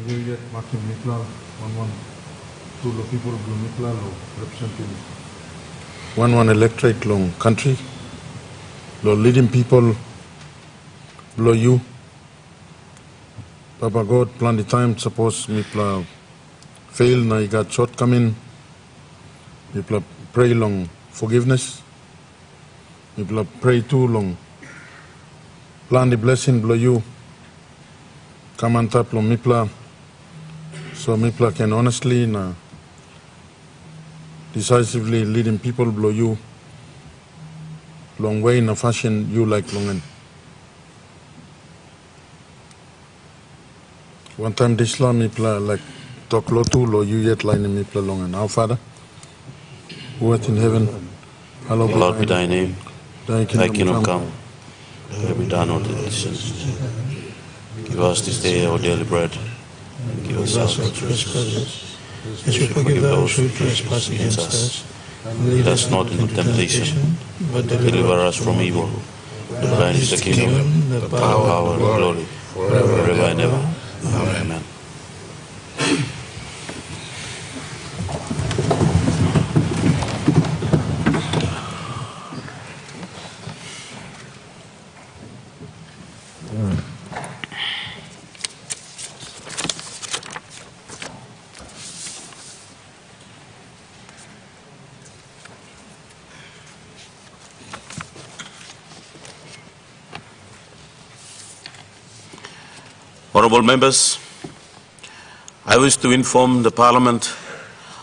Yet Martin Mikla, 2 people Mikla representing 1 electorate long country, lo leading people below you. Papa God plan the time suppose Mikla fail na you got shortcoming. Mikla pray long forgiveness. Mikla pray too long. Plan the blessing below you. Come on top of Mipla, so Mipla can honestly and decisively leading people below you long way in a fashion you like longen. One time this law Mipla like talk low too low you yet line in Mipla longen. Our Father, who art in heaven, hallowed be thy name. Thy kingdom come. Thy will be done on earth. Give us this day our daily bread, and give us our trespasses, as we forgive those who trespass against us. And lead us not into temptation, but deliver us from evil. For thine is the kingdom, the power, and the glory, forever and ever. Amen. Honourable members, I wish to inform the Parliament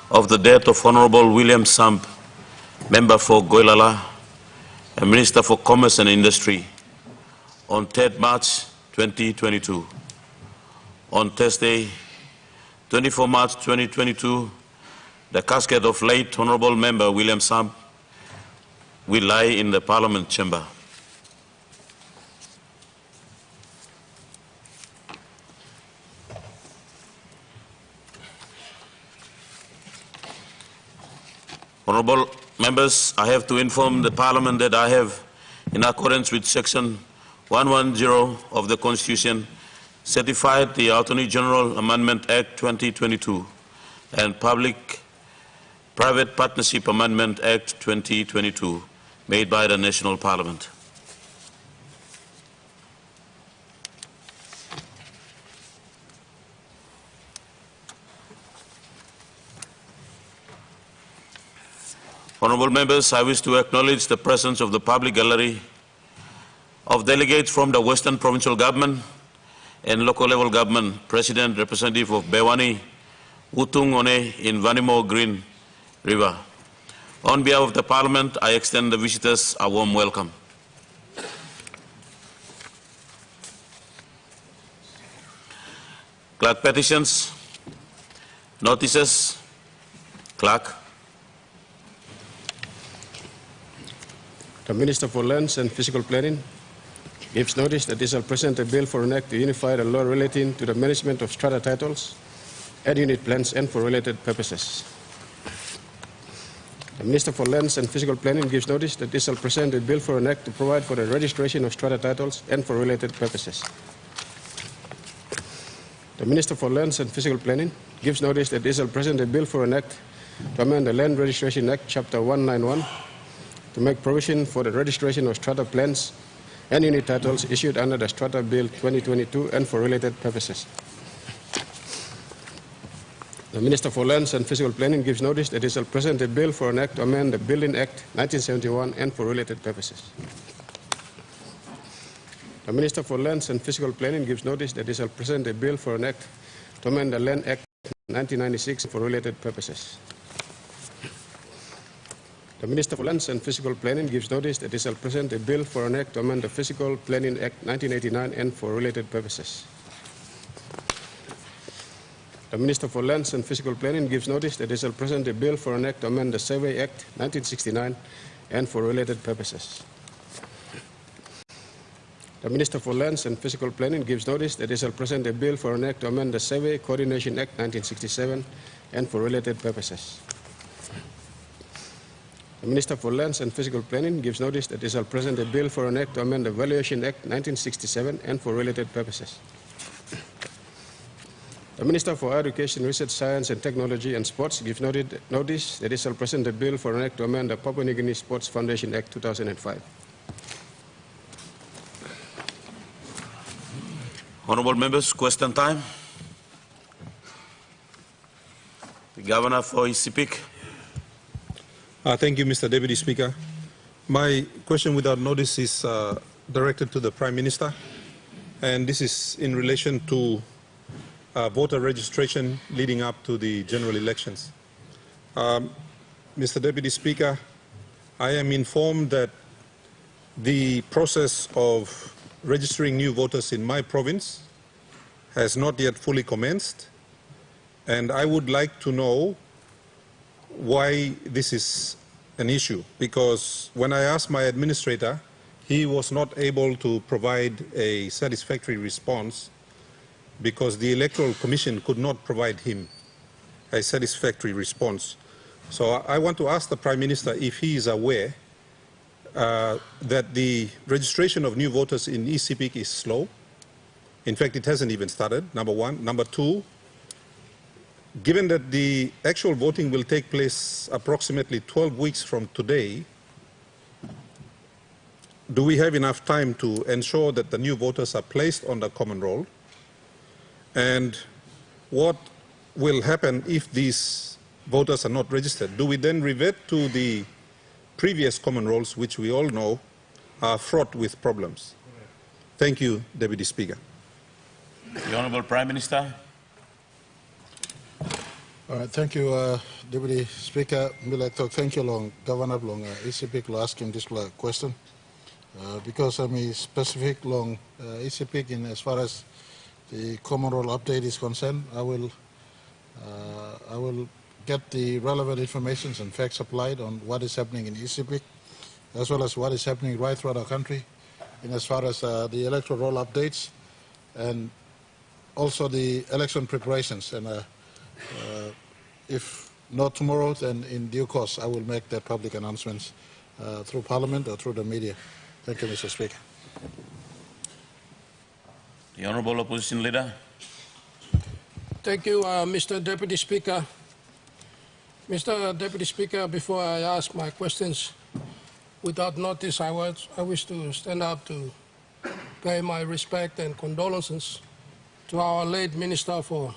of the death of Honourable William Samp, Member for Goilala and Minister for Commerce and Industry, on 3rd March 2022. On Thursday, 24 March 2022, the casket of late Honourable Member William Samp will lie in the Parliament chamber. Honourable members, I have to inform the Parliament that I have, in accordance with Section 110 of the Constitution, certified the Attorney General Amendment Act 2022 and Public-Private Partnership Amendment Act 2022 made by the National Parliament. Honourable members, I wish to acknowledge the presence of the public gallery of delegates from the Western Provincial Government and local level government, President, Representative of Bewani, Utung One in Vanimo Green River. On behalf of the Parliament, I extend the visitors a warm welcome. Clerk petitions, notices, clerk. The Minister for Lands and Physical Planning gives notice that he shall present a bill for an act to unify the law relating to the management of strata titles and unit plans and for related purposes. The Minister for Lands and Physical Planning gives notice that he shall present a bill for an act to provide for the registration of strata titles and for related purposes. The Minister for Lands and Physical Planning gives notice that he shall present a bill for an act to amend the Land Registration Act, Chapter 191, to make provision for the registration of strata plans and unit titles issued under the Strata Bill 2022 and for related purposes. The Minister for Lands and Physical Planning gives notice that he shall present a bill for an act to amend the Building Act 1971 and for related purposes. The Minister for Lands and Physical Planning gives notice that he shall present a bill for an act to amend the Land Act 1996 for related purposes. The Minister for Lands and Physical Planning gives notice that he shall present a bill for an act to amend the Physical Planning Act 1989 and for related purposes. The Minister for Lands and Physical Planning gives notice that he shall present a bill for an act to amend the Survey Act 1969 and for related purposes. The Minister for Lands and Physical Planning gives notice that he shall present a bill for an act to amend the Survey Coordination Act 1967 and for related purposes. The Minister for Lands and Physical Planning gives notice that he shall present a bill for an act to amend the Valuation Act 1967 and for related purposes. The Minister for Education, Research, Science and Technology and Sports gives notice that he shall present a bill for an act to amend the Papua New Guinea Sports Foundation Act 2005. Honourable members, question time. The Governor for ECPIC. Thank you, Mr. Deputy Speaker. My question without notice is directed to the Prime Minister, and this is in relation to voter registration leading up to the general elections. Mr. Deputy Speaker, I am informed that the process of registering new voters in my province has not yet fully commenced, and I would like to know why this is an issue, because when I asked my administrator, he was not able to provide a satisfactory response because the Electoral Commission could not provide him a satisfactory response. So I want to ask the Prime Minister if he is aware that the registration of new voters in ECPIC is slow. In fact, it hasn't even started, number one. Number two, given that the actual voting will take place approximately 12 weeks from today, do we have enough time to ensure that the new voters are placed on the common roll? And what will happen if these voters are not registered? Do we then revert to the previous common rolls, which we all know are fraught with problems? Thank you, Deputy Speaker. The Honourable Prime Minister. All right, thank you, Deputy Speaker. Thank you, Governor Long ECPIC for asking this question. Because I'm a specific long ECPIC in as far as the common role update is concerned, I will get the relevant information and facts applied on what is happening in ECPIC, as well as what is happening right throughout our country, in as far as the electoral roll updates, and also the election preparations. And if not tomorrow, then in due course, I will make that public announcements through Parliament or through the media. Thank you, Mr. Speaker. The Honourable Opposition Leader. Thank you, Mr. Deputy Speaker. Mr. Deputy Speaker, before I ask my questions, without notice, I wish to stand up to pay my respect and condolences to our late Minister for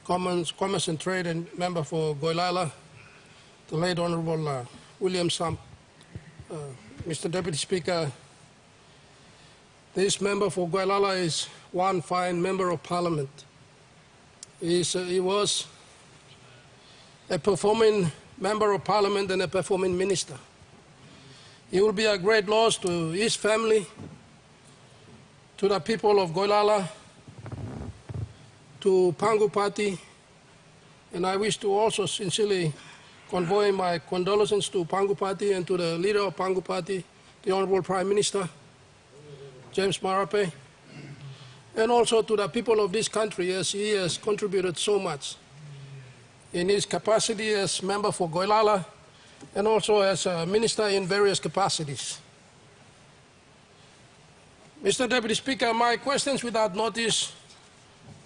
Commerce and Trade and member for Goilala, the late Honourable William Sam. Mr. Deputy Speaker, this member for Goilala is one fine member of Parliament. He was a performing member of Parliament and a performing minister. He will be a great loss to his family, to the people of Goilala, to Pangu Party, and I wish to also sincerely convey my condolences to Pangu Party and to the leader of Pangu Party, the Honourable Prime Minister, James Morobear, and also to the people of this country, as he has contributed so much in his capacity as member for Goilala and also as a minister in various capacities. Mr. Deputy Speaker, my questions without notice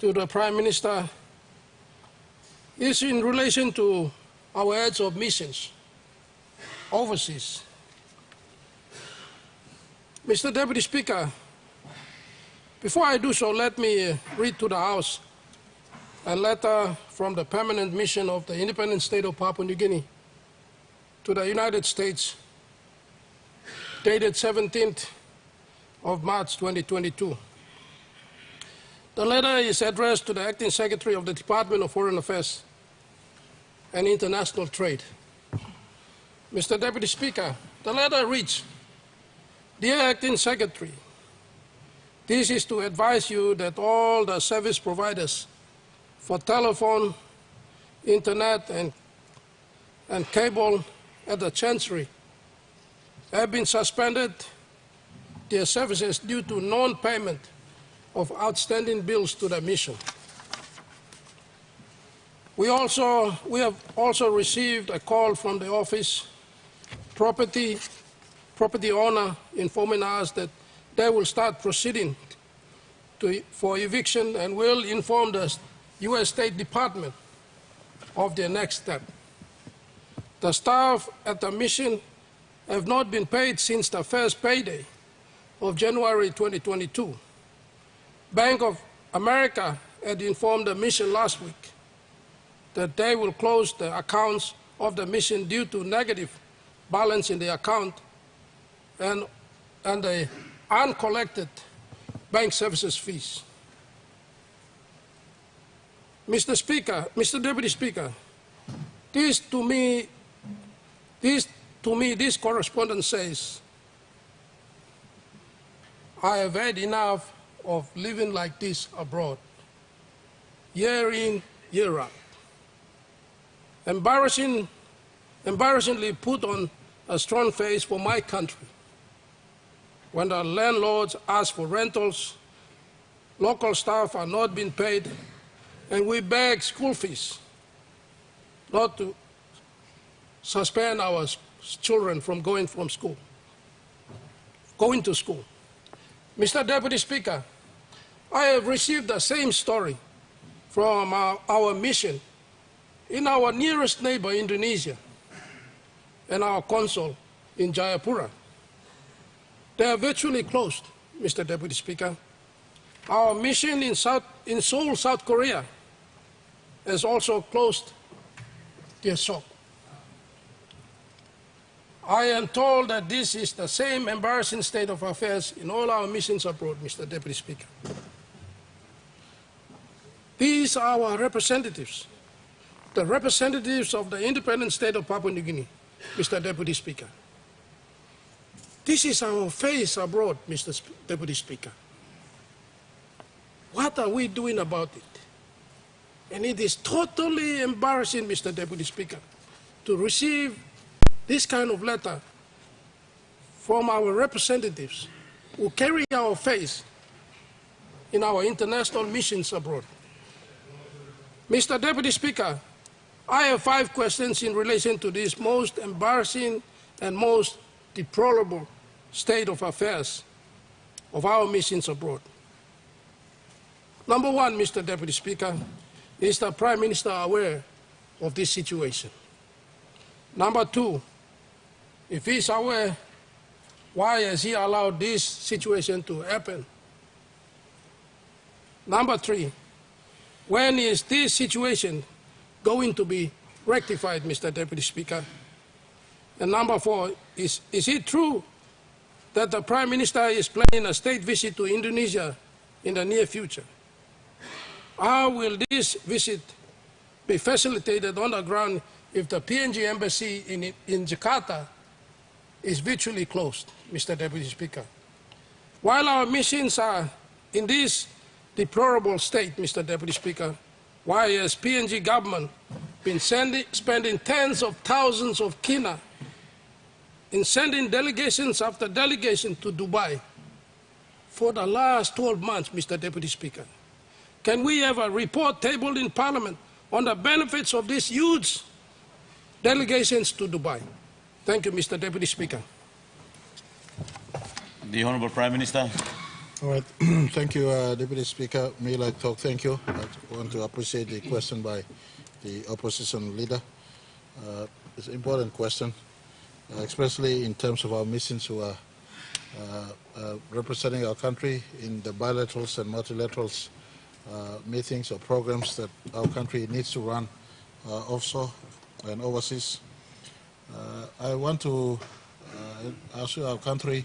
to the Prime Minister is in relation to our heads of missions overseas. Mr. Deputy Speaker, before I do so, let me read to the House a letter from the Permanent Mission of the Independent State of Papua New Guinea to the United States, dated 17th of March 2022. The letter is addressed to the Acting Secretary of the Department of Foreign Affairs and International Trade. Mr. Deputy Speaker, the letter reads, Dear Acting Secretary, this is to advise you that all the service providers for telephone, internet, and cable at the Chancery have been suspended their services due to non-payment of outstanding bills to the mission. We have also received a call from the office property owner informing us that they will start proceeding for eviction and will inform the U.S. State Department of their next step. The staff at the mission have not been paid since the first payday of January 2022. Bank of America had informed the mission last week that they will close the accounts of the mission due to negative balance in the account and the uncollected bank services fees. Mr. Speaker, Mr. Deputy Speaker, this correspondence says, I have had enough of living like this abroad, year in, year out. Embarrassingly put on a strong face for my country. When the landlords ask for rentals, local staff are not being paid, and we beg school fees not to suspend our children from going to school. Mr. Deputy Speaker, I have received the same story from our mission in our nearest neighbor, Indonesia, and our consul in Jayapura. They are virtually closed, Mr. Deputy Speaker. Our mission in Seoul, South Korea, has also closed their shop. I am told that this is the same embarrassing state of affairs in all our missions abroad, Mr. Deputy Speaker. These are our representatives, the representatives of the independent state of Papua New Guinea, Mr. Deputy Speaker. This is our face abroad, Mr. Deputy Speaker. What are we doing about it? And it is totally embarrassing, Mr. Deputy Speaker, to receive this kind of letter from our representatives who carry our face in our international missions abroad. Mr. Deputy Speaker, I have 5 questions in relation to this most embarrassing and most deplorable state of affairs of our missions abroad. Number 1, Mr. Deputy Speaker, is the Prime Minister aware of this situation? Number 2, if he's aware, why has he allowed this situation to happen? Number 3, when is this situation going to be rectified, Mr. Deputy Speaker? And number 4, is it true that the Prime Minister is planning a state visit to Indonesia in the near future? How will this visit be facilitated on the ground if the PNG embassy in Jakarta is virtually closed, Mr. Deputy Speaker? While our missions are in this deplorable state, Mr. Deputy Speaker, why has PNG government been spending tens of thousands of kina in sending delegations after delegation to Dubai for the last 12 months, Mr. Deputy Speaker? Can we have a report tabled in Parliament on the benefits of these huge delegations to Dubai? Thank you, Mr. Deputy Speaker. The Honourable Prime Minister. All right. Thank you, Deputy Speaker. May I talk? Thank you. I want to appreciate the question by the opposition leader. It's an important question, especially in terms of our missions who are representing our country in the bilaterals and multilaterals meetings or programs that our country needs to run offshore and overseas. I want to assure our country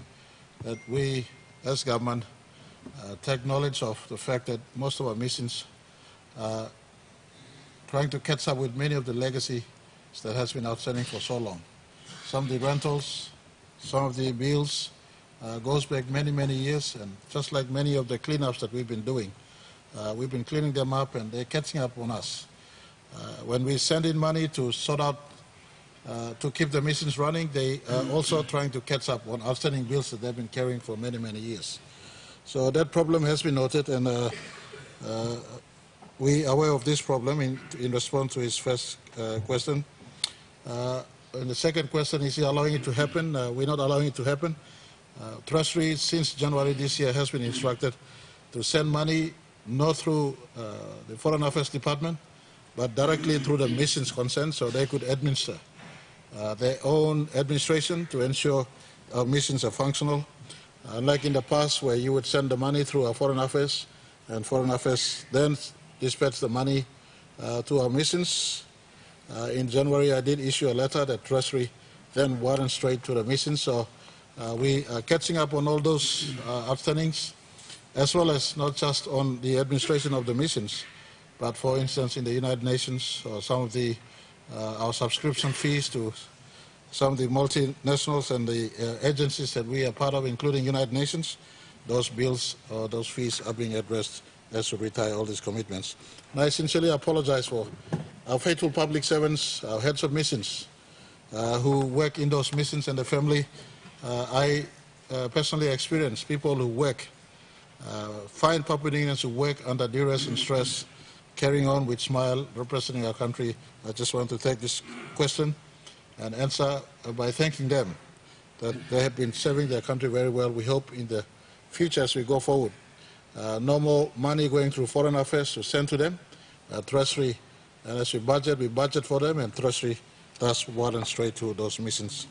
that we, as government, take knowledge of the fact that most of our missions are trying to catch up with many of the legacy that has been outstanding for so long. Some of the rentals, some of the bills goes back many, many years, and just like many of the cleanups that we've been doing, we've been cleaning them up and they're catching up on us. When we send in money to sort out, to keep the missions running, they are also trying to catch up on outstanding bills that they've been carrying for many, many years. So that problem has been noted, and we are aware of this problem in response to his first question. And the second question, is he allowing it to happen? We're not allowing it to happen. Treasury, since January this year, has been instructed to send money not through the Foreign Affairs Department, but directly through the missions concerned, so they could administer their own administration to ensure our missions are functional. Unlike in the past, where you would send the money through our Foreign Affairs, and Foreign Affairs then dispatch the money to our missions. In January, I did issue a letter that Treasury then went straight to the missions. So we are catching up on all those outstandings, as well as not just on the administration of the missions, but for instance, in the United Nations, or some of the our subscription fees to some of the multinationals and the agencies that we are part of, including United Nations, those bills or those fees are being addressed as we retire all these commitments. And I sincerely apologize for our faithful public servants, our heads of missions, who work in those missions and the family. I personally experience people who work, fine Papua New Guineans who work under duress and stress, carrying on with smile, representing our country. I just want to take this question and answer by thanking them that they have been serving their country very well. We hope in the future as we go forward, no more money going through Foreign Affairs to send to them. Treasury, and as we budget for them, and Treasury does water and straight to those missions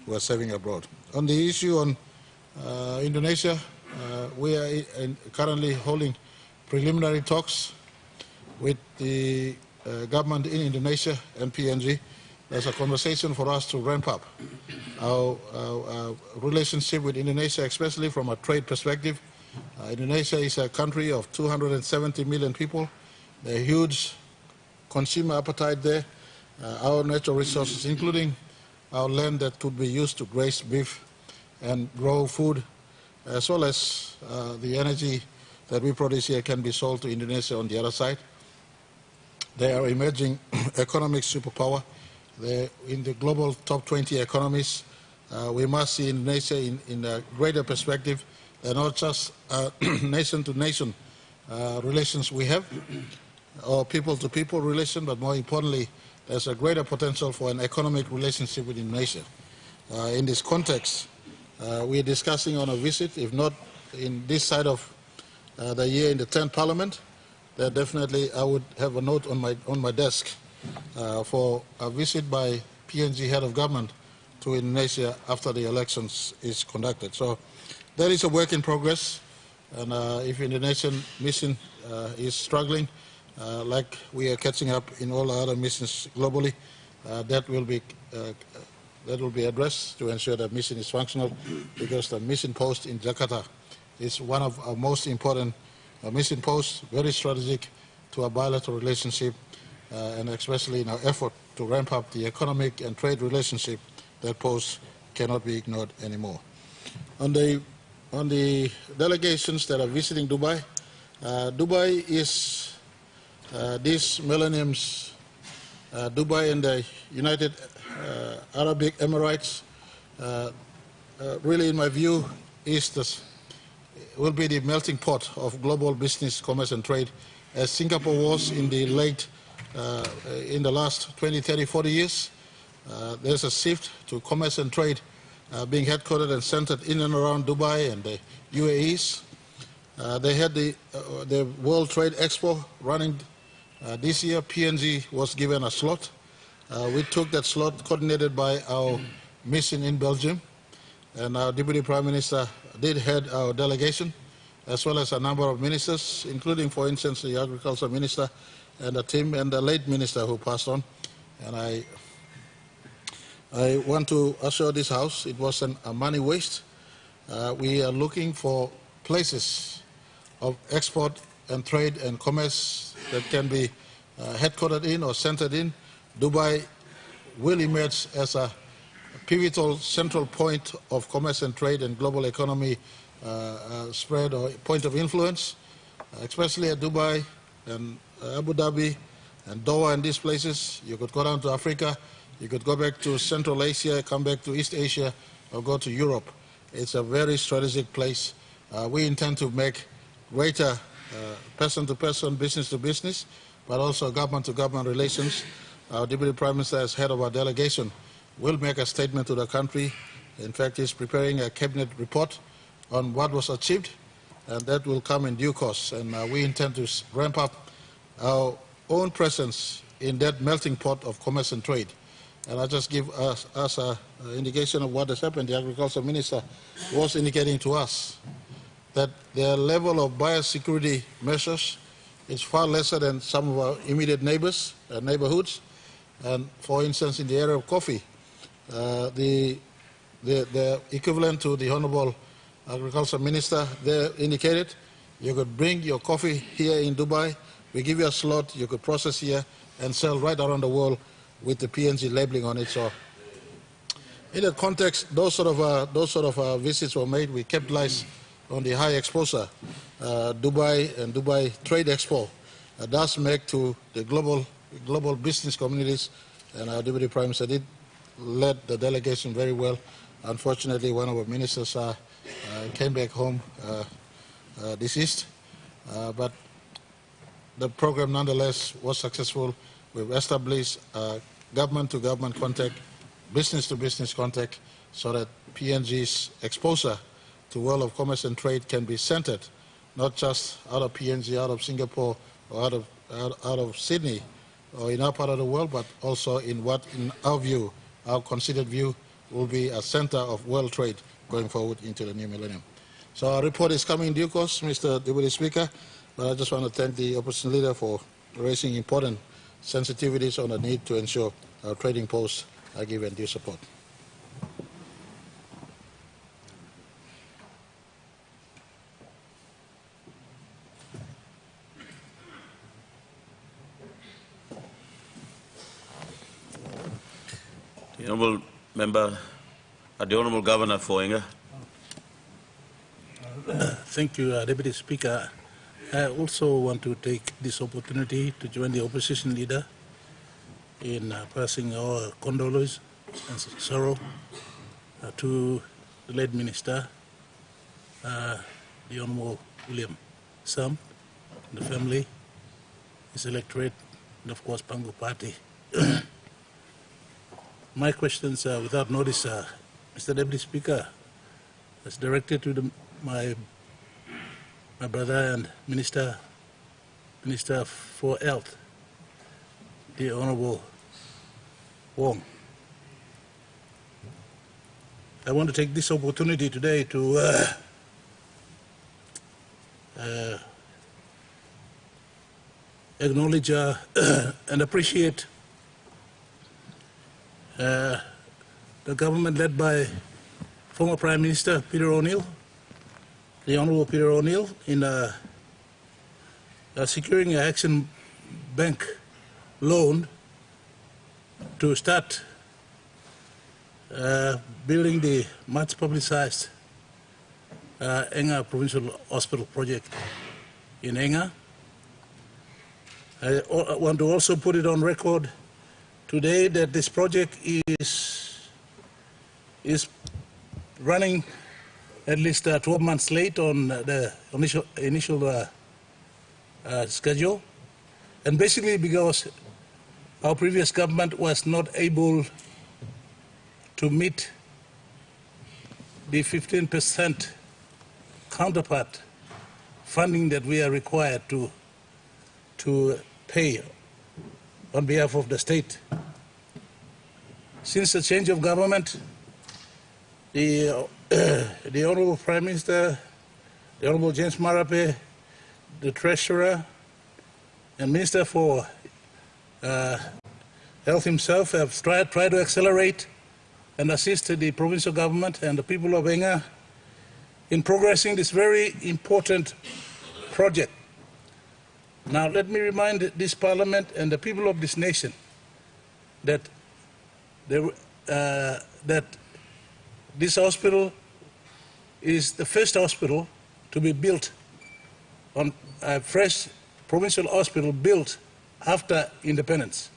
who are serving abroad. On the issue on Indonesia, we are currently holding preliminary talks with the government in Indonesia and PNG. There's a conversation for us to ramp up our relationship with Indonesia, especially from a trade perspective. Indonesia is a country of 270 million people. There are huge consumer appetite there. Our natural resources, including our land that could be used to graze beef and grow food, as well as the energy that we produce here can be sold to Indonesia on the other side. They are emerging economic superpower. They're in the global top 20 economies. We must see Indonesia in a greater perspective. They're not just nation-to-nation relations we have, or people-to-people relation, but more importantly, there's a greater potential for an economic relationship with Indonesia. In this context, we're discussing on a visit, if not in this side of the year in the 10th Parliament, that definitely I would have a note on my desk for a visit by PNG head of government to Indonesia after the elections is conducted. So that is a work in progress, and if Indonesian mission is struggling, like we are catching up in all other missions globally, that will be addressed to ensure that mission is functional, because the mission post in Jakarta is one of our most important mission posts, very strategic to our bilateral relationship, and especially in our effort to ramp up the economic and trade relationship. That post cannot be ignored anymore. On the delegations that are visiting Dubai, Dubai is this millennium's Dubai and the United Arab Emirates. Really, in my view, will be the melting pot of global business, commerce, and trade, as Singapore was in the last 20, 30, 40 years. There's a shift to commerce and trade being headquartered and centered in and around Dubai and the UAEs. They had the World Trade Expo running this year. PNG was given a slot. We took that slot, coordinated by our mission in Belgium, and our Deputy Prime Minister did head our delegation, as well as a number of ministers, including, for instance, the Agriculture Minister and the team, and the late minister who passed on. And I want to assure this House it wasn't a money waste. We are looking for places of export and trade and commerce that can be headquartered in or centered in. Dubai will emerge as a pivotal central point of commerce and trade and global economy spread or point of influence, especially at Dubai and Abu Dhabi and Doha and these places. You could go down to Africa, you could go back to Central Asia, come back to East Asia, or go to Europe. It's a very strategic place. We intend to make greater person-to-person, business-to-business, but also government-to-government relations. Our Deputy Prime Minister, as head of our delegation, will make a statement to the country. In fact, he's preparing a cabinet report on what was achieved and that will come in due course. And we intend to ramp up our own presence in that melting pot of commerce and trade. And I'll just give us an indication of what has happened. The Agriculture Minister was indicating to us that their level of biosecurity measures is far lesser than some of our immediate neighbors, neighborhoods. And for instance, in the area of coffee, the equivalent to the Honorable Agriculture Minister there indicated, you could bring your coffee here in Dubai, we give you a slot, you could process here and sell right around the world with the PNG labeling on it. So in that context, those sort of visits were made. We capitalized on the high exposure Dubai and Dubai Trade Expo does make to the global business communities, and our Deputy Prime Minister did led the delegation very well. Unfortunately, one of our ministers came back home deceased, but the program nonetheless was successful. We've established government-to-government contact, business-to-business contact, so that PNG's exposure to world of commerce and trade can be centered, not just out of PNG, out of Singapore, or out of Sydney, or in our part of the world, but also in what, in our view, our considered view, will be a center of world trade going forward into the new millennium. So our report is coming in due course, Mr. Deputy Speaker, but I just want to thank the opposition leader for raising important sensitivities on the need to ensure our trading posts are given due support. The Honourable Member, the Honourable Governor for Enga. Thank you, Deputy Speaker. I also want to take this opportunity to join the opposition leader in passing our condolences and sorrow to the late Minister, the Honourable William Sam, the family, his electorate, and of course Pangu Party. My questions, without notice, Mr. Deputy Speaker, is directed to my brother and Minister for Health, the Honourable Wong. I want to take this opportunity today to acknowledge and appreciate the government led by former Prime Minister Peter O'Neill, the Honourable Peter O'Neill, in securing an Action Bank loan to start building the much publicized Enga Provincial Hospital project in Enga. I want to also put it on record today that this project is running at least 12 months late on the initial schedule, and basically because our previous government was not able to meet the 15% counterpart funding that we are required to pay on behalf of the state. Since the change of government, the Honourable Prime Minister, the Honourable James Morobear, the Treasurer, and Minister for Health himself have tried to accelerate and assist the provincial government and the people of Enga in progressing this very important project. Now, let me remind this Parliament and the people of this nation that this hospital is the first hospital to be built on a fresh provincial hospital built after independence.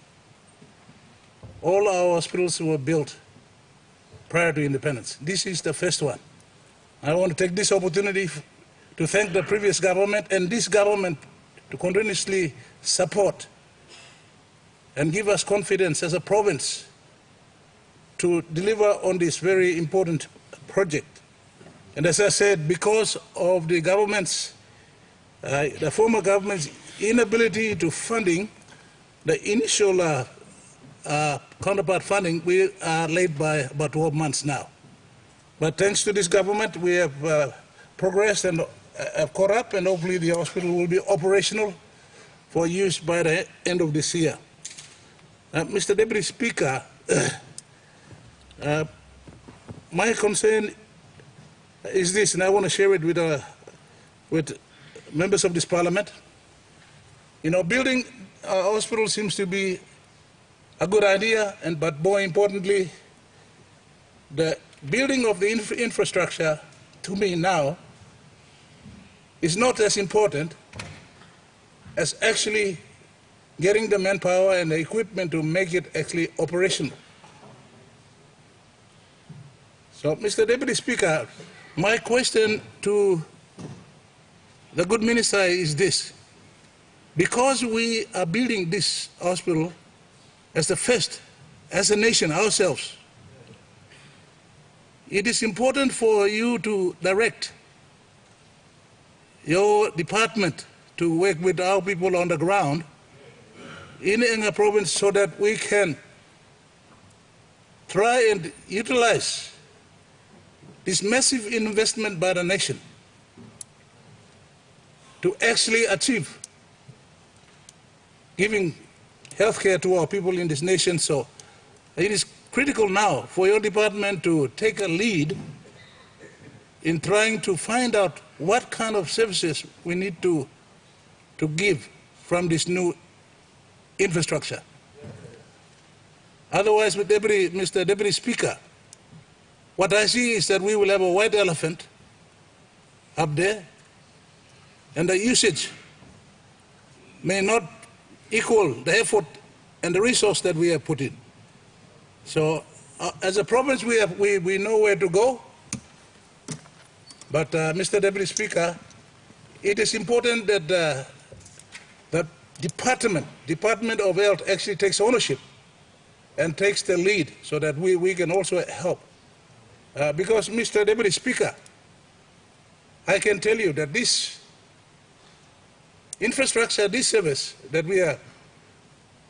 All our hospitals were built prior to independence. This is the first one. I want to take this opportunity to thank the previous government and this government to continuously support and give us confidence as a province to deliver on this very important project. And as I said, because of the government's, the former government's inability to funding the initial counterpart funding, we are late by about 12 months now. But thanks to this government, we have progressed and have caught up, and hopefully the hospital will be operational for use by the end of this year. Mr. Deputy Speaker, my concern is this, and I want to share it with members of this parliament. You know, building a hospital seems to be a good idea, but more importantly, the building of the infrastructure, to me now, is not as important as actually getting the manpower and the equipment to make it actually operational. So, Mr. Deputy Speaker, my question to the good minister is this. Because we are building this hospital as the first, as a nation ourselves, it is important for you to direct your department to work with our people on the ground in Enga province so that we can try and utilize this massive investment by the nation to actually achieve giving health care to our people in this nation. So it is critical now for your department to take a lead in trying to find out what kind of services we need to give from this new infrastructure. Otherwise, Mr. Deputy Speaker, what I see is that we will have a white elephant up there, and the usage may not equal the effort and the resource that we have put in. So, as a province, we know where to go. But, Mr. Deputy Speaker, it is important that the Department of Health actually takes ownership and takes the lead so that we can also help. Because, Mr. Deputy Speaker, I can tell you that this infrastructure, this service that we are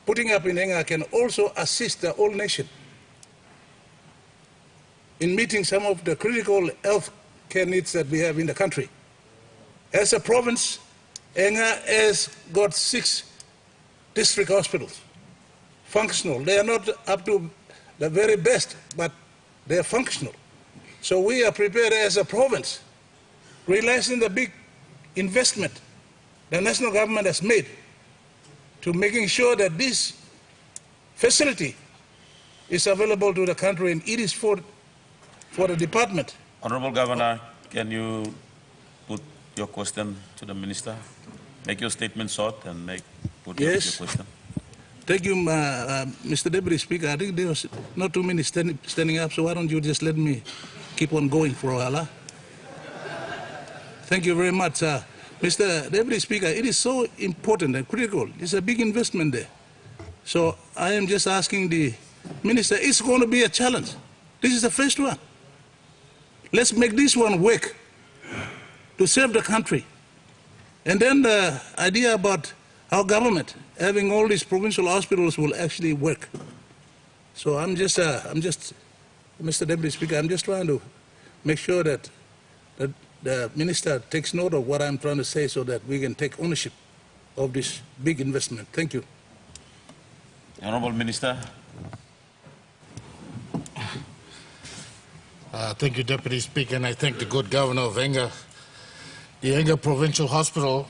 putting up in Enga can also assist the whole nation in meeting some of the critical health care needs that we have in the country. As a province, Enga has got 6 district hospitals, functional. They are not up to the very best, but they are functional. So we are prepared as a province, realizing the big investment the national government has made to making sure that this facility is available to the country, and it is for the department. Honorable Governor, can you put your question to the minister? Make your statement short and put your question. Thank you, Mr. Deputy Speaker. I think there was not too many standing up, so why don't you just let me keep on going for a while? Thank you very much. Mr. Deputy Speaker, it is so important and critical. It's a big investment there. So I am just asking the minister, it's going to be a challenge. This is the first one. Let's make this one work to serve the country. And then the idea about our government having all these provincial hospitals will actually work. So I'm just, Mr. Deputy Speaker, I'm just trying to make sure that the minister takes note of what I'm trying to say so that we can take ownership of this big investment. Thank you. Honorable Minister. Thank you, Deputy Speaker, and I thank the good governor of Enga. The Enga Provincial Hospital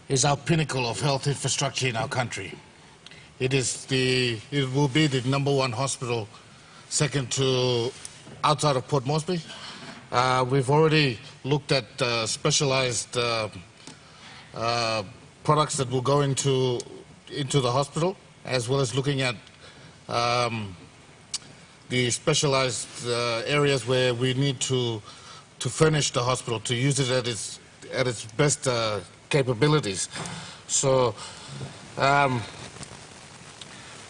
is our pinnacle of health infrastructure in our country. It will be the #1 hospital, second to outside of Port Moresby. We've already looked at specialized products that will go into the hospital, as well as looking at the specialized areas where we need to furnish the hospital, to use it at its best capabilities. So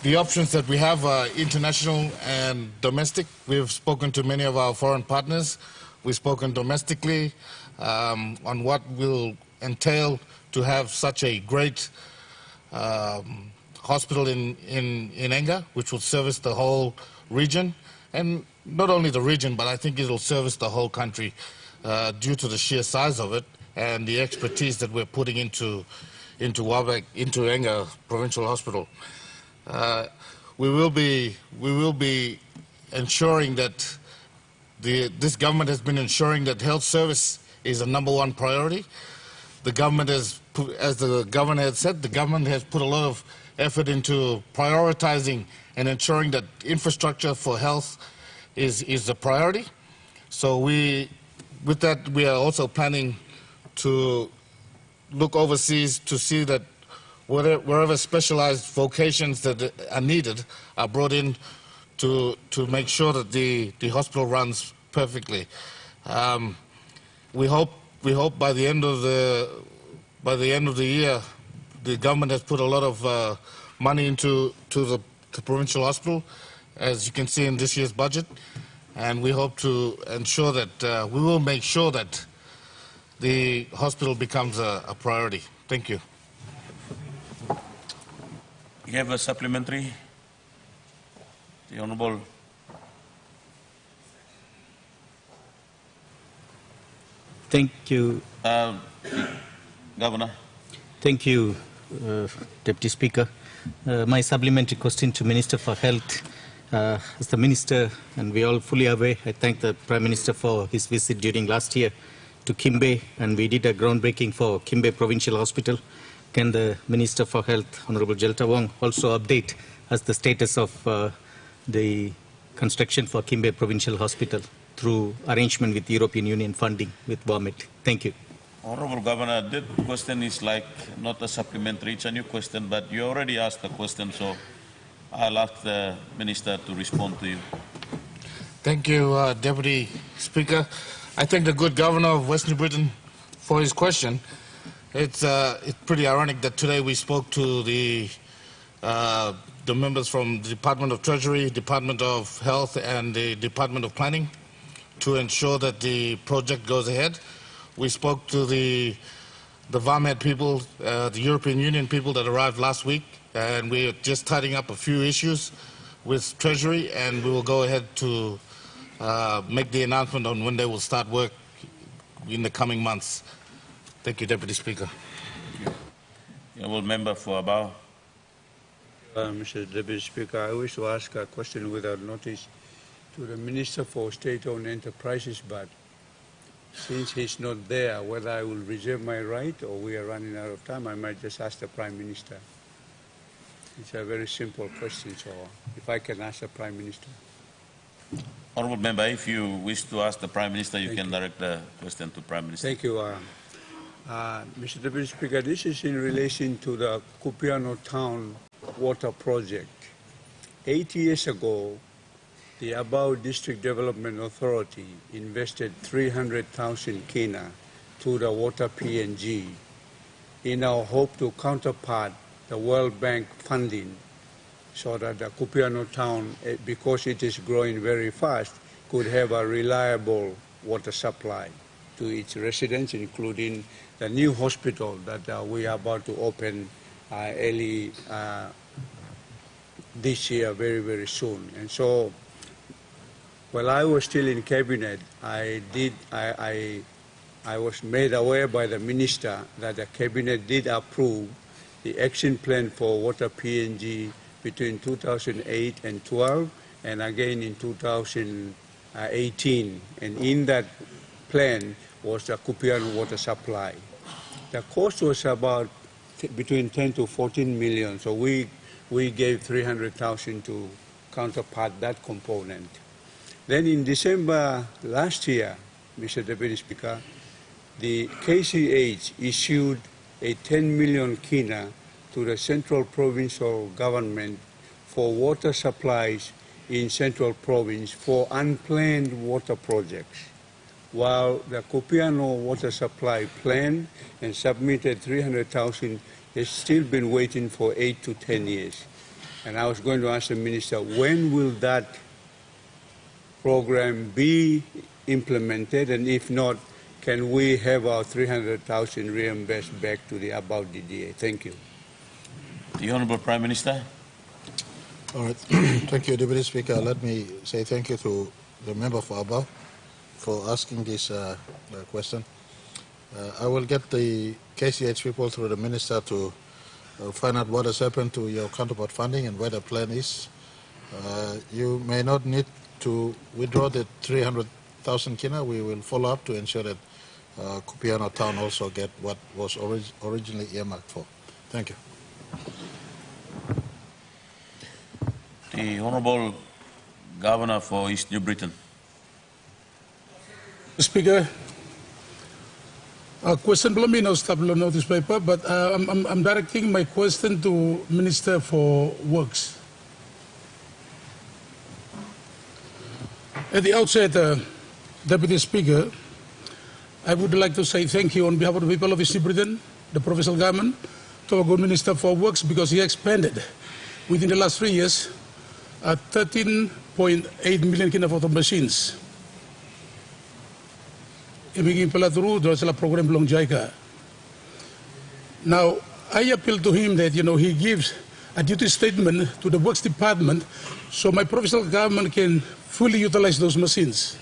the options that we have are international and domestic. We've spoken to many of our foreign partners We've spoken domestically on what will entail to have such a great hospital in Enga, which will service the whole region, and not only the region, but I think it will service the whole country due to the sheer size of it and the expertise that we're putting into Enga Provincial Hospital. We will be ensuring that this government has been ensuring that health service is a #1 priority. The government has, as the governor had said, the government has put a lot of effort into prioritizing and ensuring that infrastructure for health is a priority. So with that, we are also planning to look overseas to see that wherever specialized vocations that are needed are brought in to make sure that the hospital runs perfectly. We hope by the end of the year, the government has put a lot of money into the provincial hospital, as you can see in this year's budget, and we hope to ensure that we will make sure that the hospital becomes a priority. Thank you. You have a supplementary? The Honourable. Thank you. Governor. Thank you, Deputy Speaker. My supplementary question to Minister for Health. As the Minister, and we all fully aware, I thank the Prime Minister for his visit during last year to Kimbe, and we did a groundbreaking for Kimbe Provincial Hospital. Can the Minister for Health, Honourable TVWAN, also update us the status of the construction for Kimbe Provincial Hospital through arrangement with European Union funding with WAMET? Thank you. Honourable Governor, that question is like not a supplementary, it's a new question, but you already asked the question, so I'll ask the Minister to respond to you. Thank you, Deputy Speaker. I thank the good Governor of Western Britain for his question. It's pretty ironic that today we spoke to the members from the Department of Treasury, Department of Health, and the Department of Planning to ensure that the project goes ahead. We spoke to the WAMET people, the European Union people that arrived last week, and we're just tidying up a few issues with Treasury, and we will go ahead to make the announcement on when they will start work in the coming months. Thank you, Deputy Speaker. Honourable Member for Abao. Mr. Deputy Speaker, I wish to ask a question without notice to the Minister for State-Owned Enterprises, but since he's not there, whether I will reserve my right or we are running out of time, I might just ask the Prime Minister. It's a very simple question, so if I can ask the Prime Minister. Honourable Member, if you wish to ask the Prime Minister, you can direct the question to Prime Minister. Thank you. Mr. Deputy Speaker, this is in relation to the Kupiano Town water project. 8 years ago, the Abao District Development Authority invested 300,000 kina to the water PNG in our hope to counterpart the World Bank funding so that the Kupiano Town, because it is growing very fast, could have a reliable water supply to its residents, including the new hospital that we are about to open early this year, very, very soon. And so, while I was still in cabinet, I was made aware by the minister that the cabinet did approve the action plan for water PNG between 2008 and 12, and again in 2018. And in that plan was the Kupiano water supply. The cost was about between 10 to 14 million, so we gave 300,000 to counterpart that component. Then in December last year, Mr. Deputy Speaker, the KCH issued a 10 million kina to the Central Provincial Government for water supplies in Central Province for unplanned water projects, while the Kupiano water supply planned and submitted 300,000 has still been waiting for 8 to 10 years. And I was going to ask the Minister, when will that program be implemented? And if not, can we have our 300,000 reimbursed back to the above DDA? Thank you. The Honorable Prime Minister. All right. Thank you, Deputy Speaker. Let me say thank you to the member for Abba for asking this question. I will get the KCH people through the Minister to find out what has happened to your counterpart funding and where the plan is. You may not need to withdraw the 300,000 kina. We will follow up to ensure that Kupiano town also get what was originally earmarked for. Thank you. The Honorable Governor for East New Britain. Speaker, a question below me, no stop below notice paper, but I'm directing my question to Minister for Works. At the outset, Deputy Speaker, I would like to say thank you on behalf of the people of East New Britain, the provincial government, to our good Minister for Works, because he expanded within the last 3 years 13.8 million kina photo machines. Ibigin pala through the program belong JICA. Now, I appeal to him that, he gives a duty statement to the Works Department so my provincial government can fully utilize those machines.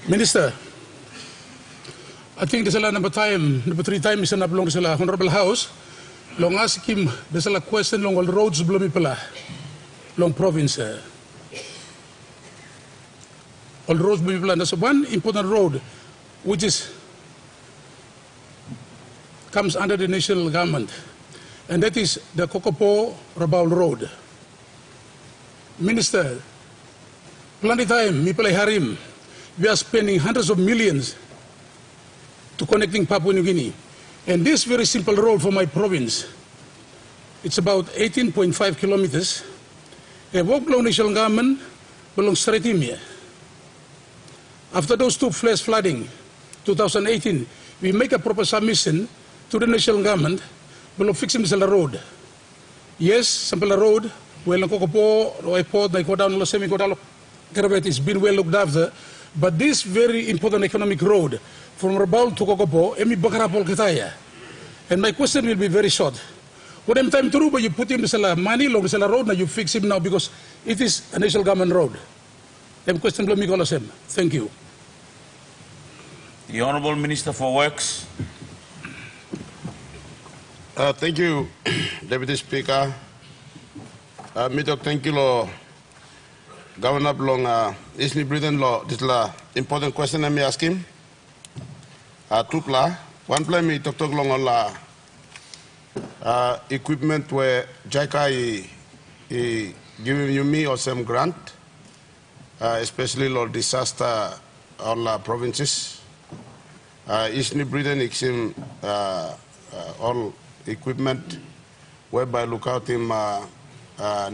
Minister, I think there's a number 3 times in long the Honorable House, long ask him, there's a question long all roads blow pala, long province. All roads blow pala. There's one important road which comes under the national government, and that is the Kokopo-Rabaul Road. Minister, plenty time, Mipalay Harim, we are spending hundreds of millions to connecting Papua New Guinea. And this very simple road for my province, it's about 18.5 kilometers. A walk below national government belongs straight in here. After those 2 flash flooding, 2018, we make a proper submission to the national government below fixing the road. Yes, simple road, well, Kokopo, airport, they go down, semi-go it's been well looked after. But this very important economic road from Rabaul to Kokopo, Emi Bakarapol Kitaya. And my question will be very short. What am time to do, but you put him the money along the road, now you fix him now because it is a national government road. Question Thank you. The Honorable Minister for Works. Thank you, Deputy Speaker. Thank you, Governor Blong, East New Britain law. This is an important question I may ask him. 2 pla. 1 pla me talk long on equipment where JICA giving you me or some grant, especially law disaster all provinces. East New Britain exim all equipment whereby look out in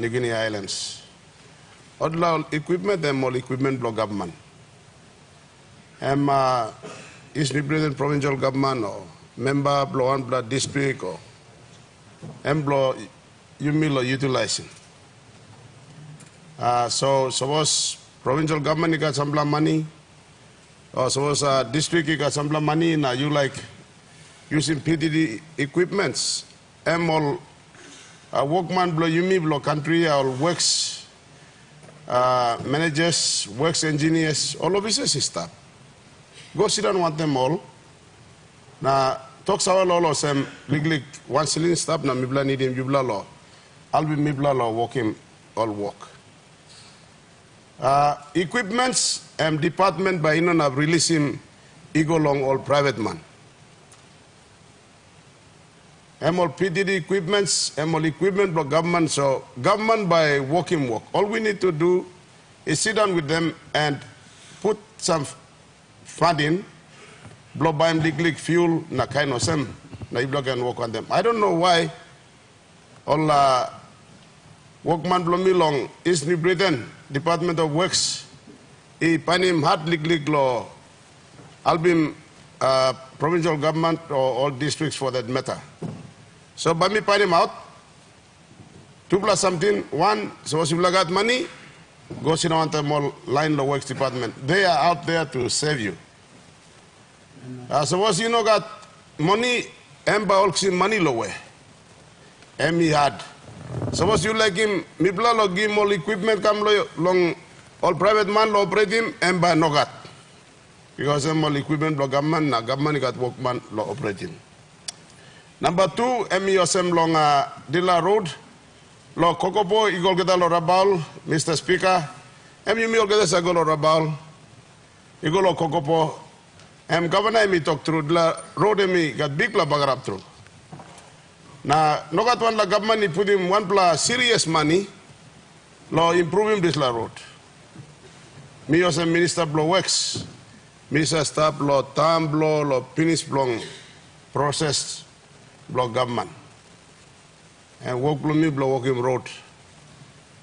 New Guinea Islands. All equipment and all equipment block government. East New Britain provincial government or member blow one blood district or blow you mill utilizing. So suppose provincial government got some money, or suppose district got some money, now you like using PDD equipments, all workman blow you blow country or works. Managers, works engineers, all of this staff. Go sit down want them all. Now, talk our law or some legally 1 ceiling staff, na mibla need him mibla law. I'll be mibla law working all work. Equipments and department by Inon have released him ego long all private man. All PDD equipments, all equipment for government, so government by working work. All we need to do is sit down with them and put some funding, blow by them liquid fuel, na kind of some, na you can work on them. I don't know why all workman blow me long East New Britain, Department of Works, panim hard liquid law, album provincial government or all districts for that matter. So by me find him out, 2 plus something, 1, so if you got money, go sit on the mall line the works department. They are out there to save you. Suppose you know got money, emba also money low. He had. Suppose you like him, mipla lo give all equipment come long all private man lo operate him, emba no got. Because all equipment lo government got workman lo operate him. Number two, yosem long Dilla Road, lo Kokopo, igol geta lo Rabal, Mr. Speaker, mi ol geta sa lo Rabal, igol lo Kokopo, governor mi talk through Dilla Road got big la bagarap through. Na no got one la government ni put him one plus serious money, lo improve him this la road. Mi yosem Minister Blow Works, Mr. Staff lo tam blow lo finish blong process. Block government and work blow me blow walking road.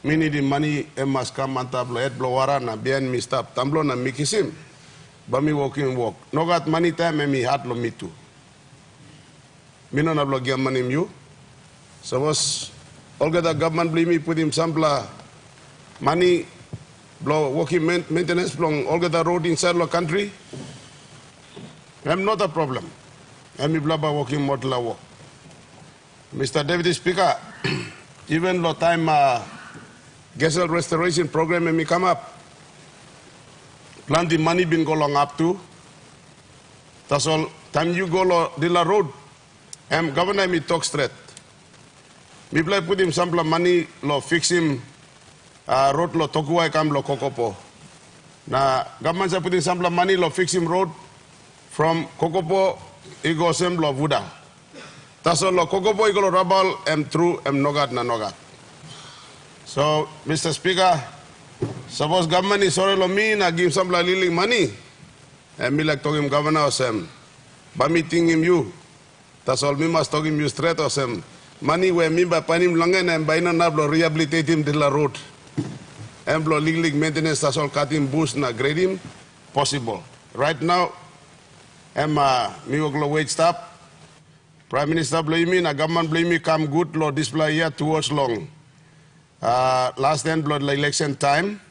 Me need the money must come and tablo head blow wara na bien me stop tamblo na mikisim. But me walking walk. No got money time and me hat lo me too. Me no na blow give money you. So was all get the government blame me put him sampla money blow walking maintenance blow all get the road inside the country. I'm not a problem. I'm me blabba walking model walk. Mr. Deputy Speaker, even the time Gessel restoration program may come up, plenty money been go long up to. That's all. Time you go to the road, governor me talk straight. Me play put him sample money lo fix him road lo Tokuai kam lo Kokopo. Na government sa put him sample money lo fix him road from Kokopo igo sem lo Vuda. Taso lo Kokopo igolo rabal through nogat na nogat. So, Mr. Speaker, suppose government is sorry lo me na give some lili money, me like talking governor or some, but meeting him you. That's all me must talk him you straight or some. Money where me by panim longen and by no nablo rehabilitate him de la road. Blo league maintenance that's all cut him boost na grade him possible. Right now, me will wage stop. Prime Minister blame me, na government blame me, come good, lo display here towards long. Last then, blood election time,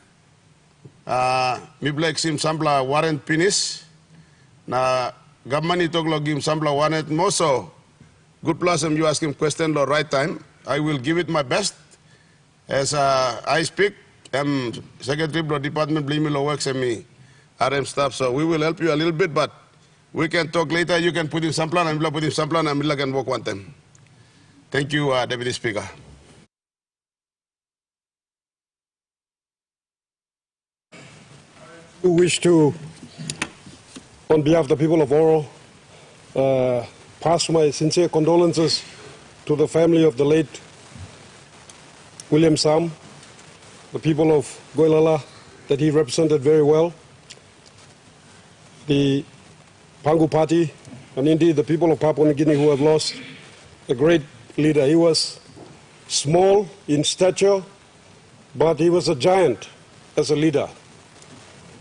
me black sim sampla warrant finish. Na government itog lo give sampla warrant more so. Good plus you ask him question lo right time. I will give it my best. As I speak, Secretary of Department blame me lo works and me RM staff. So we will help you a little bit, but we can talk later. You can put in some plan, and put in some plan, and we can work one time. Thank you, Deputy Speaker. We wish to, on behalf of the people of Oro, pass my sincere condolences to the family of the late William Sam, the people of Goilala that he represented very well, the Pangu Party, and indeed the people of Papua New Guinea who have lost a great leader. He was small in stature, but he was a giant as a leader.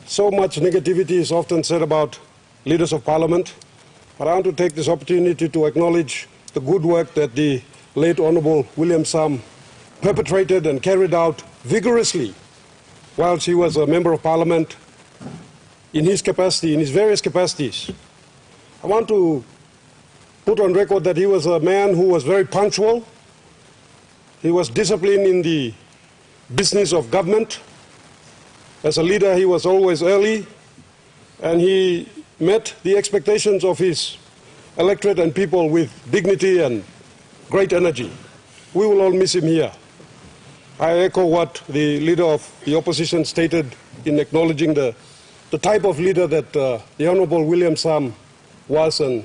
So much negativity is often said about leaders of parliament, but I want to take this opportunity to acknowledge the good work that the late Honorable William Sam perpetrated and carried out vigorously whilst he was a member of parliament in his capacity, in his various capacities. I want to put on record that he was a man who was very punctual. He was disciplined in the business of government. As a leader, he was always early, and he met the expectations of his electorate and people with dignity and great energy. We will all miss him here. I echo what the leader of the opposition stated in acknowledging the type of leader that the Honorable William Sam was and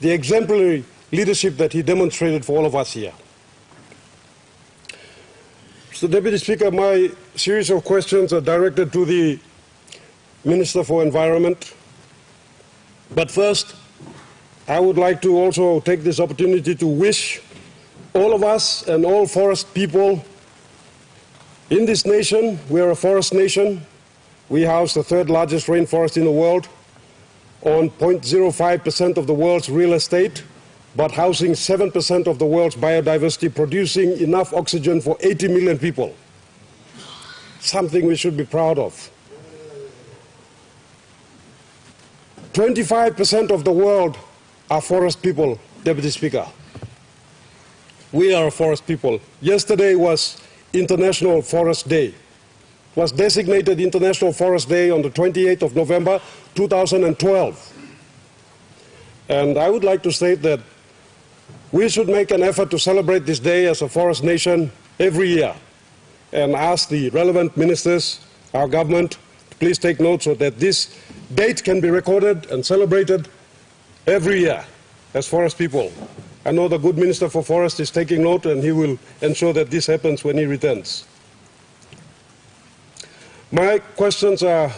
the exemplary leadership that he demonstrated for all of us here. Mr. Deputy Speaker, my series of questions are directed to the Minister for Environment. But first, I would like to also take this opportunity to wish all of us and all forest people in this nation. We are a forest nation. We house the third largest rainforest in the world, on 0.05% of the world's real estate, but housing 7% of the world's biodiversity, producing enough oxygen for 80 million people. something we should be proud of. 25% of the world are forest people, Deputy Speaker. We are forest people. Yesterday was International Forest Day. It was designated International Forest Day on the 28th of November, 2012. And I would like to state that we should make an effort to celebrate this day as a forest nation every year and ask the relevant ministers, our government, to please take note so that this date can be recorded and celebrated every year as forest people. I know the good Minister for Forest is taking note, and he will ensure that this happens when he returns. My questions are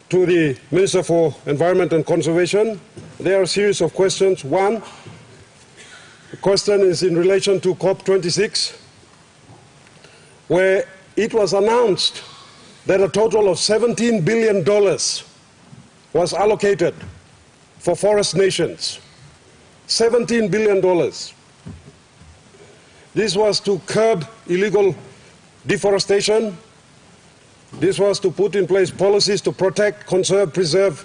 to the Minister for Environment and Conservation. There are a series of questions. One, the question is in relation to COP26, where it was announced that a total of $17 billion was allocated for forest nations. $17 billion. This was to curb illegal deforestation. This was to put in place policies to protect, conserve, preserve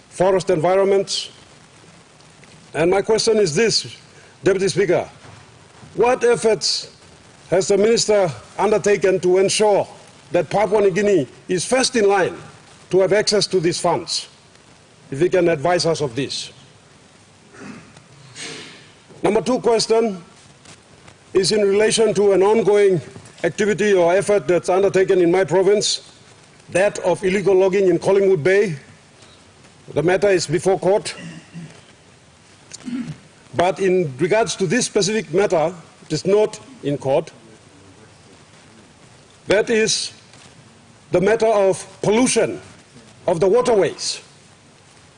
forest environments. And my question is this, Deputy Speaker, what efforts has the Minister undertaken to ensure that Papua New Guinea is first in line to have access to these funds? If he can advise us of this. Number two question is in relation to an ongoing activity or effort that's undertaken in my province, that of illegal logging in Collingwood Bay. The matter is before court. But in regards to this specific matter, it is not in court. That is the matter of pollution of the waterways.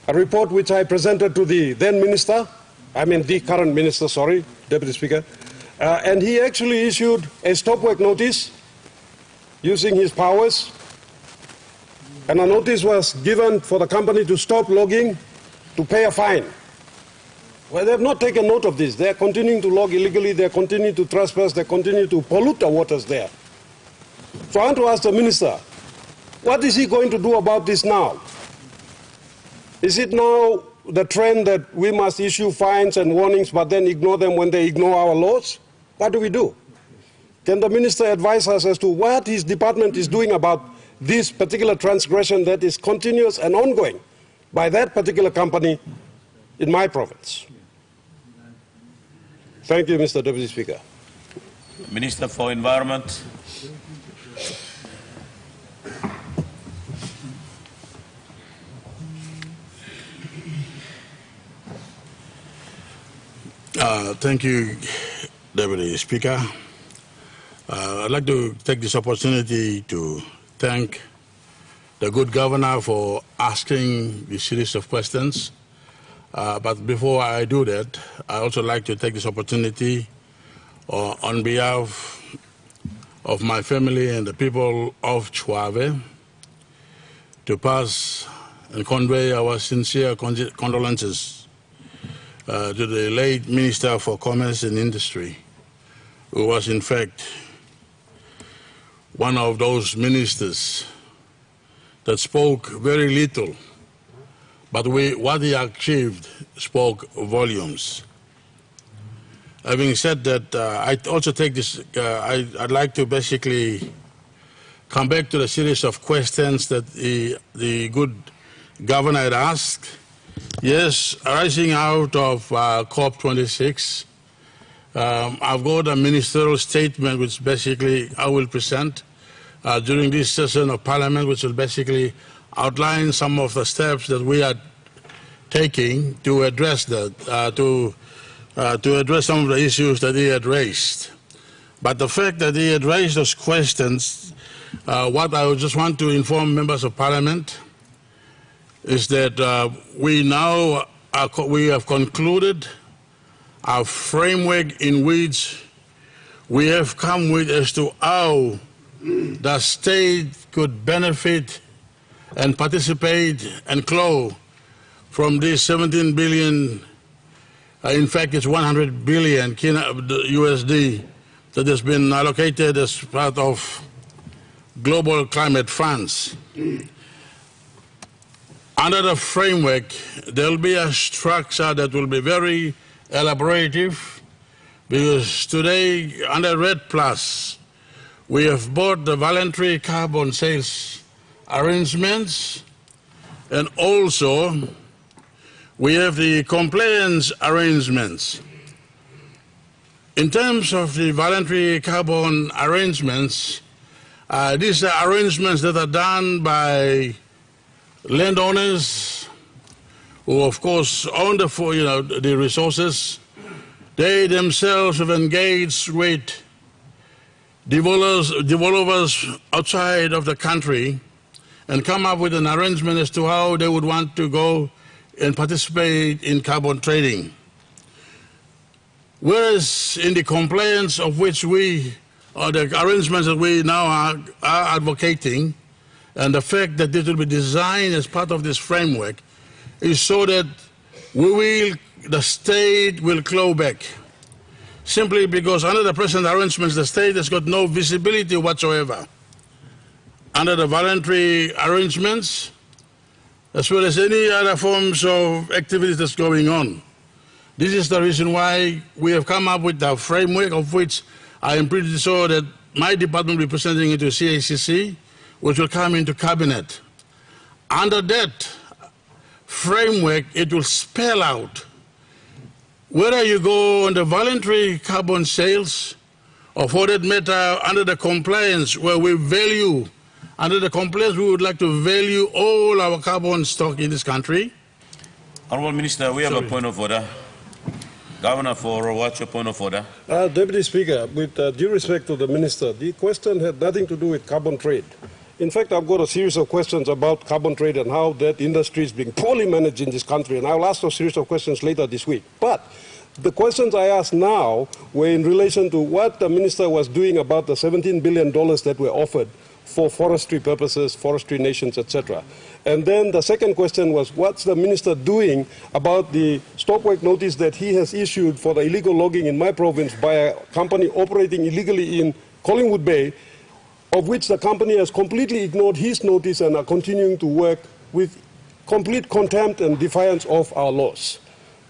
A report which I presented to the then minister, the current minister, sorry, Deputy Speaker, and he actually issued a stop work notice using his powers, and a notice was given for the company to stop logging, to pay a fine. Well, they have not taken note of this. They are continuing to log illegally, they are continuing to trespass, they continue to pollute the waters there. So I want to ask the minister, what is he going to do about this now? Is it now the trend that we must issue fines and warnings but then ignore them when they ignore our laws? What do we do? Can the minister advise us as to what his department is doing about this particular transgression that is continuous and ongoing by that particular company in my province? Thank you, Mr. Deputy Speaker. Minister for Environment. Thank you, Deputy Speaker. I'd like to take this opportunity to thank the good governor for asking this series of questions. But before I do that, I also like to take this opportunity on behalf of my family and the people of Chuave to pass and convey our sincere condolences to the late Minister for Commerce and Industry, who was in fact one of those ministers that spoke very little, but what he achieved spoke volumes. Having said that, I also take this, I'd like to basically come back to the series of questions that the good governor had asked. Yes, arising out of COP26, I've got a ministerial statement which basically I will present during this session of Parliament, which will basically outline some of the steps that we are taking to address that, to address some of the issues that he had raised. But the fact that he had raised those questions, what I would just want to inform members of Parliament is that we have concluded our framework in which we have come with as to how the state could benefit and participate and claw from this 17 billion, in fact it's 100 billion USD that has been allocated as part of global climate funds. Under the framework, there will be a structure that will be very elaborative, because today, under RED+, we have both the voluntary carbon sales arrangements, and also we have the compliance arrangements. In terms of the voluntary carbon arrangements, these are arrangements that are done by landowners who, of course, own the resources. They themselves have engaged with developers outside of the country and come up with an arrangement as to how they would want to go and participate in carbon trading. Whereas in the compliance of which we, or the arrangements that we now are advocating, and the fact that this will be designed as part of this framework, is so that the state will claw back. Simply because under the present arrangements, the state has got no visibility whatsoever. Under the voluntary arrangements, as well as any other forms of activities that's going on. This is the reason why we have come up with a framework, of which I am pretty sure that my department will be presenting it to CACC, which will come into cabinet. Under that framework, it will spell out whether you go on the voluntary carbon sales, or for that matter, under the compliance, where we value, under the compliance, we would like to value all our carbon stock in this country. Honourable Minister, we have a point of order. Governor, what's your point of order? Deputy Speaker, with due respect to the Minister, the question had nothing to do with carbon trade. In fact, I've got a series of questions about carbon trade and how that industry is being poorly managed in this country, and I'll ask a series of questions later this week. But the questions I asked now were in relation to what the Minister was doing about the $17 billion that were offered for forestry purposes, forestry nations, etc. And then the second question was, what's the Minister doing about the stop work notice that he has issued for the illegal logging in my province by a company operating illegally in Collingwood Bay, of which the company has completely ignored his notice and are continuing to work with complete contempt and defiance of our laws.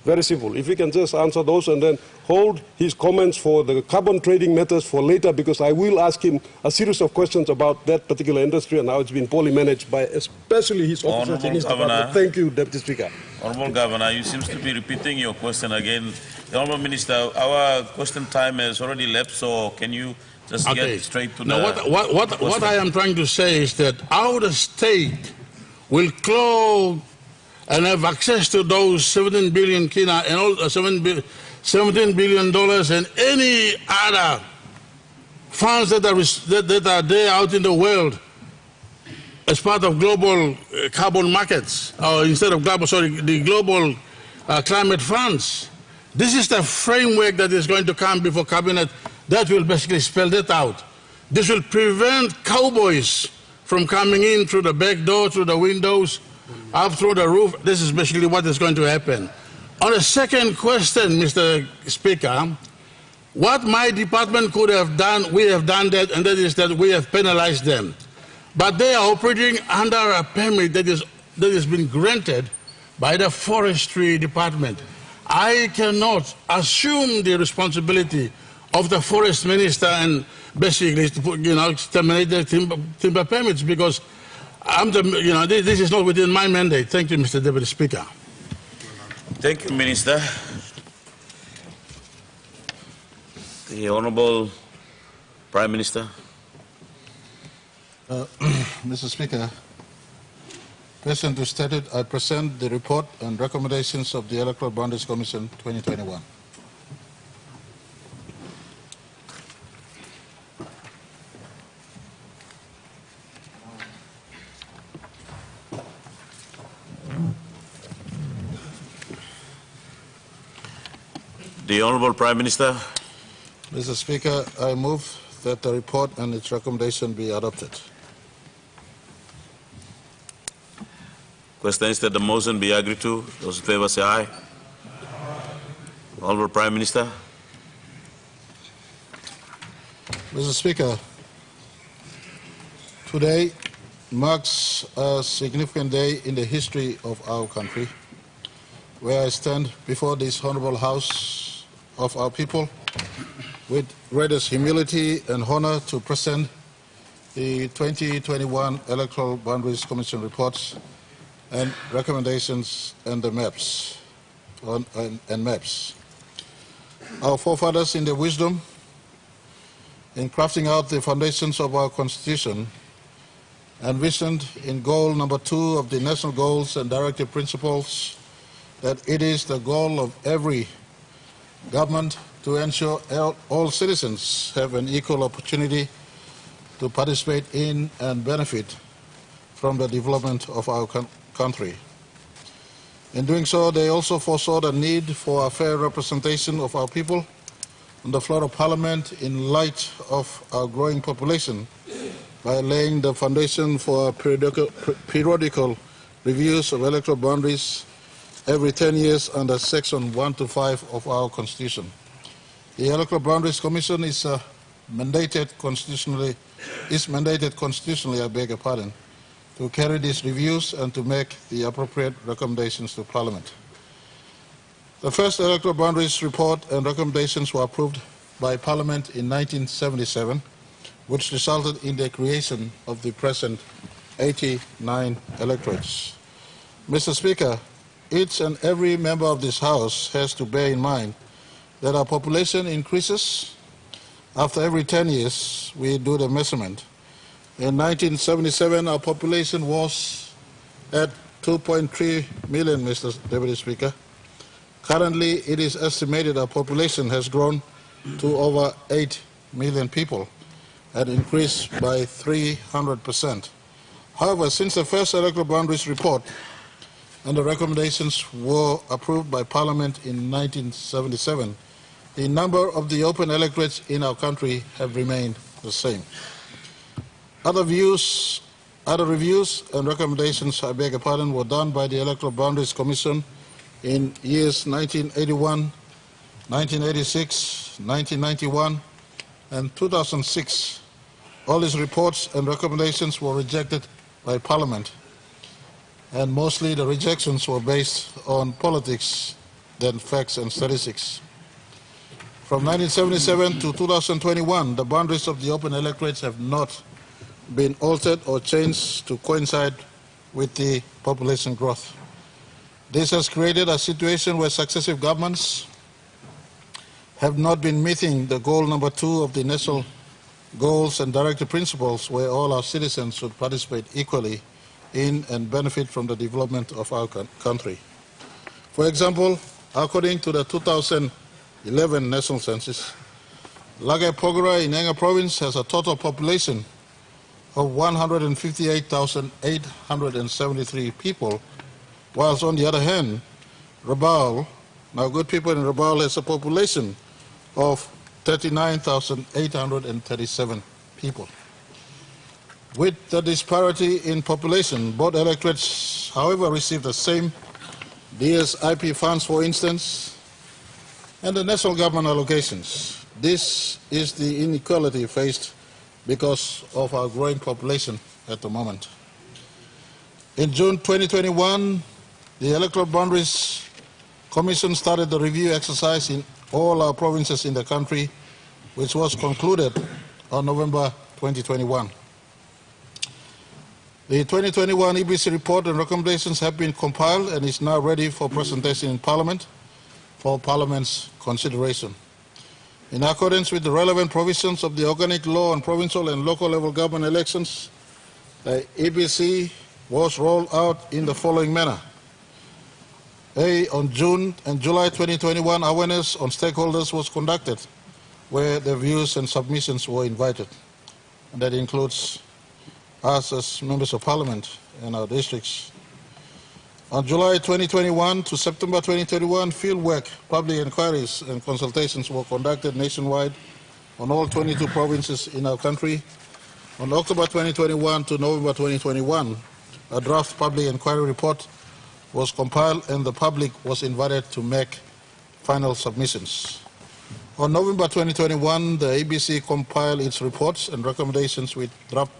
Very simple. If you can just answer those and then hold his comments for the carbon trading matters for later, because I will ask him a series of questions about that particular industry and how it's been poorly managed by especially his officers in his department. Thank you, Deputy Speaker. Honourable Governor, you seem to be repeating your question again. The Honourable Minister, our question time has already left, so can you just get straight to now, what I am trying to say is that how the state will claw and have access to those 17 billion kina and all $17 billion and any other funds that are there out in the world as part of global carbon markets, or instead of global, sorry, the global climate funds. This is the framework that is going to come before cabinet that will basically spell that out. This will prevent cowboys from coming in through the back door, through the windows, up through the roof. This is basically what is going to happen. On the second question, Mr. Speaker, what my department could have done, we have done that, and that is that we have penalized them. But they are operating under a permit that has been granted by the Forestry Department. I cannot assume the responsibility of the Forest Minister and basically terminate the timber permits, because this is not within my mandate. Thank you, Mr. Deputy Speaker. Thank you, Minister. The Honourable Prime Minister. Mr. Speaker, pursuant to statute, I present the report and recommendations of the Electoral Boundaries Commission 2021. The Honourable Prime Minister. Mr. Speaker, I move that the report and its recommendation be adopted. Question is that the motion be agreed to. Those in favour say aye. Honourable Prime Minister. Mr. Speaker, Today marks a significant day in the history of our country, where I stand before this honorable house of our people with greatest humility and honor to present the 2021 Electoral Boundaries Commission reports and recommendations and the maps. Our forefathers in their wisdom in crafting out the foundations of our Constitution envisioned in goal number 2 of the National Goals and Directive Principles that it is the goal of every government to ensure all citizens have an equal opportunity to participate in and benefit from the development of our country. In doing so, they also foresaw the need for a fair representation of our people on the floor of Parliament in light of our growing population by laying the foundation for periodical reviews of electoral boundaries every 10 years under Section 1 to 5 of our Constitution. The Electoral Boundaries Commission is mandated constitutionally, to carry these reviews and to make the appropriate recommendations to Parliament. The first Electoral Boundaries report and recommendations were approved by Parliament in 1977, which resulted in the creation of the present 89 electorates. Mr. Speaker, each and every member of this House has to bear in mind that our population increases. After every 10 years, we do the measurement. In 1977, our population was at 2.3 million, Mr. Deputy Speaker. Currently, it is estimated our population has grown to over 8 million people and increased by 300%. However, since the first Electoral Boundaries report and the recommendations were approved by Parliament in 1977, the number of the open electorates in our country have remained the same. Other reviews and recommendations, were done by the Electoral Boundaries Commission in years 1981, 1986, 1991, and 2006. All these reports and recommendations were rejected by Parliament, and mostly the rejections were based on politics than facts and statistics. From 1977 to 2021, the boundaries of the open electorates have not been altered or changed to coincide with the population growth. This has created a situation where successive governments have not been meeting the goal number 2 of the National Goals and Directive Principles, where all our citizens should participate equally in and benefit from the development of our country. For example, according to the 2011 National Census, Lagai Pogora in Enga Province has a total population of 158,873 people, whilst on the other hand, Rabaul, now good people in Rabaul, has a population of 39,837 people. With the disparity in population, both electorates, however, receive the same DSIP funds, for instance, and the national government allocations. This is the inequality faced because of our growing population at the moment. In June 2021, the Electoral Boundaries Commission started the review exercise in all our provinces in the country, which was concluded on November 2021. The 2021 EBC report and recommendations have been compiled and is now ready for presentation in Parliament for Parliament's consideration. In accordance with the relevant provisions of the Organic Law on provincial and local level government elections, the EBC was rolled out in the following manner. On June and July 2021, awareness on stakeholders was conducted, where the views and submissions were invited. And that includes us as members of Parliament and our districts. On July 2021 to September 2021, fieldwork, public inquiries and consultations were conducted nationwide on all 22 provinces in our country. On October 2021 to November 2021, a draft public inquiry report was compiled and the public was invited to make final submissions. On November 2021, the ABC compiled its reports and recommendations with draft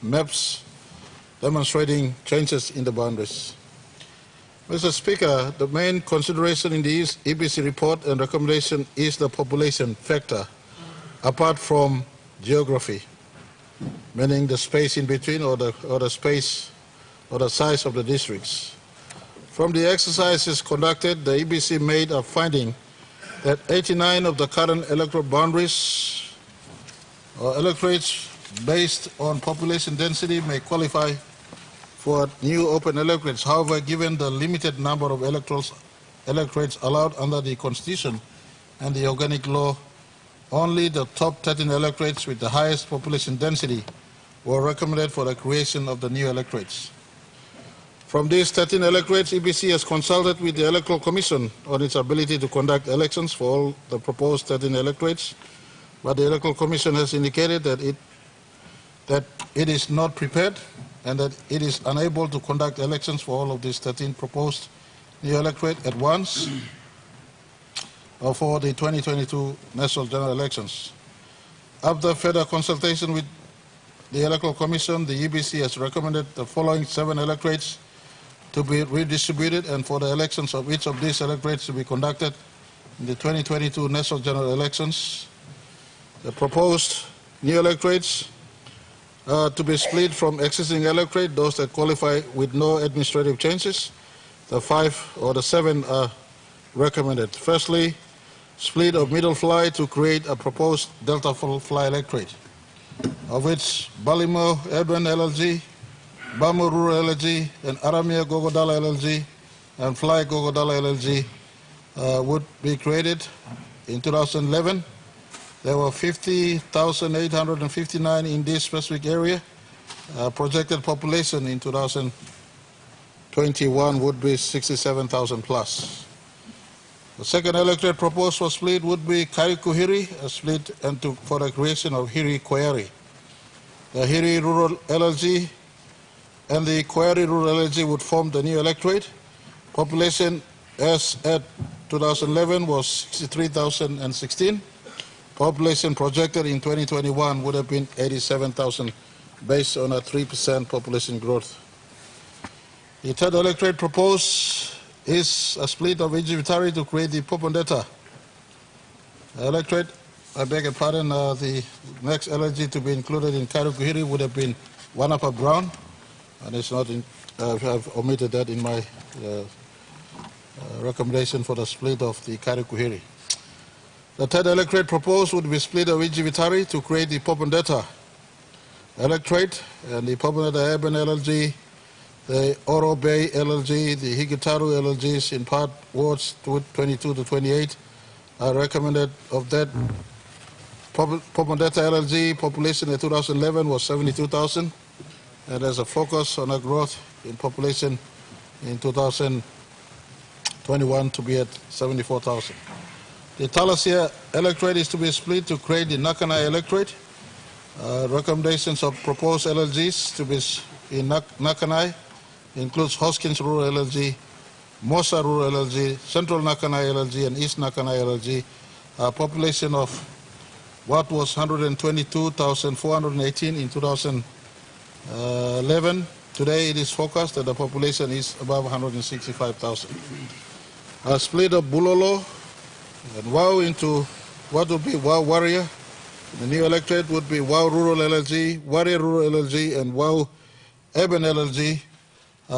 maps demonstrating changes in the boundaries. Mr. Speaker, the main consideration in the EBC report and recommendation is the population factor, apart from geography, meaning the space in between or the space or the size of the districts. From the exercises conducted, the EBC made a finding that 89 of the current electoral boundaries or electorates based on population density may qualify for new open electorates. However, given the limited number of electorates allowed under the Constitution and the organic law, only the top 13 electorates with the highest population density were recommended for the creation of the new electorates. From these 13 electorates, EBC has consulted with the Electoral Commission on its ability to conduct elections for all the proposed 13 electorates, but the Electoral Commission has indicated that it is not prepared and that it is unable to conduct elections for all of these 13 proposed new electorate at once or for the 2022 national general elections. After further consultation with the Electoral Commission, the EBC has recommended the following 7 electorates to be redistributed and for the elections of each of these electorates to be conducted in the 2022 national general elections. The proposed new electorates to be split from existing electorate, those that qualify with no administrative changes. The 5 or the 7 are recommended. Firstly, split of middle fly to create a proposed delta fly electorate, of which Balimo Urban LLG, Bamu Rural LLG, and Aramia Gogodala LLG and Fly Gogodala LLG would be created in 2011. There were 50,859 in this specific area. Projected population in 2021 would be 67,000 plus. The second electorate proposed for split would be Karikuhiri, a split for the creation of Hiri Koyari. The Hiri Rural LLG and the Koyari Rural LLG would form the new electorate. Population as at 2011 was 63,016. Population projected in 2021 would have been 87,000 based on a 3% population growth. The third electorate proposed is a split of Ijivitari to create the Popondetta electorate. I beg your pardon, the next LLG to be included in Karikuhiri would have been Wanapa Brown, and it's not in, I've omitted that in my recommendation for the split of the Karikuhiri. The third electorate proposed would be split of Ijivitari to create the Popondetta electorate, and the Popondetta Urban LLG, the Oro Bay LLG, the Higitaru LLGs in part wards 22 to 28 are recommended. Of that, Popondetta LLG population in 2011 was 72,000, and there's a focus on a growth in population in 2021 to be at 74,000. The Talasia electorate is to be split to create the Nakanai electorate. Recommendations of proposed LLGs to be in Nakanai includes Hoskins Rural LLG, Mosa Rural LLG, Central Nakanai LLG, and East Nakanai LLG. Population of what was 122,418 in 2011. Today it is forecast that the population is above 165,000. A split of Bulolo and WOW into what would be WOW Warrior. The new electorate would be WOW Rural LLG, Warrior Rural LLG, and WOW Urban LLG.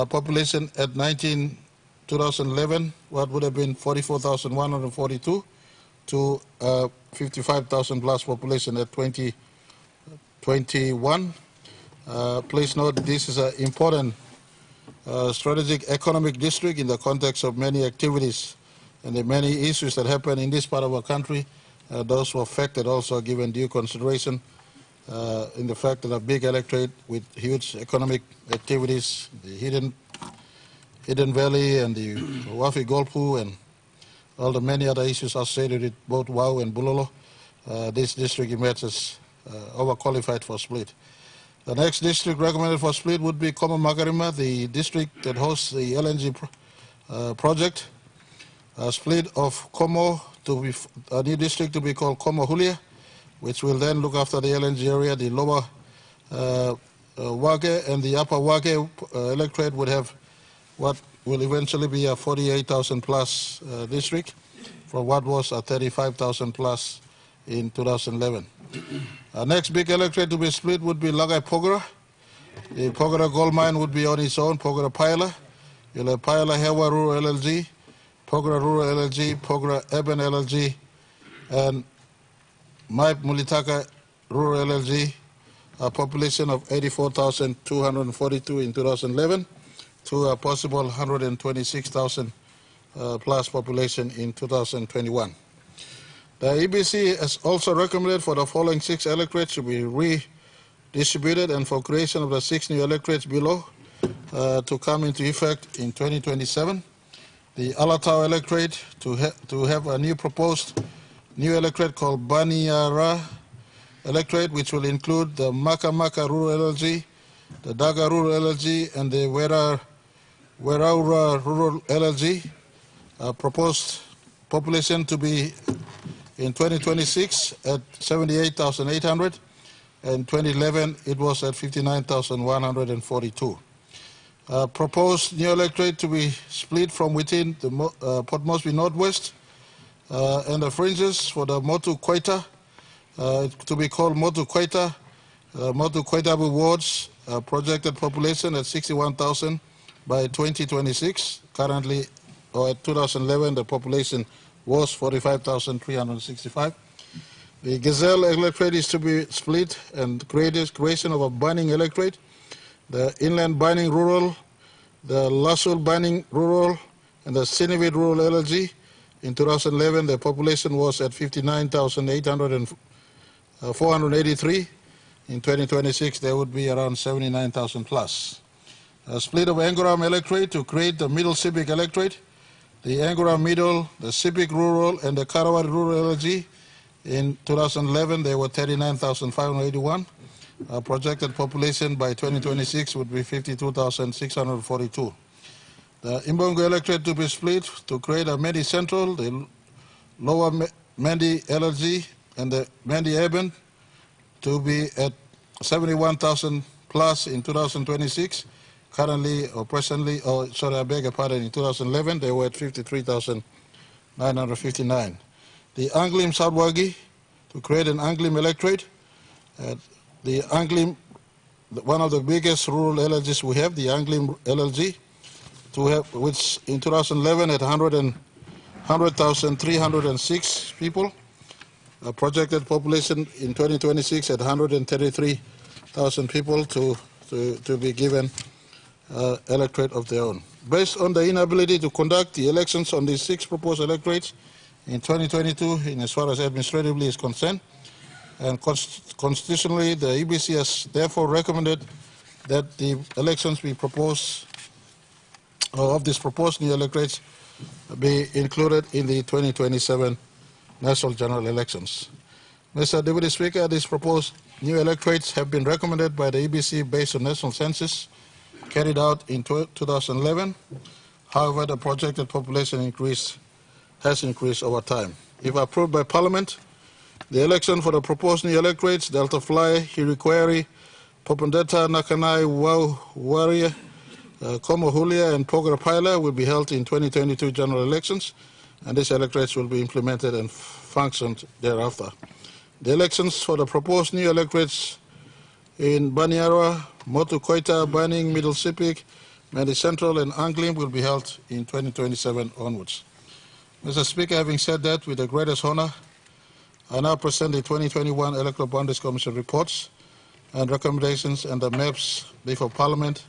Population at 2011, what would have been 44,142 to 55,000 plus population at 2021. Please note this is an important strategic economic district in the context of many activities and the many issues that happen in this part of our country. Those who are affected also given due consideration in the fact that a big electorate with huge economic activities, the Hidden Valley and the Wafi Golpu and all the many other issues associated with both WOW and Bulolo, this district emerges overqualified for split. The next district recommended for split would be Komo Magarima, the district that hosts the LNG project. A split of Komo to be a new district to be called Komo Hulia, which will then look after the LNG area, the lower Wage and the Upper Wage electorate would have what will eventually be a 48,000 plus district from what was a 35,000 plus in 2011. Next big electorate to be split would be Lagai Pogara. The Pogara gold mine would be on its own, Pogara Paila. You'll have Paila Hewa Rural LLG, Pogara Rural LLG, Pogara Eben LLG, and Maip Mulitaka Rural LLG, a population of 84,242 in 2011 to a possible 126,000 plus population in 2021. The EBC has also recommended for the following 6 electorates to be redistributed and for creation of the 6 new electorates below to come into effect in 2027. The Alatau electorate to have a new proposed new electorate called Baniara electorate, which will include the Maka Maka Rural LLG, the Daga Rural LLG, and the Weraura Rural LLG. Proposed population to be in 2026 at 78,800, and 2011 it was at 59,142. Proposed new electorate to be split from within the Port Moresby Northwest and the fringes for the Motu Koita to be called Motu Koita wards, projected population at 61,000 by 2026. Currently, or at 2011, the population was 45,365. The Gazelle electorate is to be split and creation of a Banning electorate, the Inland Banning Rural, the Lasul Banning Rural, and the Sinivit Rural LLG. In 2011, the population was at 59,483. In 2026, there would be around 79,000 plus. A split of Angoram electorate to create the Middle Civic electorate, the Angoram Middle, the Civic Rural, and the Karawari Rural LG. In 2011, there were 39,581. Projected population by 2026 would be 52,642. The Imbongo electorate to be split to create a Mendi Central, the Lower Mendi LLG, and the Mendi Eben to be at 71,000 plus in 2026. Currently, or presently, I beg your pardon, in 2011, they were at 53,959. The Anglim Sadwagi to create an Anglim electorate. The Anglim, one of the biggest rural LLGs we have, the Anglim LLG, to have, which in 2011 had 100,306 people. A projected population in 2026 at 133,000 people to be given electorate of their own. Based on the inability to conduct the elections on these 6 proposed electorates in 2022, in as far as administratively is concerned, and constitutionally, the EBC has therefore recommended that the elections be proposed, or of these proposed new electorates, be included in the 2027 national general elections. Mr. Deputy Speaker, these proposed new electorates have been recommended by the EBC based on national census carried out in 2011. However, the projected population has increased over time. If approved by Parliament, the election for the proposed new electorates, Delta Fly, Hirikwari, Popondeta, Nakanai, Warrior, Komohulia, and Pogara Paila will be held in 2022 general elections, and these electorates will be implemented and functioned thereafter. The elections for the proposed new electorates in Baniara, Motu Koita, Banning, Middle Sepik, Mendi Central, and Anglim will be held in 2027 onwards. Mr. Speaker, having said that, with the greatest honor, I now present the 2021 Electoral Boundaries Commission reports and recommendations and the maps before Parliament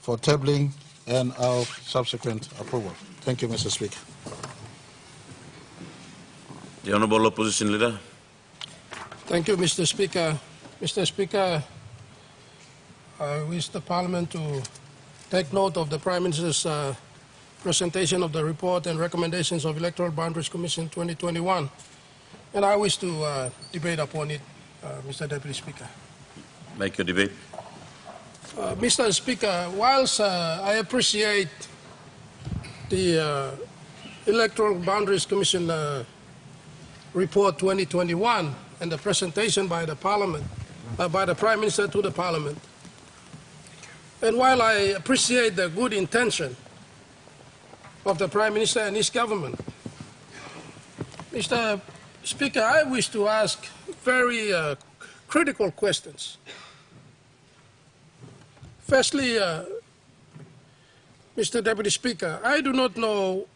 for tabling and our subsequent approval. Thank you, Mr. Speaker. The Honourable Opposition Leader. Thank you, Mr. Speaker. Mr. Speaker, I wish the Parliament to take note of the Prime Minister's presentation of the report and recommendations of Electoral Boundaries Commission 2021. And I wish to debate upon it, Mr. Deputy Speaker. Make your debate. Mr. Speaker, whilst I appreciate the Electoral Boundaries Commission report 2021 and the presentation by the Parliament, by the Prime Minister to the Parliament. And while I appreciate the good intention of the Prime Minister and his government, Mr. Speaker, I wish to ask very critical questions. Firstly, Mr. Deputy Speaker, I do not know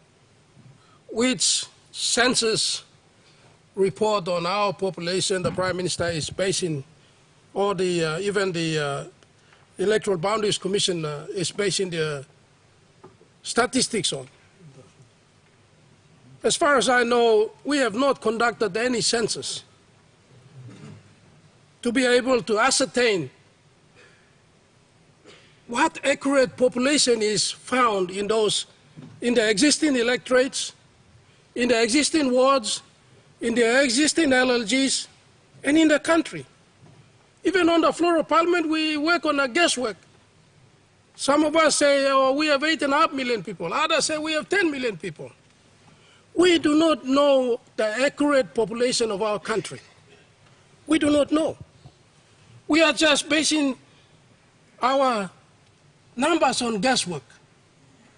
which census report on our population the Prime Minister is basing, or even the Electoral Boundaries Commission is basing their statistics on. As far as I know, we have not conducted any census to be able to ascertain what accurate population is found in the existing electorates, in the existing wards, in the existing LLGs, and in the country. Even on the floor of Parliament, we work on a guesswork. Some of us say, oh, we have 8.5 million people. Others say we have 10 million people. We do not know the accurate population of our country. We do not know. We are just basing our numbers on guesswork.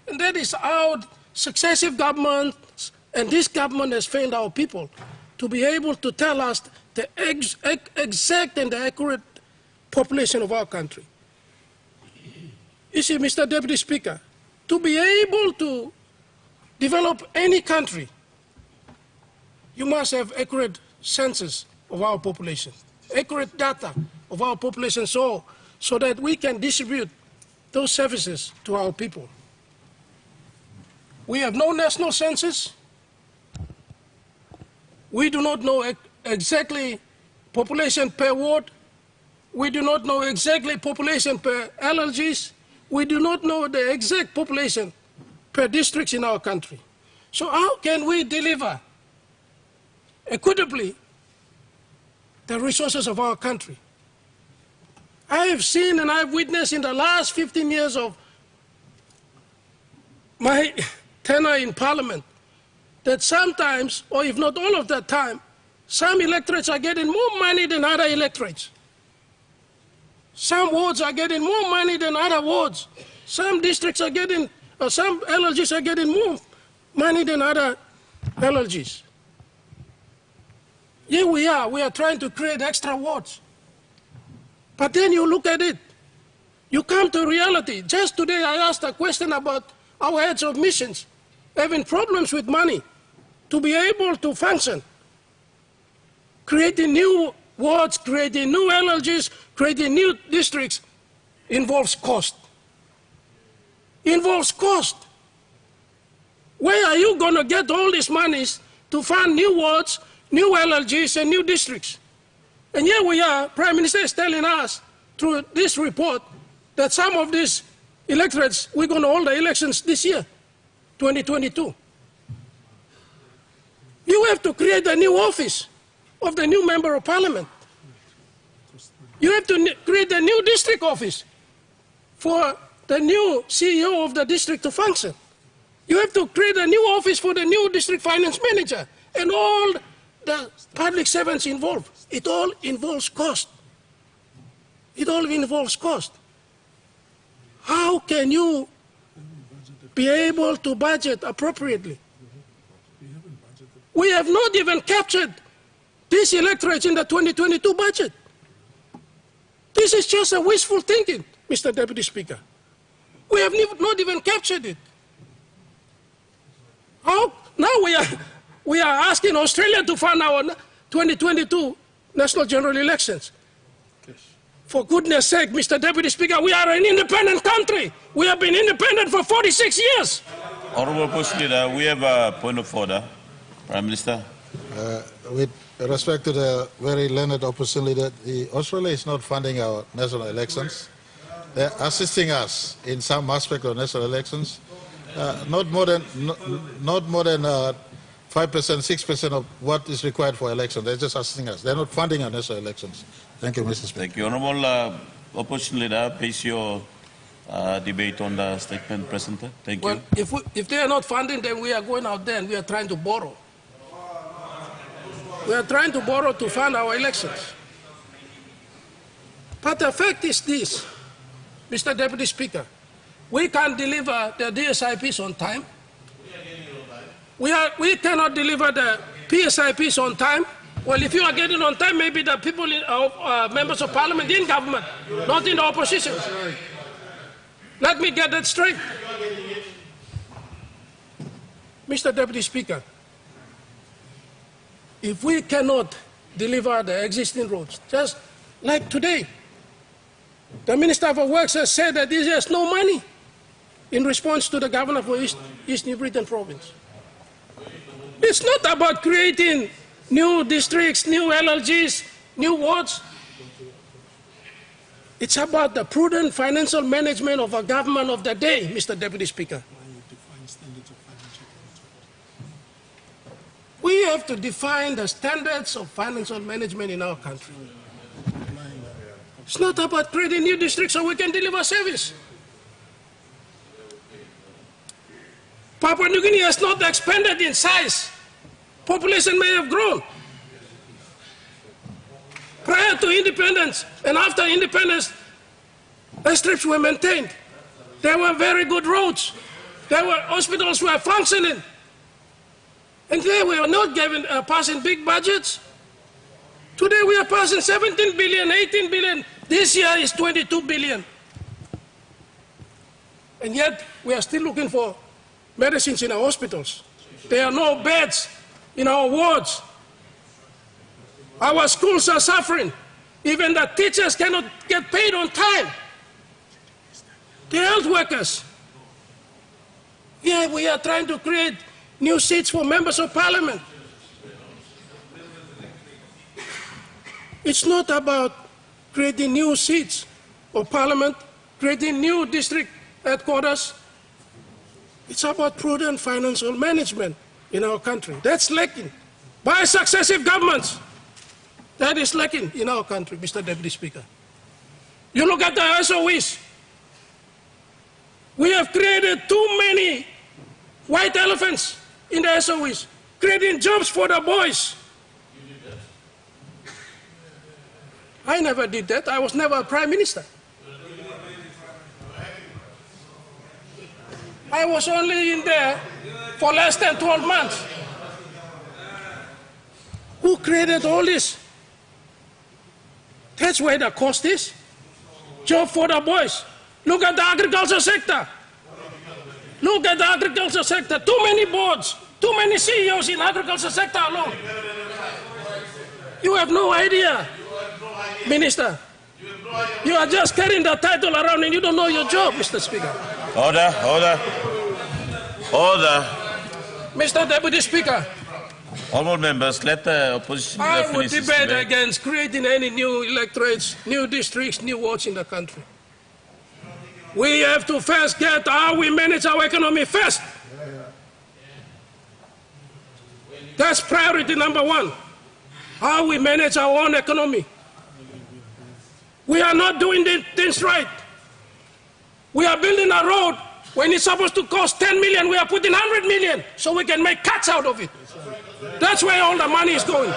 And that is how successive governments, and this government has failed our people to be able to tell us the exact and the accurate population of our country. You see, Mr. Deputy Speaker, to be able to develop any country, you must have accurate census of our population, accurate data of our population so that we can distribute those services to our people. We have no national census. We do not know exactly population per ward. We do not know exactly population per LLGs. We do not know the exact population per districts in our country. So how can we deliver equitably the resources of our country? I have seen and I've witnessed in the last 15 years of my tenure in Parliament that sometimes, or if not all of the time, some electorates are getting more money than other electorates. Some wards are getting more money than other wards. Some districts are getting, or some LLGs are getting more money than other LLGs. Here we are trying to create extra wards. But then you look at it, you come to reality. Just today I asked a question about our heads of missions having problems with money to be able to function. Creating new wards, creating new LLGs, creating new districts involves cost. Involves cost. Where are you going to get all these monies to fund new wards, new LLGs, and new districts? And here we are, Prime Minister is telling us through this report that some of these electorates, we're going to hold the elections this year, 2022. You have to create a new office of the new Member of Parliament. You have to create a new district office for the new CEO of the district to function. You have to create a new office for the new district finance manager and all the public servants involved. It all involves cost. It all involves cost. How can you be able to budget appropriately? We have not even captured these electorates in the 2022 budget. This is just a wishful thinking, Mr. Deputy Speaker. We have not even captured it. How? Now we are asking Australia to fund our 2022 national general elections. For goodness sake, Mr. Deputy Speaker, we are an independent country. We have been independent for 46 years. Honorable Bush Leader, we have a point of order. Prime Minister. With respect to the very learned opposition leader, Australia is not funding our national elections. They're assisting us in some aspect of national elections. Not more than 5%, 6% of what is required for elections. They're just assisting us. They're not funding our national elections. Thank you, Mr. Speaker. Thank you. Honorable Opposition Leader, please your debate on the statement presented. Thank you. If they are not funding, then we are going out there and we are trying to borrow. We are trying to borrow to fund our elections. But the fact is this, Mr. Deputy Speaker, we can't deliver the DSIPs on time. We cannot deliver the PSIPs on time. Well, if you are getting on time, maybe the people, members of parliament in government, not in the opposition. Let me get that straight. Mr. Deputy Speaker, if we cannot deliver the existing roads, just like today, the Minister for Works has said that there's no money in response to the governor for East New Britain province. It's not about creating new districts, new LLGs, new wards. It's about the prudent financial management of a government of the day, Mr. Deputy Speaker. We have to define the standards of financial management in our country. It's not about creating new districts so we can deliver service. Papua New Guinea has not expanded in size. Population may have grown. Prior to independence and after independence, airstrips were maintained. There were very good roads. There were hospitals were functioning. And today we are not given passing big budgets. Today we are passing 17 billion, 18 billion. This year is 22 billion. And yet we are still looking for medicines in our hospitals. There are no beds in our wards. Our schools are suffering. Even the teachers cannot get paid on time. The health workers. Yeah, we are trying to create new seats for members of parliament. It's not about creating new seats of parliament, creating new district headquarters. It's about prudent financial management in our country. That's lacking by successive governments. That is lacking in our country, Mr. Deputy Speaker. You look at the SOEs. We have created too many white elephants in the SOEs, creating jobs for the boys. I never did that. I was never a prime minister. I was only in there for less than 12 months. Who created all this? That's where the cost is. Job for the boys. Look at the agriculture sector. Look at the agriculture sector. Too many boards, too many CEOs in agriculture sector alone. You have no idea, Minister. You are just carrying the title around and you don't know your job, Mr. Speaker. Order, order, order. Mr. Deputy Speaker. Honourable members, let the opposition I would finish debate against creating any new electorates, new districts, new wards in the country. We have to first get how we manage our economy first. That's priority number one. How we manage our own economy. We are not doing things right. We are building a road when it's supposed to cost 10 million, we are putting 100 million so we can make cuts out of it. That's where all the money is going.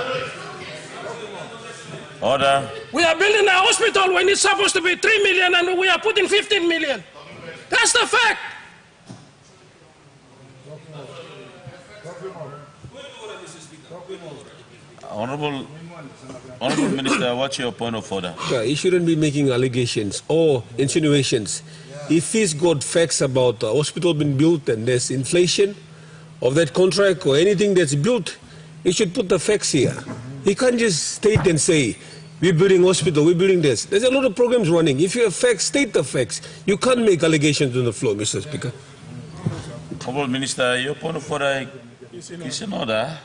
Order. We are building a hospital when it's supposed to be 3 million and we are putting 15 million. That's the fact. Honourable Minister, what's your point of order? He shouldn't be making allegations or insinuations. If he's got facts about the hospital being built and there's inflation of that contract or anything that's built, he should put the facts here. He can't just state and say, we're building hospital, we're building this. There's a lot of programs running. If you have facts, state the facts. You can't make allegations on the floor, Mr. Speaker. Honourable Minister, your point of order is in order.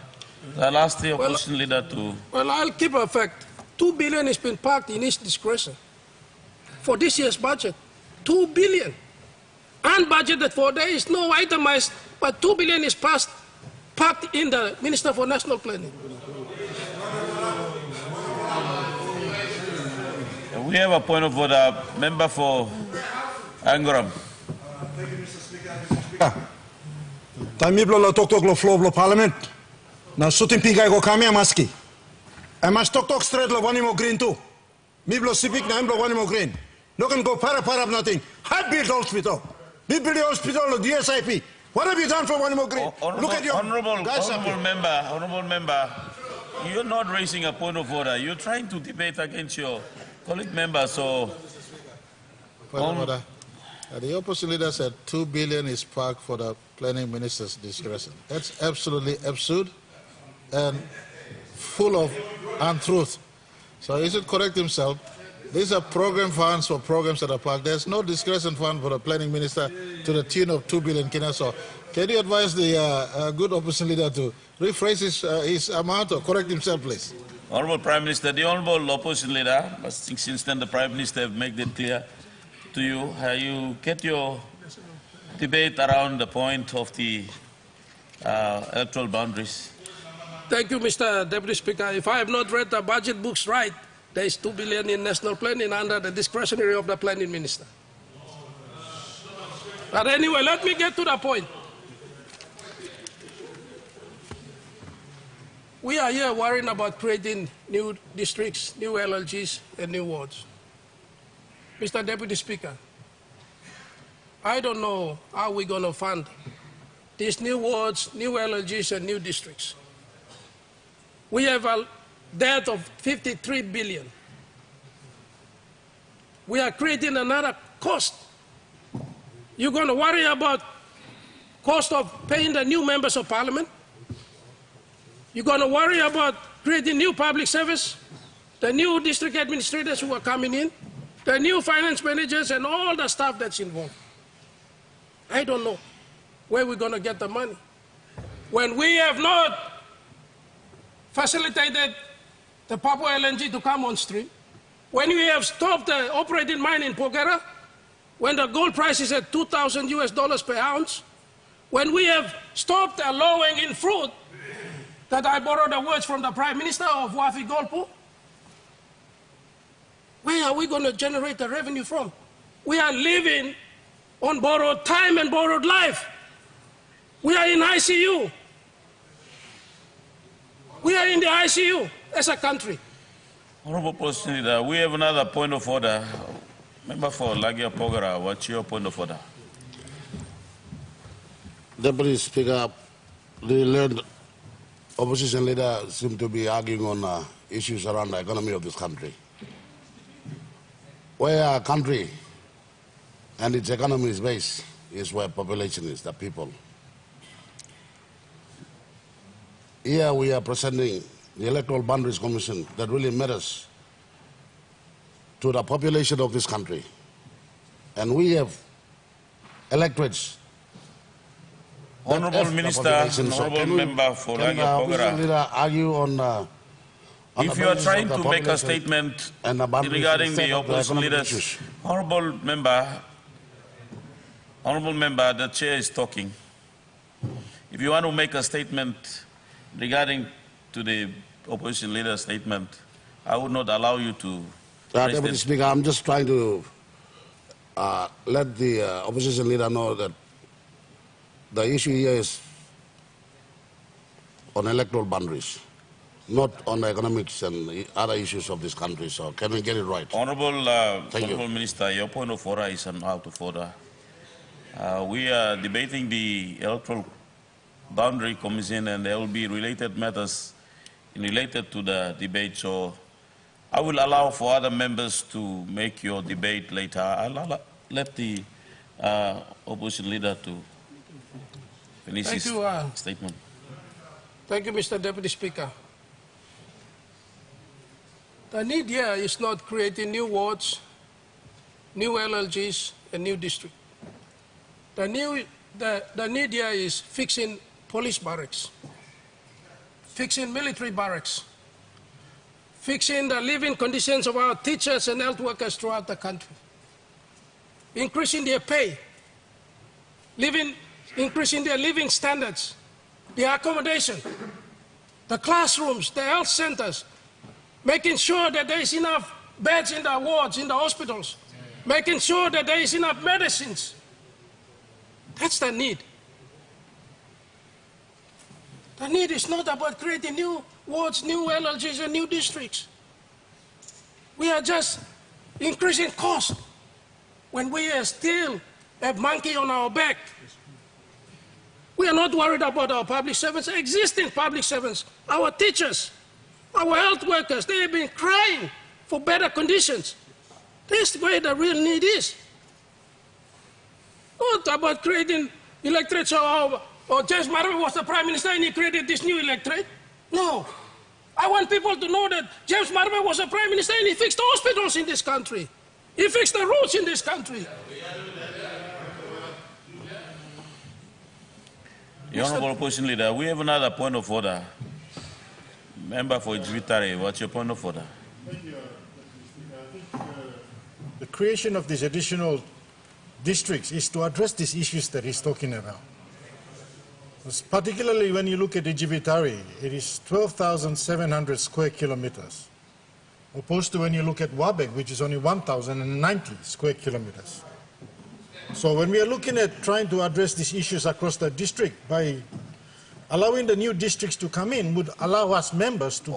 I'll ask the opposition leader to... Well, I'll keep a fact. 2 billion has been parked in his discretion for this year's budget. 2 billion. Unbudgeted for, there is no itemized, but 2 billion is parked in the Minister for National Planning. We have a point of order. Member for Angoram. Thank you, Mr. Speaker. Tamiblo lo tok lo flow lo parliament. Na sutin pinga go kami amaski. I must talk straight lo wani mo green too. Miblo civic na miblo one Ukraine. No can go para nothing. I built hospital. We built the hospital of the USIP. What have you done for one Ukraine? Look at your honorable member, you're not raising a point of order. You're trying to debate against your colleague member, so... The opposition leader said 2 billion is parked for the planning minister's discretion. That's absolutely absurd and full of untruth. So he should correct himself. These are program funds for programs that are parked. There's no discretion fund for the planning minister to the tune of 2 billion Kenya. So can you advise the good opposition leader to rephrase his amount or correct himself, please? Honorable Prime Minister, the Honorable Opposition Leader, since then the Prime Minister have made it clear to you, you get your debate around the point of the electoral boundaries. Thank you, Mr. Deputy Speaker. If I have not read the budget books right, there is 2 billion in national planning under the discretionary of the planning minister. But anyway, let me get to the point. We are here worrying about creating new districts, new LLGs, and new wards. Mr. Deputy Speaker, I don't know how we're going to fund these new wards, new LLGs, and new districts. We have a debt of 53 billion. We are creating another cost. You're going to worry about cost of paying the new members of parliament? You're going to worry about creating new public service, the new district administrators who are coming in, the new finance managers, and all the staff that's involved. I don't know where we're going to get the money. When we have not facilitated the Papua LNG to come on stream, when we have stopped the operating mine in Pogera, when the gold price is at $2,000 per ounce, when we have stopped the low-hanging fruit that I borrowed the words from the Prime Minister of Wafi Golpu, where are we going to generate the revenue from? We are living on borrowed time and borrowed life. We are in ICU. We are in the ICU as a country. Honorable Opposition Leader, we have another point of order. Member for Lagia Pogara, what's your point of order? Deputy Speaker, the opposition leader seems to be arguing on issues around the economy of this country. Where our country and its economy is based is where population is, the people. Here we are presenting the Electoral Boundaries Commission that really matters to the population of this country. And we have electorates. Honorable Minister, Honorable Member for Lagia Pogara, argue on if you are trying to make a statement regarding the opposition leaders, Honorable Member, the Chair is talking. If you want to make a statement regarding to the opposition leader's statement, I would not allow you to. Deputy Speaker, I'm just trying to let the opposition leader know that the issue here is on electoral boundaries, not on the economics and other issues of this country. So can we get it right? Honorable Minister, your point of order is out of order. We are debating the Electoral Boundary Commission, and there will be related matters related to the debate. So I will allow for other members to make your debate later. I'll let the opposition leader to finish his statement. Thank you, Mr. Deputy Speaker. The need here is not creating new wards, new LLGs, and new districts. The need here is fixing police barracks, fixing military barracks, fixing the living conditions of our teachers and health workers throughout the country, increasing their pay, increasing their living standards, the accommodation, the classrooms, the health centers, making sure that there is enough beds in the wards, in the hospitals, making sure that there is enough medicines. That's the need. The need is not about creating new wards, new LLGs, and new districts. We are just increasing cost when we are still a monkey on our back. We are not worried about our public servants, existing public servants, our teachers, our health workers. They have been crying for better conditions. This is where the real need is. Not about creating electorates or James Morobear was the Prime Minister and he created this new electorate. No. I want people to know that James Morobear was the Prime Minister and he fixed the hospitals in this country. He fixed the roads in this country. The Honourable Opposition Leader, we have another point of order. Member for Untitled, what's your point of order? The creation of these additional districts is to address these issues that he's talking about. Particularly when you look at Ujibitari, it is 12,700 square kilometers, opposed to when you look at Wabek, which is only 1,090 square kilometers. So when we are looking at trying to address these issues across the district, by allowing the new districts to come in would allow us members to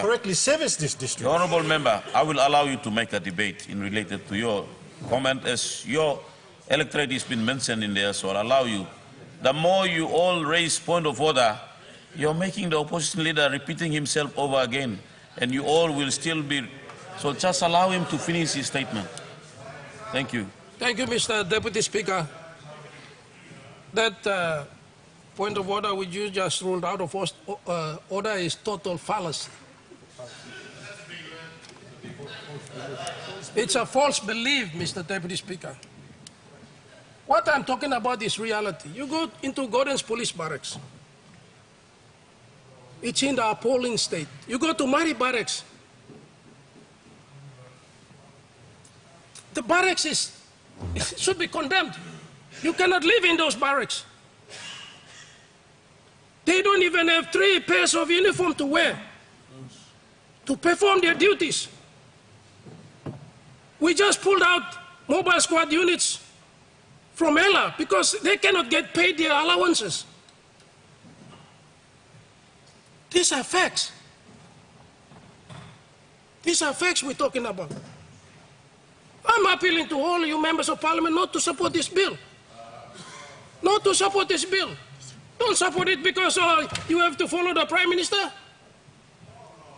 correctly service this district. The Honourable Member, I will allow you to make a debate in related to your comment, as your electorate has been mentioned in there, so I'll allow you. The more you all raise point of order, you're making the opposition leader repeating himself over again, and you all will still be. So just allow him to finish his statement. Thank you. Thank you, Mr. Deputy Speaker. That point of order which you just ruled out of order is total fallacy. It's a false belief, Mr. Deputy Speaker. What I'm talking about is reality. You go into Gordon's police barracks. It's in the appalling state. You go to Mari barracks. The barracks should be condemned. You cannot live in those barracks. They don't even have 3 pairs of uniform to wear to perform their duties. We just pulled out mobile squad units from Ella because they cannot get paid their allowances. These are facts. These are facts we're talking about. I'm appealing to all you members of parliament not to support this bill. Not to support this bill. Don't support it because you have to follow the Prime Minister.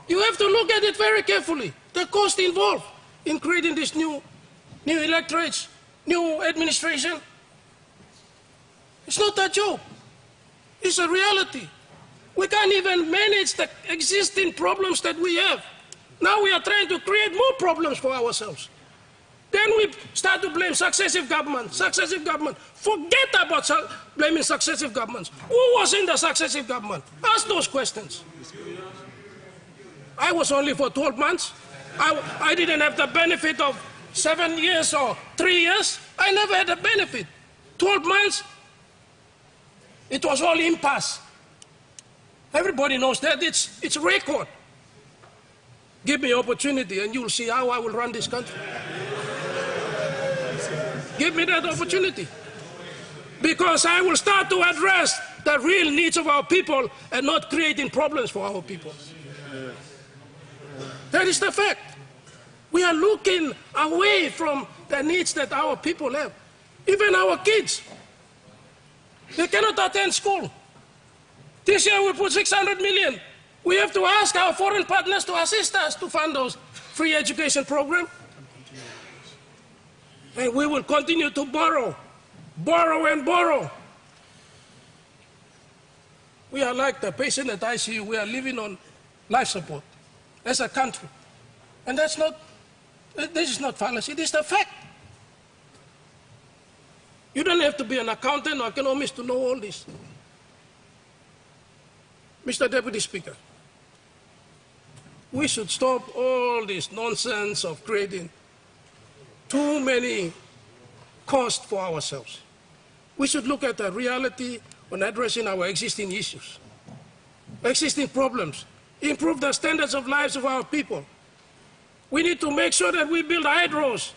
You have to look at it very carefully. The cost involved in creating this new electorates, new administration. It's not a joke. It's a reality. We can't even manage the existing problems that we have. Now we are trying to create more problems for ourselves. Then we start to blame successive governments. Successive government. Forget about blaming successive governments. Who was in the successive government? Ask those questions. I was only for 12 months. I didn't have the benefit of 7 years or 3 years. I never had a benefit. 12 months, it was all impasse. Everybody knows that. It's a record. Give me opportunity and you'll see how I will run this country. Give me that opportunity. Because I will start to address the real needs of our people and not creating problems for our people. That is the fact. We are looking away from the needs that our people have. Even our kids. They cannot attend school. This year we put 600 million. We have to ask our foreign partners to assist us to fund those free education programs. And we will continue to borrow and borrow. We are like the patient at ICU. We are living on life support as a country. And this is not fallacy, this is the fact. You don't have to be an accountant or economist to know all this. Mr. Deputy Speaker, we should stop all this nonsense of creating too many costs for ourselves. We should look at the reality on addressing our existing issues, existing problems, improve the standards of lives of our people. We need to make sure that we build hydros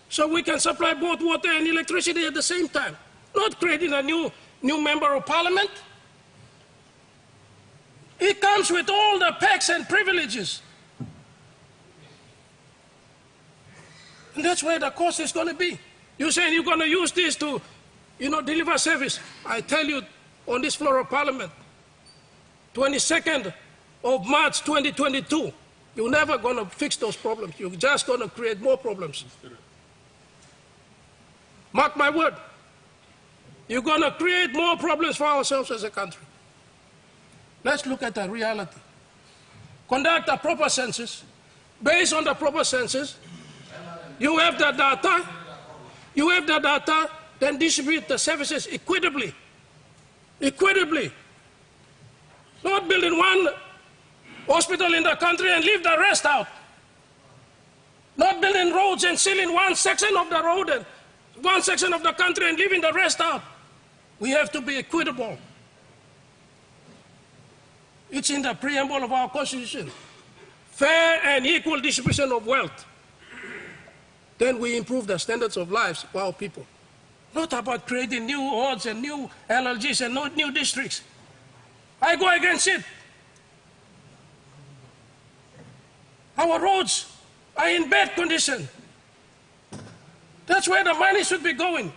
so we can supply both water and electricity at the same time, not creating a new member of parliament. It comes with all the perks and privileges. And that's where the cost is going to be. You're saying you're going to use this to, deliver service. I tell you on this floor of Parliament, 22nd of March 2022, you're never going to fix those problems. You're just going to create more problems. Mark my word. You're going to create more problems for ourselves as a country. Let's look at the reality. Conduct a proper census. Based on the proper census, you have the data. You have the data, then distribute the services equitably. Equitably. Not building one hospital in the country and leave the rest out. Not building roads and sealing one section of the road and one section of the country and leaving the rest out. We have to be equitable. It's in the preamble of our Constitution. Fair and equal distribution of wealth. Then we improve the standards of lives of our people. Not about creating new wards and new LLGs and new districts. I go against it. Our roads are in bad condition. That's where the money should be going.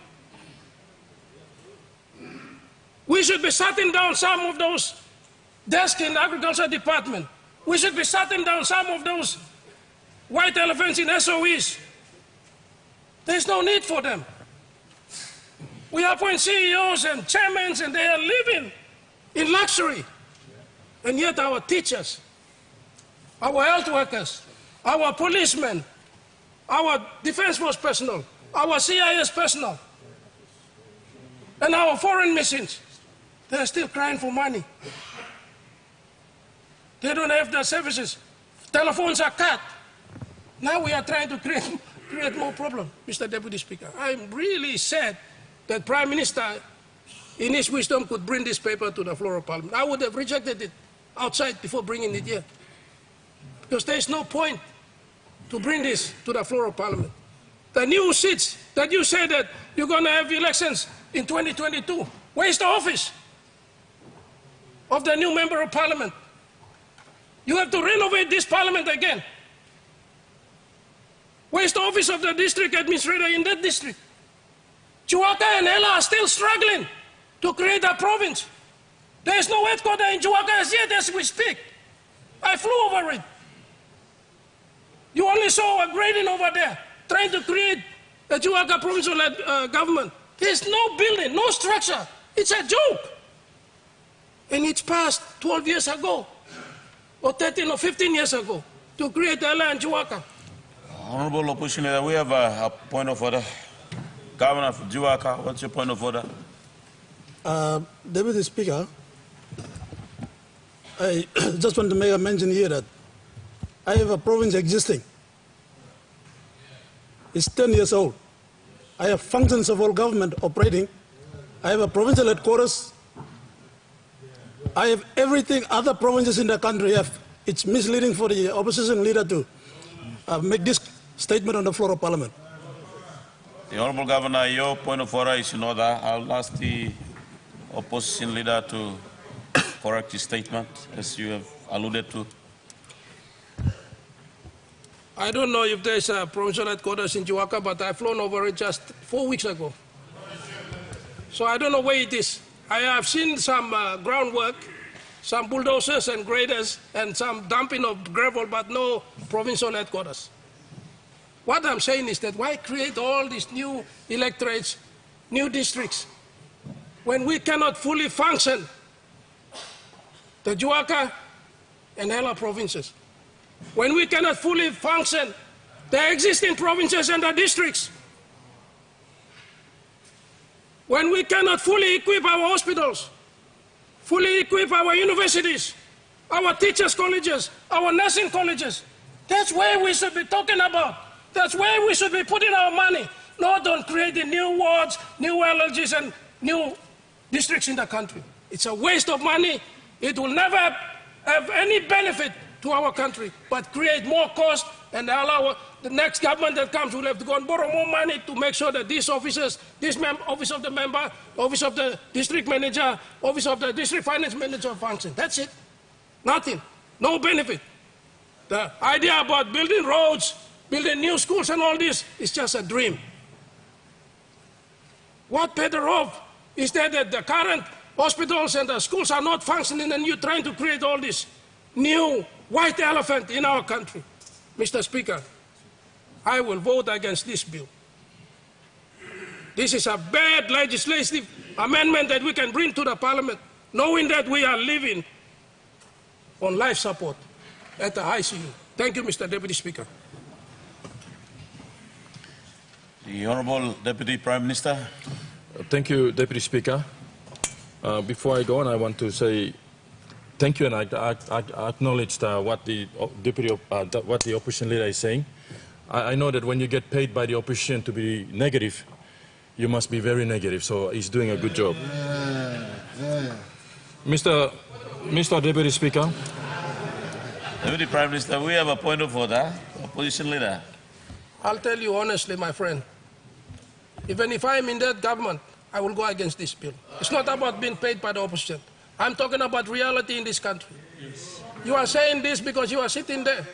We should be shutting down some of those desks in the Agriculture Department. We should be shutting down some of those white elephants in SOEs. There's no need for them. We appoint CEOs and chairmen and they are living in luxury. And yet our teachers, our health workers, our policemen, our defense force personnel, our CIS personnel, and our foreign missions, they're still crying for money. They don't have the services. Telephones are cut. Now we are trying to create more problems, Mr. Deputy Speaker. I'm really sad that Prime Minister, in his wisdom, could bring this paper to the floor of Parliament. I would have rejected it outside before bringing it here. Because there's no point to bring this to the floor of Parliament. The new seats that you say that you're going to have elections in 2022, where's the office of the new member of Parliament? You have to renovate this Parliament again. Where's the office of the district administrator in that district? Juaca and Ella are still struggling to create a province. There's no headquarters in Juaca as yet as we speak. I flew over it. You only saw a grading over there, trying to create a Juaca provincial government. There's no building, no structure. It's a joke. And it's passed 12 years ago, or 13 or 15 years ago, to create Ella and Juaca. Honorable Opposition Leader, we have a point of order. Governor of Juaca, what's your point of order? Deputy Speaker, I just want to make a mention here that I have a province existing. It's 10 years old. I have functions of all government operating. I have a provincial headquarters. I have everything other provinces in the country have. It's misleading for the opposition leader to make this statement on the floor of Parliament. The Honorable Governor, your point of order is in order. I'll ask the opposition leader to correct his statement, as you have alluded to. I don't know if there's a provincial headquarters in Juaca, but I've flown over it just 4 weeks ago. So I don't know where it is. I have seen some groundwork, some bulldozers and graders, and some dumping of gravel, but no provincial headquarters. What I'm saying is that why create all these new electorates, new districts, when we cannot fully function the Juaca and Ella provinces? When we cannot fully function the existing provinces and the districts? When we cannot fully equip our hospitals, fully equip our universities, our teachers' colleges, our nursing colleges? That's where we should be talking about. That's where we should be putting our money, not on creating new wards, new LLGs, and new districts in the country. It's a waste of money. It will never have any benefit to our country, but create more cost and allow the next government that comes will have to go and borrow more money to make sure that these offices, office of the member, office of the district manager, office of the district finance manager function. That's it. Nothing. No benefit. The idea about building roads building new schools and all this is just a dream. What better off is that the current hospitals and the schools are not functioning and you're trying to create all this new white elephant in our country. Mr. Speaker, I will vote against this bill. This is a bad legislative amendment that we can bring to the Parliament, knowing that we are living on life support at the ICU. Thank you, Mr. Deputy Speaker. The Honourable Deputy Prime Minister. Thank you, Deputy Speaker. Before I go on, I want to say thank you, and I acknowledge what the opposition leader is saying. I know that when you get paid by the opposition to be negative, you must be very negative. So he's doing a good job. Mr. Deputy Speaker. Deputy Prime Minister, we have a point of order. Opposition leader. I'll tell you honestly, my friend. Even if I'm in that government, I will go against this bill. It's not about being paid by the opposition. I'm talking about reality in this country. You are saying this because you are sitting there.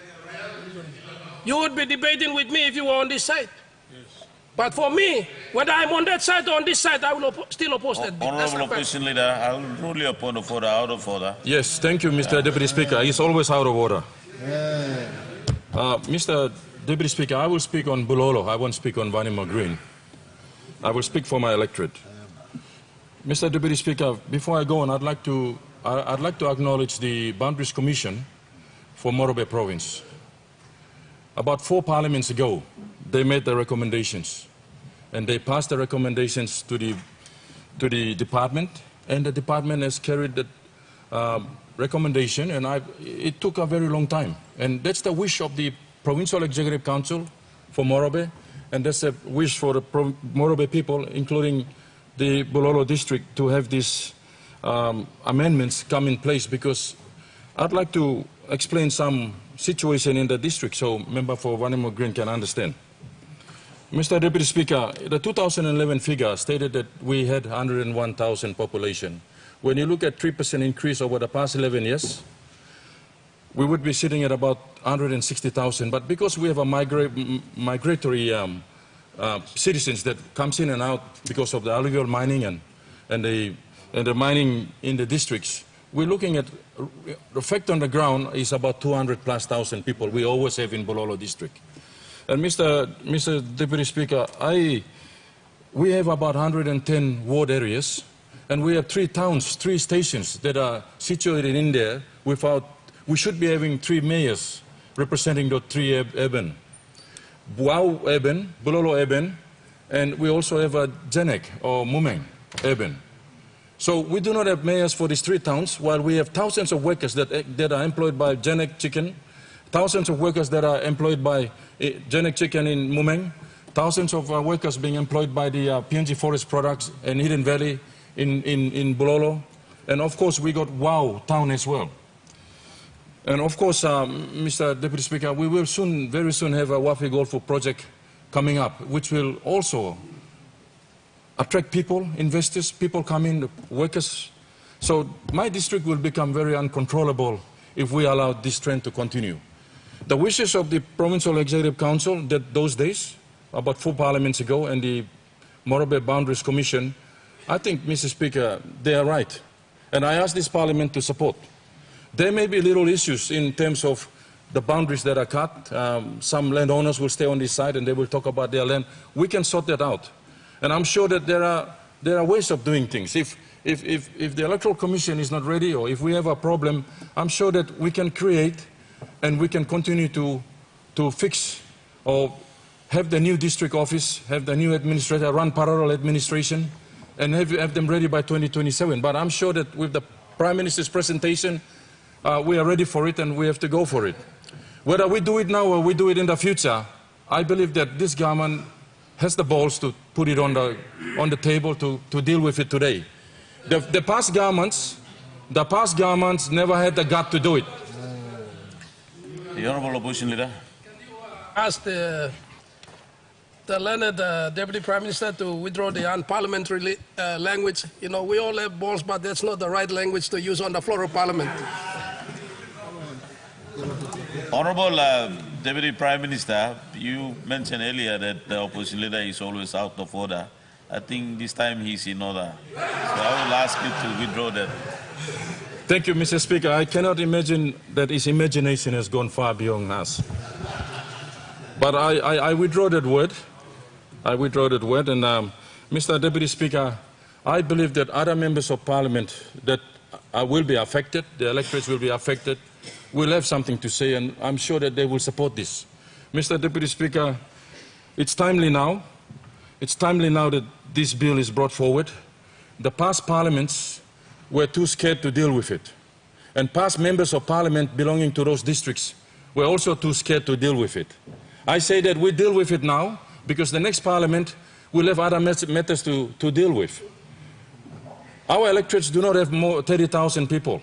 You would be debating with me if you were on this side. But for me, whether I'm on that side or on this side, I will still oppose that bill. Honourable Opposition Leader, I will rule your point of order out of order. Yes, thank you, Mr. Deputy Speaker. He's always out of order. Mr. Deputy Speaker, I will speak on Bulolo. I won't speak on Vanimo Green. I will speak for my electorate. Mr. Deputy Speaker, before I go on, I'd like to acknowledge the Boundaries Commission for Morobear Province. About 4 parliaments ago, they made the recommendations, and they passed the recommendations to the department, and the department has carried the recommendation, and it took a very long time. And that's the wish of the Provincial Executive Council for Morobe, and that's a wish for the Morobe people, including the Bulolo district, to have these amendments come in place, because I'd like to explain some situation in the district so member for Vanimo Green can understand. Mr. Deputy Speaker, the 2011 figure stated that we had 101,000 population. When you look at 3% increase over the past 11 years, we would be sitting at about 160,000. But because we have a migratory citizens that comes in and out because of the alluvial mining and the mining in the districts, we're looking at the effect on the ground is about 200,000+ people we always have in Bulolo district. And Mr. Deputy Speaker, we have about 110 ward areas, and we have 3 towns, 3 stations that are situated in there. We should be having 3 mayors representing the 3 Eben. Buau Eben, Bulolo Eben, and we also have a Jenek or Mumeng Eben. So we do not have mayors for these 3 towns, while we have thousands of workers that are employed by Jenek Chicken, thousands of workers that are employed by Jenek Chicken in Mumeng, thousands of workers being employed by the PNG Forest Products and Hidden Valley in Bulolo, and of course we got Wow Town as well. And of course, Mr. Deputy Speaker, we will very soon have a Wafi Golfo project coming up, which will also attract people, investors, people come in, workers. So my district will become very uncontrollable if we allow this trend to continue. The wishes of the Provincial Executive Council that those days, about 4 parliaments ago, and the Morobear Boundaries Commission, I think, Mr. Speaker, they are right. And I ask this Parliament to support. There may be little issues in terms of the boundaries that are cut. Some landowners will stay on this side and they will talk about their land. We can sort that out. And I'm sure that there are ways of doing things. If the Electoral Commission is not ready, or if we have a problem, I'm sure that we can create and we can continue to fix or have the new district office, have the new administrator run parallel administration, and have them ready by 2027. But I'm sure that with the Prime Minister's presentation, we are ready for it and we have to go for it. Whether we do it now or we do it in the future, I believe that this government has the balls to put it on the table to deal with it today. The past governments never had the gut to do it. The Honourable Opposition Leader. Ask the learned Deputy Prime Minister to withdraw the unparliamentary language. You know, we all have balls, but that's not the right language to use on the floor of Parliament. Honourable Deputy Prime Minister, you mentioned earlier that the opposition leader is always out of order. I think this time he's in order. So I will ask you to withdraw that. Thank you, Mr. Speaker. I cannot imagine that his imagination has gone far beyond us. But I withdraw that word. I withdraw that word. And Mr. Deputy Speaker, I believe that other members of Parliament that will be affected, the electorates will be affected, will have something to say, and I'm sure that they will support this. Mr. Deputy Speaker, it's timely now. It's timely now that this bill is brought forward. The past parliaments were too scared to deal with it. And past members of Parliament belonging to those districts were also too scared to deal with it. I say that we deal with it now because the next Parliament will have other matters to deal with. Our electorates do not have more 30,000 people.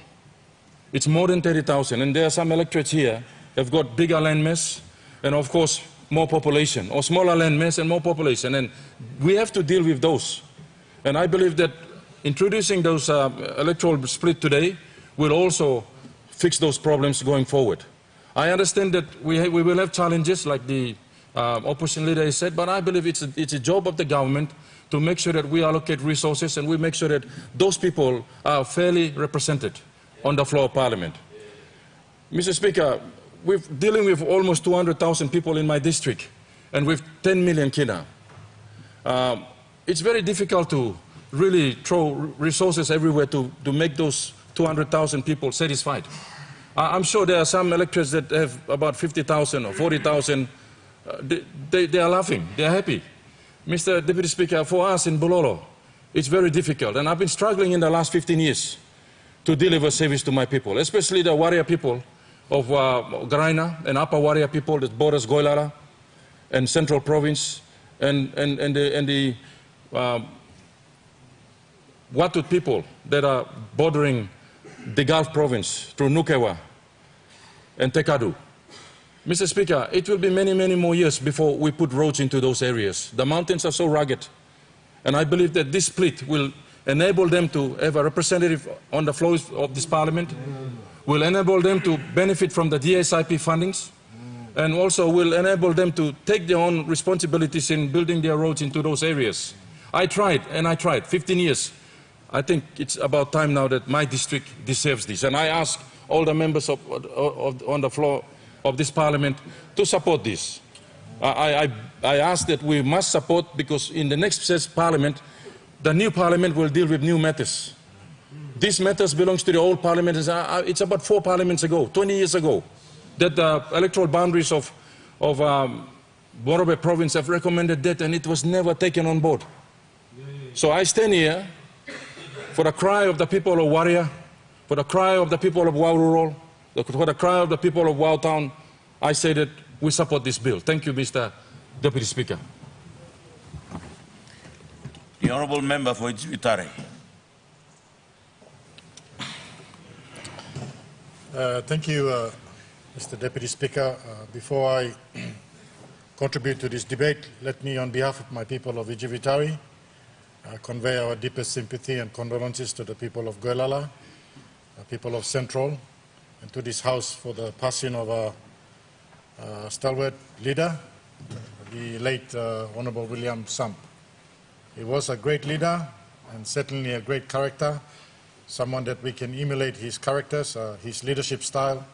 It's more than 30,000, and there are some electorates here that have got bigger land mass and, of course, more population, or smaller land mass and more population, and we have to deal with those. And I believe that introducing those electoral split today will also fix those problems going forward. I understand that we will have challenges, like the opposition leader has said, but I believe it's a job of the government to make sure that we allocate resources and we make sure that those people are fairly represented on the floor of Parliament. Mr. Speaker, we're dealing with almost 200,000 people in my district and with 10 million kina. It's very difficult to really throw resources everywhere to make those 200,000 people satisfied. I'm sure there are some electorates that have about 50,000 or 40,000. They are laughing, they are happy. Mr. Deputy Speaker, for us in Bololo, it's very difficult, and I've been struggling in the last 15 years to deliver service to my people, especially the warrior people of Garaina and Upper Warrior people that borders Goilala and Central Province and the Watut people that are bordering the Gulf Province through Nukewa and Tekadu. Mr. Speaker, it will be many, many more years before we put roads into those areas. The mountains are so rugged, and I believe that this split will enable them to have a representative on the floors of this Parliament, will enable them to benefit from the DSIP fundings, and also will enable them to take their own responsibilities in building their roads into those areas. I tried, 15 years. I think it's about time now that my district deserves this. And I ask all the members on the floor of this Parliament to support this. I ask that we must support, because in the next Parliament, the new Parliament will deal with new matters. These matters belongs to the old Parliament. It's about 4 parliaments ago, 20 years ago, that the electoral boundaries of Morobear province have recommended that, and it was never taken on board. So I stand here for the cry of the people of Warrior, for the cry of the people of Wau Rural, for the cry of the people of Wau Town. I say that we support this bill. Thank you, Mr. Deputy Speaker. The Honourable Member for Voluntary. Thank you, Mr. Deputy Speaker. Before I contribute to this debate, let me, on behalf of my people of Voluntary, convey our deepest sympathy and condolences to the people of Goilala, people of Central, and to this House for the passing of our stalwart leader, the late Honourable William Samp. He was a great leader and certainly a great character, someone that we can emulate his characters, his leadership style,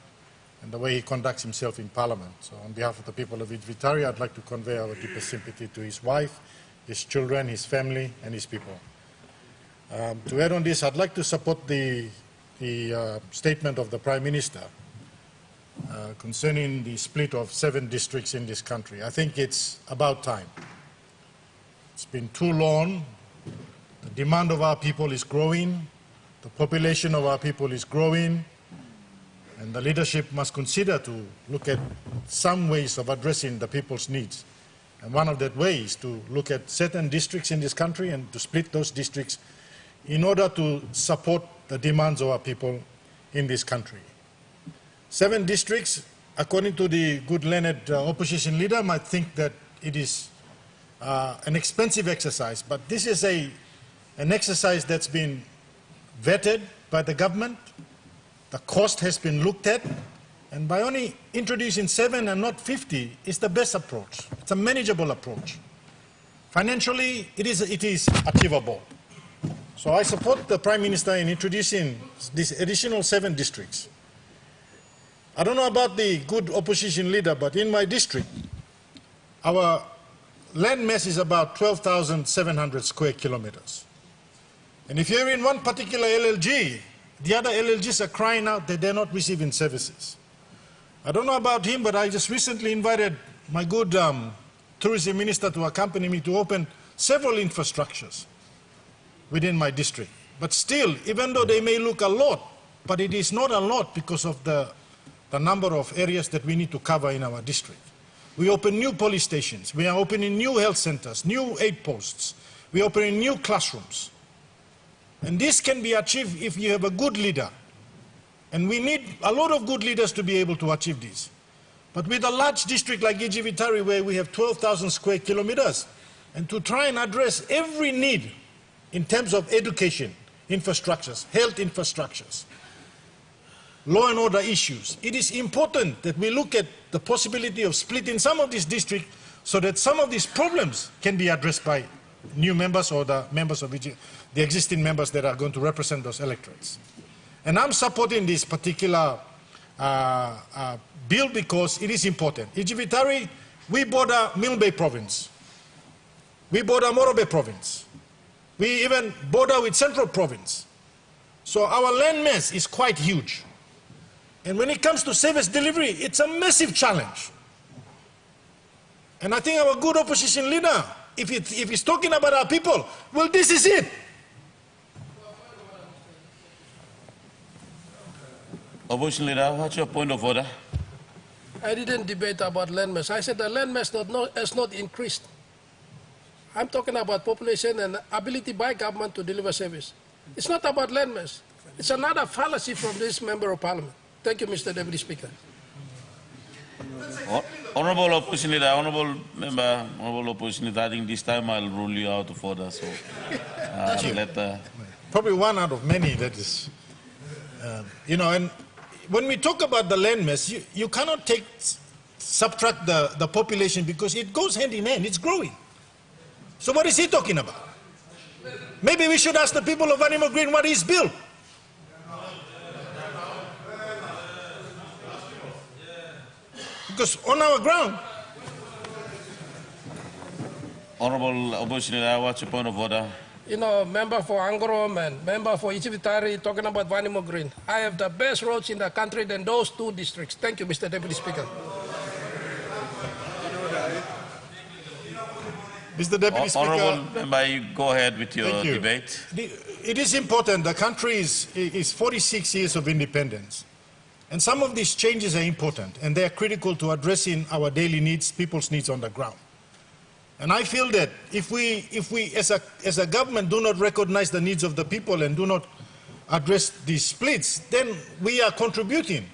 and the way he conducts himself in Parliament. So on behalf of the people of Voluntary, I'd like to convey our deepest sympathy to his wife, his children, his family, and his people. To add on this, I'd like to support the statement of the Prime Minister concerning the split of 7 districts in this country. I think it's about time. It's been too long. The demand of our people is growing. The population of our people is growing. And the leadership must consider to look at some ways of addressing the people's needs. And one of that ways is to look at certain districts in this country and to split those districts in order to support the demands of our people in this country. 7 districts, according to the good learned opposition leader, might think that it is an expensive exercise, but this is an exercise that's been vetted by the government. The cost has been looked at, And by only introducing 7 and not 50 is the best approach. It's a manageable approach. Financially, it is achievable. So I support the Prime Minister in introducing these additional 7 districts. I don't know about the good opposition leader, but in my district, our land mass is about 12,700 square kilometers. And if you're in one particular LLG, the other LLGs are crying out that they're not receiving services. I don't know about him, but I just recently invited my good tourism minister to accompany me to open several infrastructures within my district. But still, even though they may look a lot, but it is not a lot because of the number of areas that we need to cover in our district. We open new police stations. We are opening new health centers, new aid posts. We are opening new classrooms. And this can be achieved if you have a good leader. And we need a lot of good leaders to be able to achieve this. But with a large district like Ijivitari, where we have 12,000 square kilometers, and to try and address every need in terms of education, infrastructures, health infrastructures, law and order issues, it is important that we look at the possibility of splitting some of these districts so that some of these problems can be addressed by new members or the members of the existing members that are going to represent those electorates. And I'm supporting this particular bill because it is important. Ijivitari, we border Milne Bay province. We border Morobear province. We even border with Central province. So our land mass is quite huge. And when it comes to service delivery, it's a massive challenge. And I think our good opposition leader, if he's talking about our people, well, this is it. Opposition leader, what's your point of order? I didn't debate about land mass. I said the land mass has not increased. I'm talking about population and ability by government to deliver service. It's not about land mass. It's another fallacy from this member of parliament. Thank you, Mr. Deputy Speaker. Honorable Opposition Leader, Honorable Member, Honorable Opposition Leader, I think this time I'll rule you out of order. So, Probably one out of many that is, you know, and when we talk about the land mass, you cannot subtract the population because it goes hand in hand, it's growing. So what is he talking about? Maybe we should ask the people of Animal Green what is built. Because on our ground. Honorable Opposition Leader, what's your point of order? You know, member for Angorom and member for Ijivitari talking about Vanimo Green. I have the best roads in the country than those 2 districts. Thank you, Mr. Deputy Speaker. Mr. Deputy Speaker. Honorable Member, you go ahead with your debate. It is important. The country is 46 years of independence. And some of these changes are important, and they are critical to addressing our daily needs, people's needs on the ground. And I feel that if we as a government do not recognize the needs of the people and do not address these splits, then we are contributing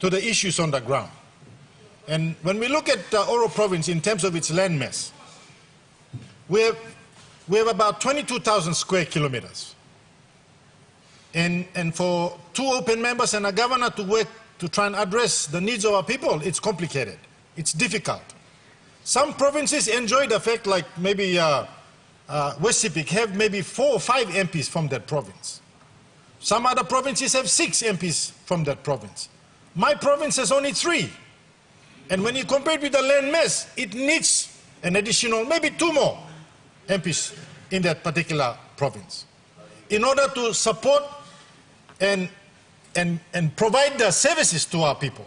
to the issues on the ground. And when we look at Oro province in terms of its land mass, we have about 22,000 square kilometers. And for 2 open members and a governor to work to try and address the needs of our people, it's complicated. It's difficult. Some provinces enjoy the fact, like maybe West Sepik have maybe 4 or 5 MPs from that province. Some other provinces have 6 MPs from that province. My province has only 3. And when you compare it with the land mass, it needs an additional, maybe 2 more MPs in that particular province in order to support and provide the services to our people.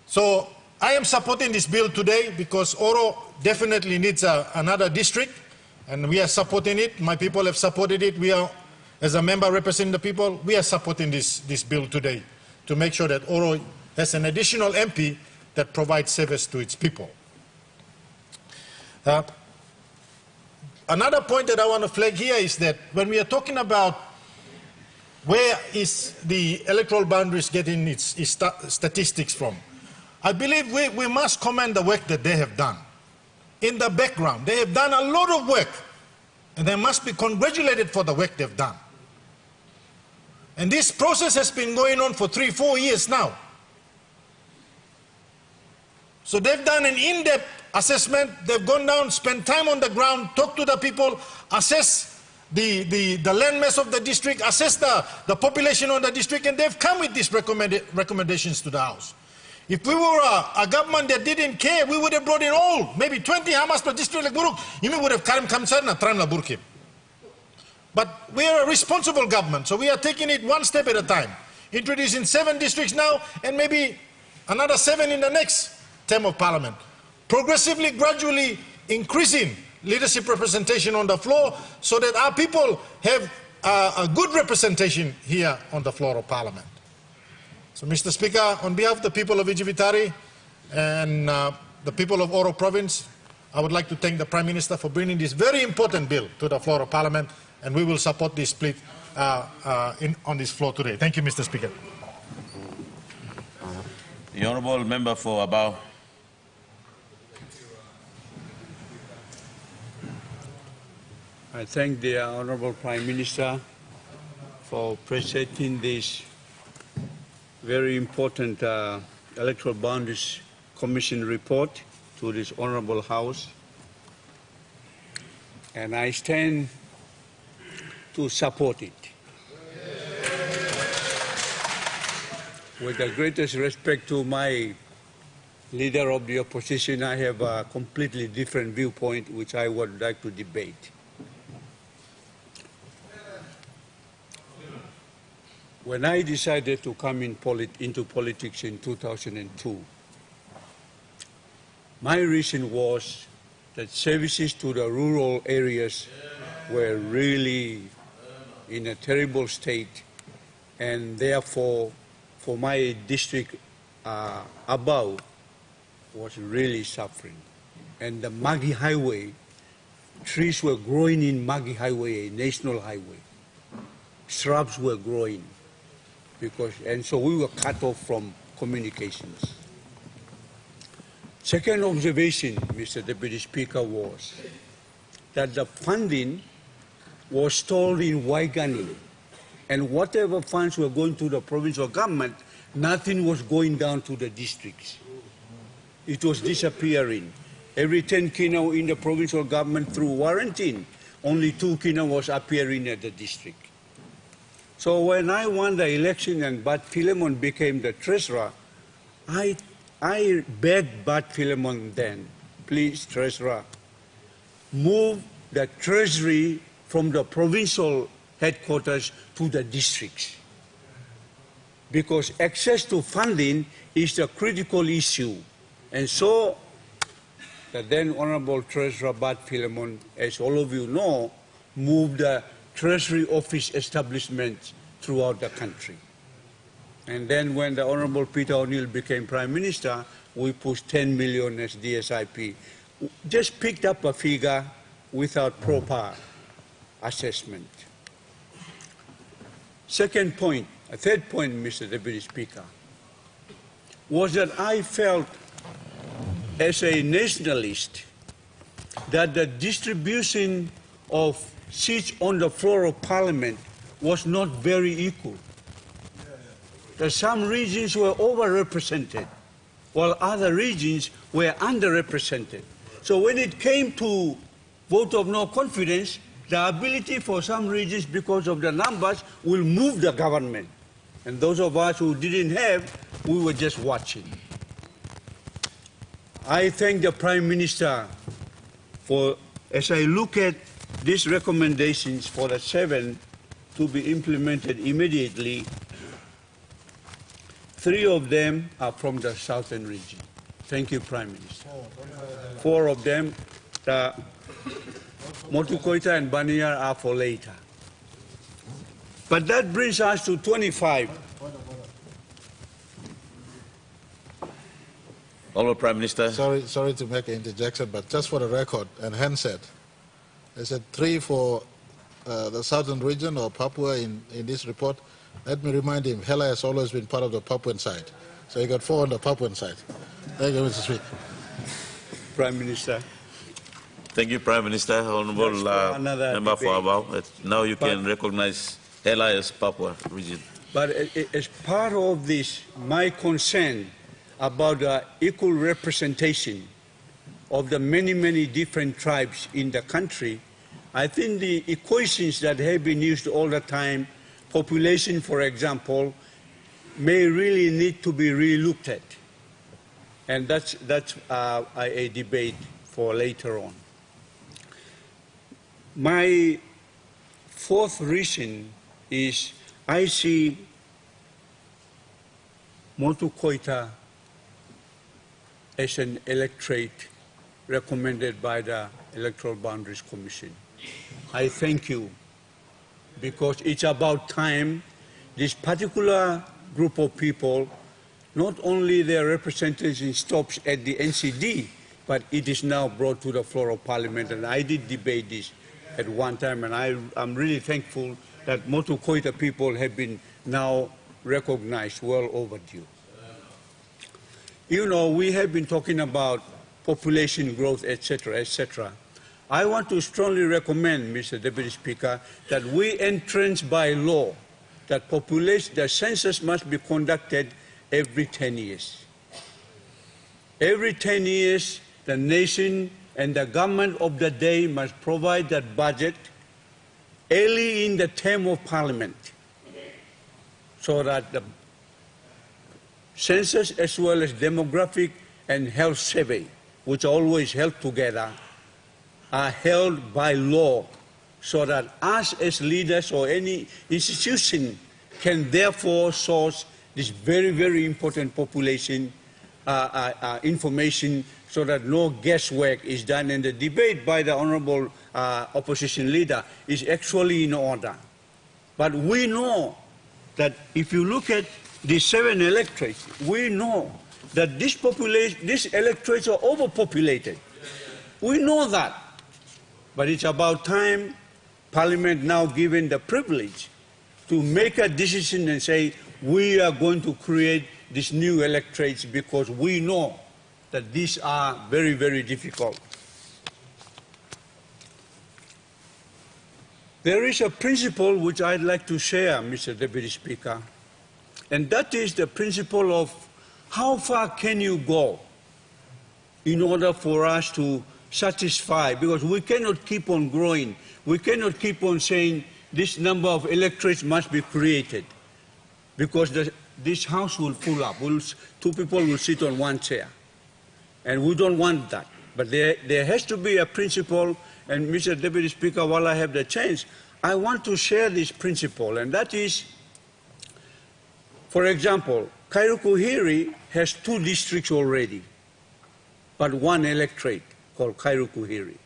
So I am supporting this bill today because Oro definitely needs another district, and we are supporting it. My people have supported it. We are, as a member representing the people, we are supporting this bill today to make sure that Oro has an additional MP that provides service to its people. Another point that I want to flag here is that when we are talking about where is the electoral boundaries getting its statistics from, I believe we must commend the work that they have done. In the background, they have done a lot of work, and they must be congratulated for the work they've done. And this process has been going on for 3-4 years now. So they've done an in-depth assessment. They've gone down, spent time on the ground, talked to the people, assessed the land mass of the district, assessed the population of the district, and they've come with these recommendations to the House. If we were a government that didn't care, we would have brought in all, maybe 20 Hamas per district like Buruk. You would have come sana tram la Burkim. But we are a responsible government, so we are taking it one step at a time. Introducing 7 districts now, and maybe another 7 in the next term of parliament. Progressively, gradually increasing leadership representation on the floor so that our people have a good representation here on the floor of parliament. So, Mr. Speaker, on behalf of the people of Ijibitari and the people of Oro Province, I would like to thank the Prime Minister for bringing this very important bill to the floor of parliament, and we will support this split on this floor today. Thank you, Mr. Speaker. The Honourable Member for Abao. I thank the Honourable Prime Minister for presenting this very important Electoral Boundaries Commission report to this Honourable House. And I stand to support it. With the greatest respect to my leader of the opposition, I have a completely different viewpoint which I would like to debate. When I decided to come into politics in 2002, my reason was that services to the rural areas were really in a terrible state, and therefore, for my district, Abao was really suffering. And the Magi Highway, trees were growing in Magi Highway, a national highway. Shrubs were growing. And so we were cut off from communications. Second observation, Mr. Deputy Speaker, was that the funding was stalled in Waigani, and whatever funds were going to the provincial government, nothing was going down to the districts. It was disappearing. Every 10 kina in the provincial government through warranting, only 2 kina was appearing at the district. So when I won the election and Bart Philemon became the treasurer, I begged Bart Philemon then, please, treasurer, move the treasury from the provincial headquarters to the districts. Because access to funding is the critical issue. And so the then Honorable Treasurer Bart Philemon, as all of you know, moved the Treasury office establishments throughout the country. And then when the Honorable Peter O'Neill became Prime Minister, we pushed 10 million as DSIP. Just picked up a figure without proper assessment. Second point, a third point, Mr. Deputy Speaker, was that I felt as a nationalist that the distribution of seats on the floor of Parliament was not very equal. That some regions were overrepresented, while other regions were underrepresented. So when it came to vote of no confidence, the ability for some regions, because of the numbers, will move the government. And those of us who didn't have, we were just watching. I thank the Prime Minister for, as I look at these recommendations for the 7 to be implemented immediately, 3 of them are from the southern region. Thank you, Prime Minister. 4 of them, the Motukoita and Baniyar, are for later. But that brings us to 25. Honourable Prime Minister. Sorry to make an interjection, but just for the record, and Hen said, I said 3 for the southern region or Papua in this report. Let me remind him, Hela has always been part of the Papuan side. So he got 4 on the Papuan side. Thank you, Mr. Speaker. Prime Minister. Thank you, Prime Minister. Honourable Member for Abao. Now you can recognize LIS Papua region. But as part of this, my concern about the equal representation of the many, many different tribes in the country, I think the equations that have been used all the time, population, for example, may really need to be re-looked at. And that's a debate for later on. My fourth reason is I see Motu Koita as an electorate recommended by the Electoral Boundaries Commission. I thank you, because it's about time this particular group of people, not only their representation stops at the NCD, but it is now brought to the floor of Parliament, and I did debate this at one time, and I'm really thankful that Motu Koita people have been now recognized, well overdue. You know, we have been talking about population growth, etc., etc. I want to strongly recommend, Mr. Deputy Speaker, that we entrench by law that the census must be conducted every 10 years. Every 10 years, the nation and the government of the day must provide that budget early in the term of Parliament, so that the census as well as demographic and health survey, which are always held together, are held by law, so that us as leaders or any institution can therefore source this very, very important population information, so that no guesswork is done, and the debate by the Honourable Opposition Leader is actually in order. But we know that if you look at the 7 electorates, we know that these electorates are overpopulated. We know that. But it's about time Parliament now given the privilege to make a decision and say, we are going to create these new electorates, because we know that these are very, very difficult. There is a principle which I'd like to share, Mr. Deputy Speaker, and that is the principle of how far can you go in order for us to satisfy, because we cannot keep on growing. We cannot keep on saying this number of electorates must be created, because this house will fill up. 2 people will sit on 1 chair. And we don't want that. But there has to be a principle, and Mr. Deputy Speaker, while I have the chance, I want to share this principle, and that is, for example, Kairukuhiri has 2 districts already, but 1 electorate called Kairukuhiri.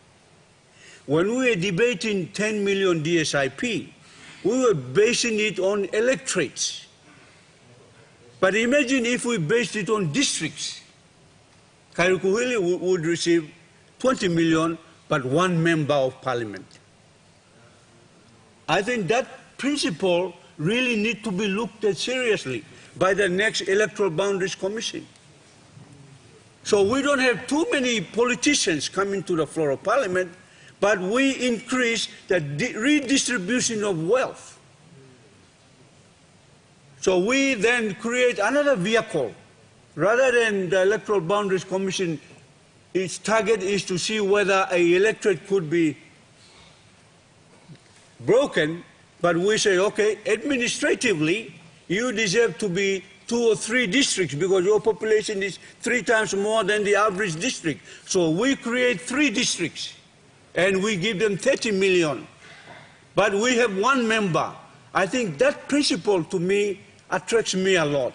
When we were debating 10 million DSIP, we were basing it on electorates. But imagine if we based it on districts. Kairukuhiri would receive 20 million, but 1 member of Parliament. I think that principle really needs to be looked at seriously by the next Electoral Boundaries Commission. So we don't have too many politicians coming to the floor of Parliament, but we increase the redistribution of wealth. So we then create another vehicle. Rather than the Electoral Boundaries Commission, its target is to see whether an electorate could be broken, but we say, okay, administratively, you deserve to be 2 or 3 districts because your population is 3 times more than the average district. So we create 3 districts and we give them 30 million. But we have 1 member. I think that principle to me attracts me a lot.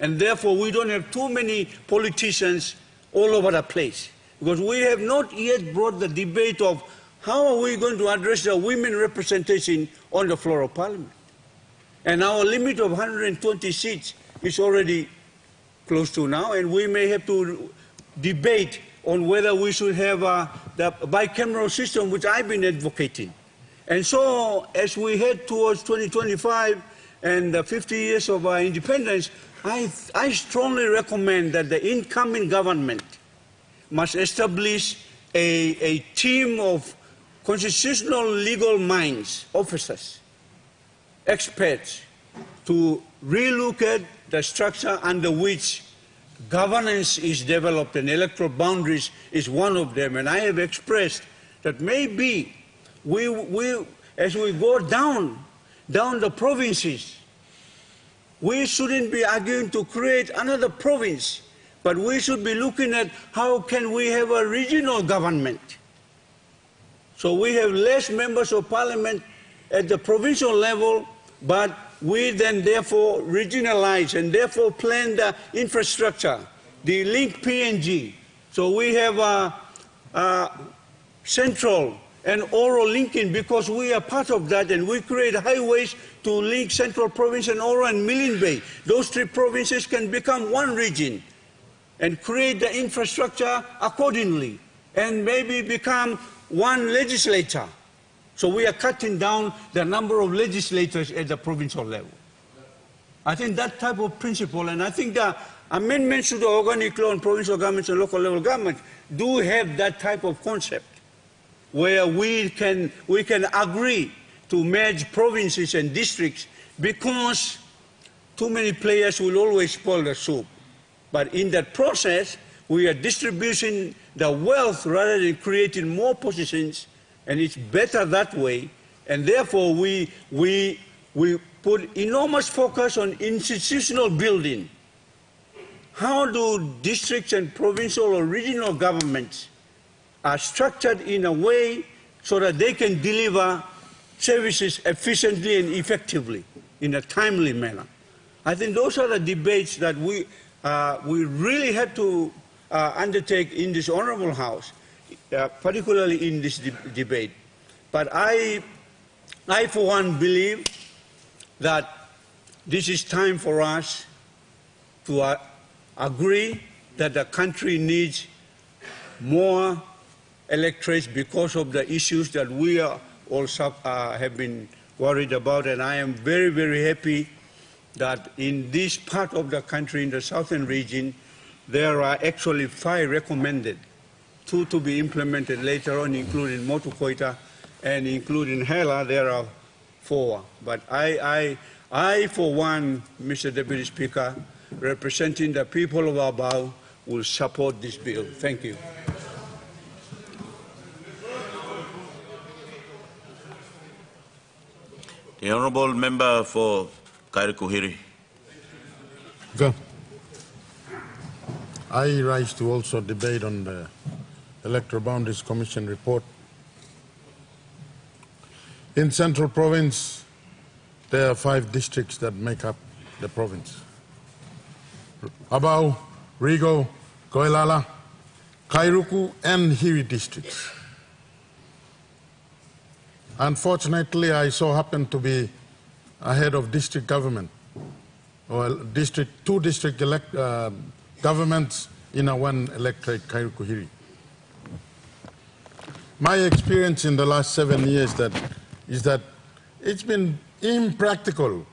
And therefore we don't have too many politicians all over the place. Because we have not yet brought the debate of how are we going to address the women representation on the floor of Parliament. And our limit of 120 seats is already close to now, and we may have to debate on whether we should have the bicameral system, which I've been advocating. And so, as we head towards 2025 and the 50 years of our independence, I strongly recommend that the incoming government must establish a team of constitutional legal minds, officers, experts to relook at the structure under which governance is developed, and electoral boundaries is one of them. And I have expressed that maybe as we go down the provinces, we shouldn't be arguing to create another province, but we should be looking at how can we have a regional government. So we have less members of parliament at the provincial level, but we then therefore regionalize and therefore plan the infrastructure, the link PNG. So we have a central and Oro linking because we are part of that, and we create highways to link Central Province and Oro and Milne Bay. Those three provinces can become one region and create the infrastructure accordingly and maybe become one legislature. So we are cutting down the number of legislators at the provincial level. I think that type of principle, and I think the amendments to the organic law on provincial governments and local level governments do have that type of concept, where we can agree to merge provinces and districts, because too many players will always spoil the soup. But in that process, we are distributing the wealth rather than creating more positions, and it's better that way. And therefore, we put enormous focus on institutional building. How do districts and provincial or regional governments are structured in a way so that they can deliver services efficiently and effectively in a timely manner? I think those are the debates that we really have to undertake in this honorable House, particularly in this debate. But I, for one, believe that this is time for us to agree that the country needs more electorates because of the issues that we are also have been worried about. And I am very, very happy that in this part of the country, in the southern region, there are actually 5 recommended, 2 to be implemented later on, including Motukoita and including Hela. There are 4. But I, for one, Mr. Deputy Speaker, representing the people of Abau, will support this bill. Thank you. The Honourable Member for Kairikuhiri. Go. I rise to also debate on the Electoral Boundaries Commission report. In Central Province, there are 5 districts that make up the province: Abau, Rigo, Koilala, Kairuku, and Hiri districts. Unfortunately, I so happen to be ahead of district government, or 2 district governments in a 1 electorate, Kairuku-Hiri. My experience in the last 7 years is that it's been impractical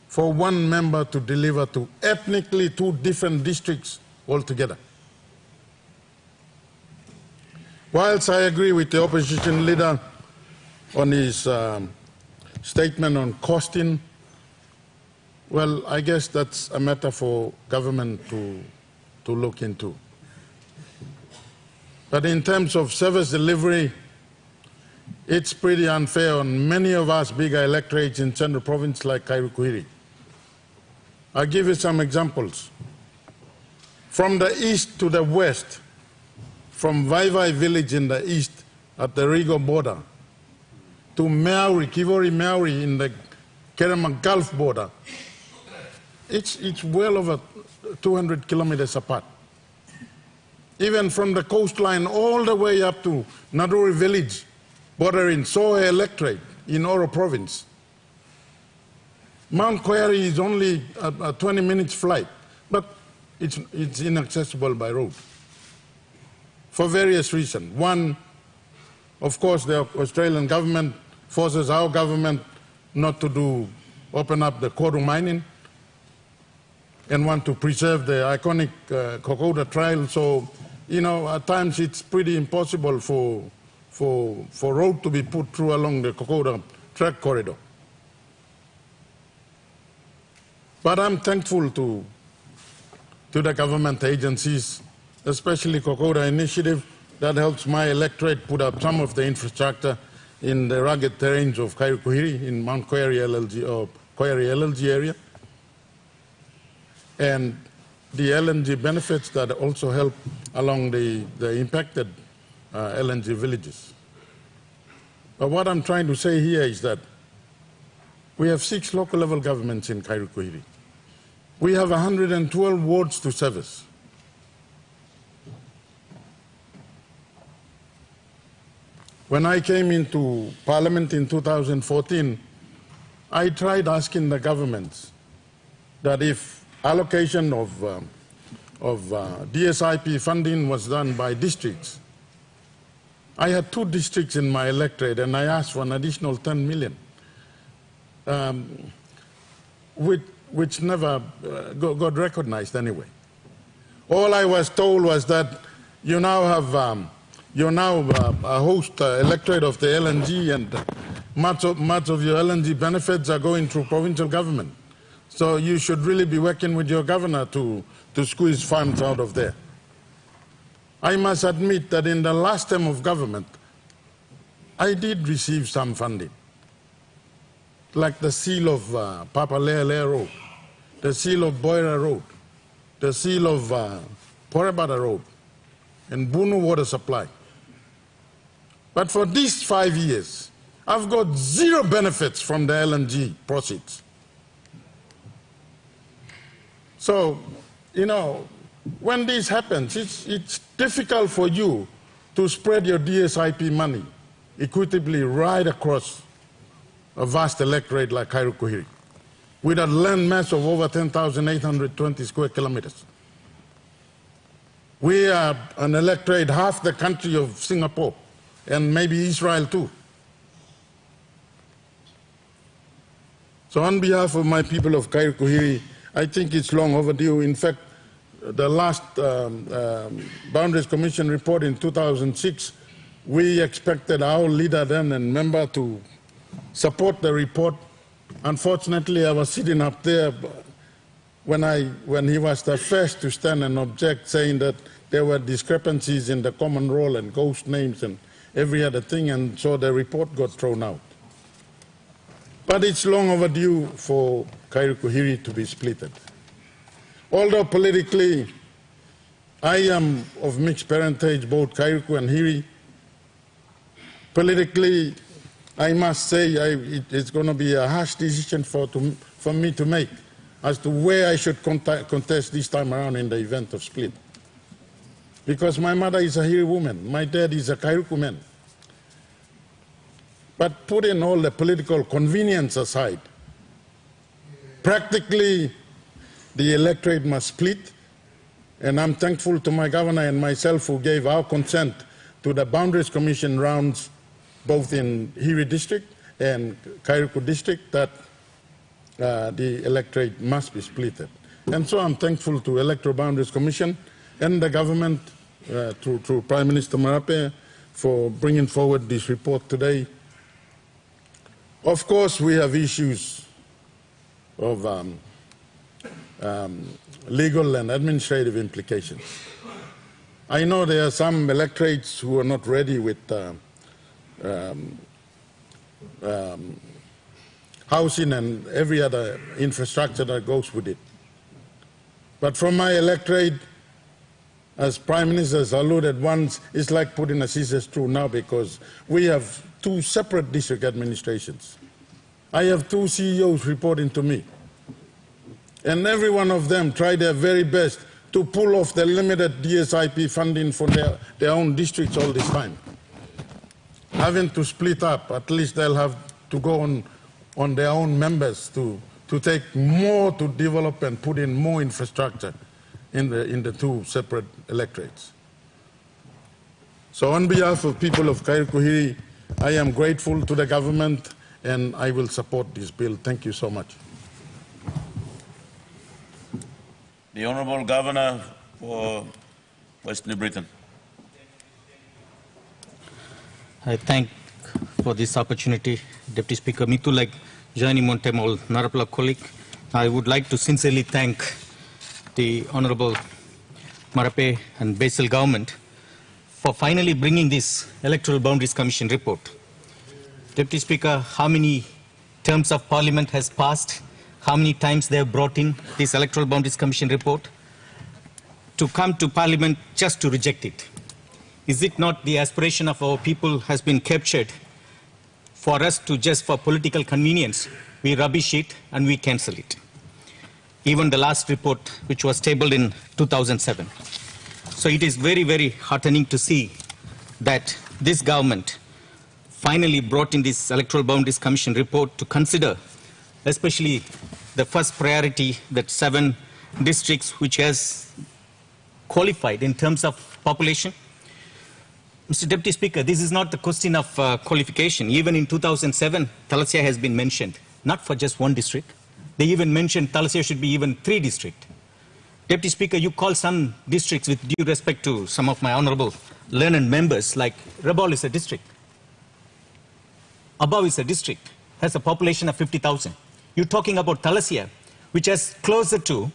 for 1 member to deliver to ethnically 2 different districts altogether. Whilst I agree with the opposition leader on his statement on costing, well, I guess that's a matter for government to look into. But in terms of service delivery, it's pretty unfair on many of us bigger electorates in Central Province like Kairuku-Hiri. I'll give you some examples. From the east to the west, from Vaivai village in the east at the Rigo border, to Maori, Kivori Maori in the Kerema Gulf border, it's well over 200 kilometers apart. Even from the coastline all the way up to Naduri village, bordering Sohe electorate in Oro province. Mount Koyari is only a 20 minutes flight, but it's inaccessible by road for various reasons. One, of course, the Australian government forces our government not to open up the Koru mining and want to preserve the iconic Kokoda Trail. So, you know, at times it's pretty impossible for road to be put through along the Kokoda track corridor. But I'm thankful to the government agencies, especially Kokoda Initiative, that helps my electorate put up some of the infrastructure in the rugged terrains of Kairukuhiri in Mount Koyari LLG or Koyari LLG area. And the LNG benefits that also help along the impacted LNG villages. But what I'm trying to say here is that we have 6 local level governments in Kairukuhiri. We have 112 wards to service. When I came into Parliament in 2014, I tried asking the governments that if allocation of DSIP funding was done by districts. I had 2 districts in my electorate, and I asked for an additional 10 million, which never got recognized anyway. All I was told was that you now have a host electorate of the LNG, and much of your LNG benefits are going through provincial government. So you should really be working with your governor to squeeze funds out of there. I must admit that in the last term of government, I did receive some funding, like the seal of Papalea Road, the seal of Boira Road, the seal of Porebada Road, and Bunu Water Supply. But for these 5 years, I've got 0 benefits from the LNG proceeds. So, you know, when this happens, it's difficult for you to spread your DSIP money equitably right across a vast electorate like Kairukuhiri, with a land mass of over 10,820 square kilometers. We are an electorate half the country of Singapore, and maybe Israel too. So on behalf of my people of Kairukuhiri, I think it's long overdue. In fact, the last Boundaries Commission report in 2006, we expected our leader then and member to support the report. Unfortunately, I was sitting up there when he was the first to stand and object, saying that there were discrepancies in the common role and ghost names and every other thing, and so the report got thrown out. But it's long overdue for Kairukuhiri to be splitted. Although politically, I am of mixed parentage, both Kairuku and Hiri. Politically, I must say it's going to be a harsh decision for me to make as to where I should contest this time around in the event of split. Because my mother is a Hiri woman, my dad is a Kairuku man. But putting all the political convenience aside, practically the electorate must split, and I'm thankful to my governor and myself who gave our consent to the Boundaries Commission rounds both in Hiri district and Kairuku district that the electorate must be splitted. And so I'm thankful to Electoral Boundaries Commission and the government through Prime Minister Morobear for bringing forward this report today. Of course, we have issues of legal and administrative implications. I know there are some electorates who are not ready with housing and every other infrastructure that goes with it. But from my electorate, as Prime Minister has alluded once, it's like putting a scissors through now because we have 2 separate district administrations. I have 2 CEOs reporting to me. And every one of them tried their very best to pull off the limited DSIP funding for their own districts all this time. Having to split up, at least they'll have to go on their own members to take more to develop and put in more infrastructure in the 2 separate electorates. So on behalf of people of Kairukuhiri, I am grateful to the government and I will support this bill. Thank you so much. The Honourable Governor for West New Britain. I thank for this opportunity, Deputy Speaker. Me too, like Johnny Montemol, Narapla colleague, I would like to sincerely thank the Honorable Morobear and Basil government for finally bringing this Electoral Boundaries Commission report. Deputy Speaker, how many terms of Parliament has passed? How many times they have brought in this Electoral Boundaries Commission report? To come to Parliament just to reject it. Is it not the aspiration of our people has been captured for us to just for political convenience, we rubbish it and we cancel it? Even the last report, which was tabled in 2007. So it is very, very heartening to see that this government finally brought in this Electoral Boundaries Commission report to consider, especially the first priority, that 7 districts which has qualified in terms of population. Mr. Deputy Speaker, this is not the question of qualification. Even in 2007, Thalassia has been mentioned, not for just 1 district. They even mentioned Thalassia should be even 3 districts. Deputy Speaker, you call some districts, with due respect to some of my honorable learned members, like Rabal is a district. Above is a district, has a population of 50,000. You're talking about Thalassia, which has closer to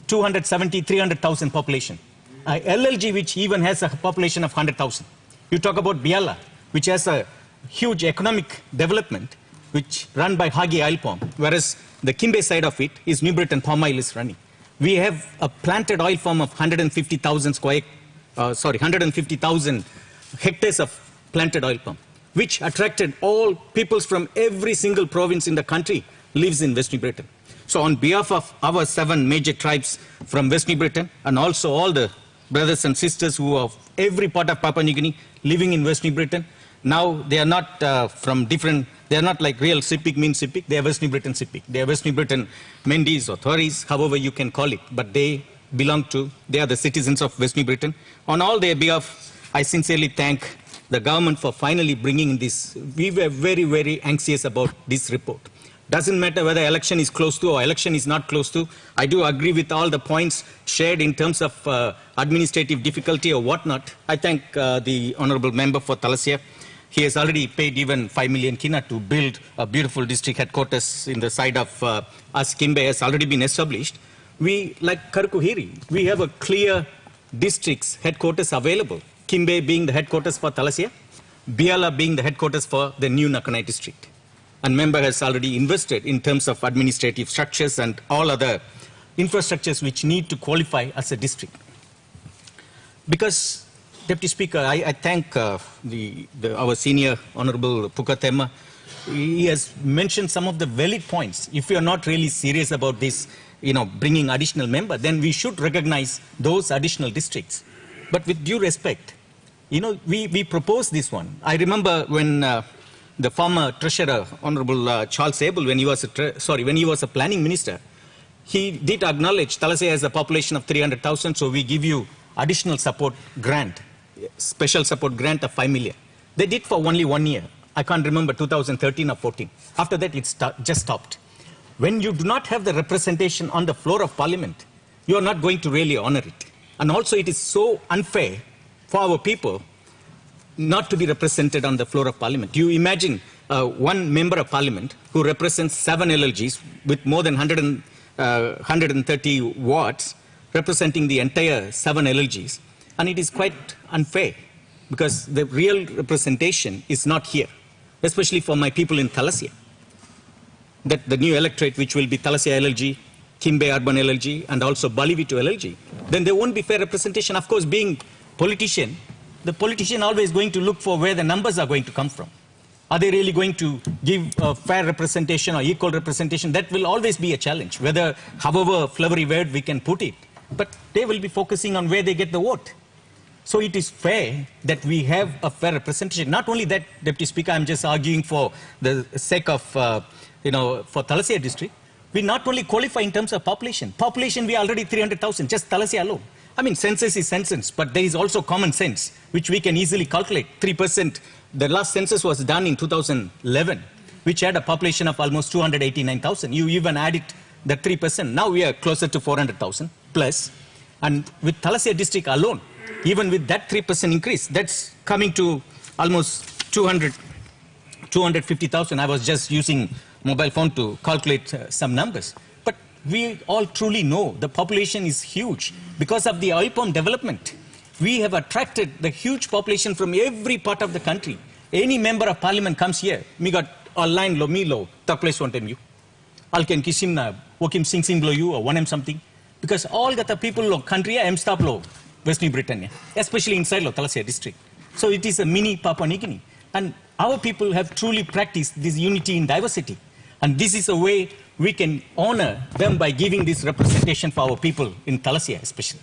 270, 300,000 population. LLG, which even has a population of 100,000. You talk about Biala, which has a huge economic development, which run by Hagi oil palm, whereas the Kimbe side of it is New Britain palm oil is running. We have a planted oil farm of 150,000 hectares of planted oil palm, which attracted all peoples from every single province in the country lives in West New Britain. So on behalf of our 7 major tribes from West New Britain, and also all the brothers and sisters who are every part of Papua New Guinea living in West New Britain, now they are not from different, they are not like real Sipik, mean Sipik, they are West New Britain Sipik. They are West New Britain Mendis or Thoris, however you can call it, but they belong to, they are the citizens of West New Britain. On all their behalf, I sincerely thank the government for finally bringing this. We were very, very anxious about this report. Doesn't matter whether election is close to or election is not close to. I do agree with all the points shared in terms of administrative difficulty or whatnot. I thank the honorable member for Thalassia. He has already paid even 5 million kina to build a beautiful district headquarters in the side of us. Kimbe has already been established. We, like Karkuhiri, we have a clear districts headquarters available. Kimbe being the headquarters for Thalassia, Biala being the headquarters for the new Nakanai district. And member has already invested in terms of administrative structures and all other infrastructures which need to qualify as a district. Because, Deputy Speaker, I thank our senior Honorable Pukatema. He has mentioned some of the valid points. If we are not really serious about this, bringing additional member, then we should recognize those additional districts. But with due respect, we proposed this one. I remember when the former treasurer, Honorable Charles Abel, when he was a planning minister, he did acknowledge Thalassia has a population of 300,000, so we give you additional support grant, special support grant of 5 million. They did for only 1 year. I can't remember 2013 or 14. After that, it just stopped. When you do not have the representation on the floor of Parliament, you are not going to really honor it. And also, it is so unfair for our people not to be represented on the floor of Parliament. You imagine one member of Parliament who represents 7 LLGs with more than 130 wards, representing the entire 7 LLGs. And it is quite unfair because the real representation is not here, especially for my people in Thalassia. That the new electorate, which will be Thalassia LLG, Kimbe Urban LLG, and also Balivitu LLG, then there won't be fair representation. Of course, being politician, the politician always going to look for where the numbers are going to come from. Are they really going to give a fair representation or equal representation? That will always be a challenge, whether however flowery word we can put it. But they will be focusing on where they get the vote. So it is fair that we have a fair representation. Not only that, Deputy Speaker, I'm just arguing for the sake of, for Thalassia district. We not only qualify in terms of population. Population, we are already 300,000, just Thalassia alone. I mean, census is census, but there is also common sense, which we can easily calculate. 3%, the last census was done in 2011, which had a population of almost 289,000. You even added the 3%. Now we are closer to 400,000 plus. And with Thalassia district alone, even with that 3% increase, that's coming to almost 250,000. I was just using mobile phone to calculate some numbers. But we all truly know the population is huge because of the oil palm development. We have attracted the huge population from every part of the country. Any member of parliament comes here, me got a line lo, me lo, tak place one time you. I'll can kiss him na, wokim sing lo you, or one em something. Because all the people lo country am stop lo, West New Britannia, especially inside lo, Thalassia district. So it is a mini Papua New Guinea. And our people have truly practiced this unity in diversity. And this is a way we can honor them by giving this representation for our people in Thalassia especially.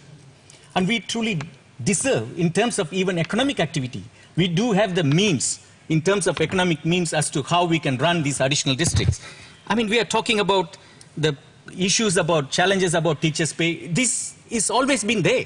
And we truly deserve, in terms of even economic activity, we do have the means, in terms of economic means, as to how we can run these additional districts. I mean, we are talking about the issues about challenges about teachers' pay. This has always been there.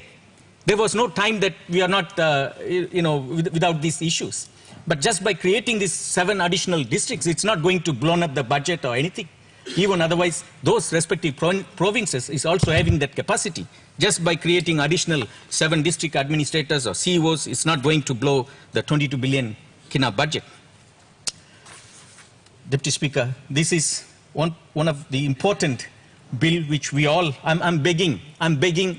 There was no time that we are not, without these issues. But just by creating these 7 additional districts, it's not going to blow up the budget or anything. Even otherwise, those respective provinces is also having that capacity. Just by creating additional 7 district administrators or CEOs, it's not going to blow the 22 billion kina budget. Deputy Speaker, this is one of the important bill which we all, I'm begging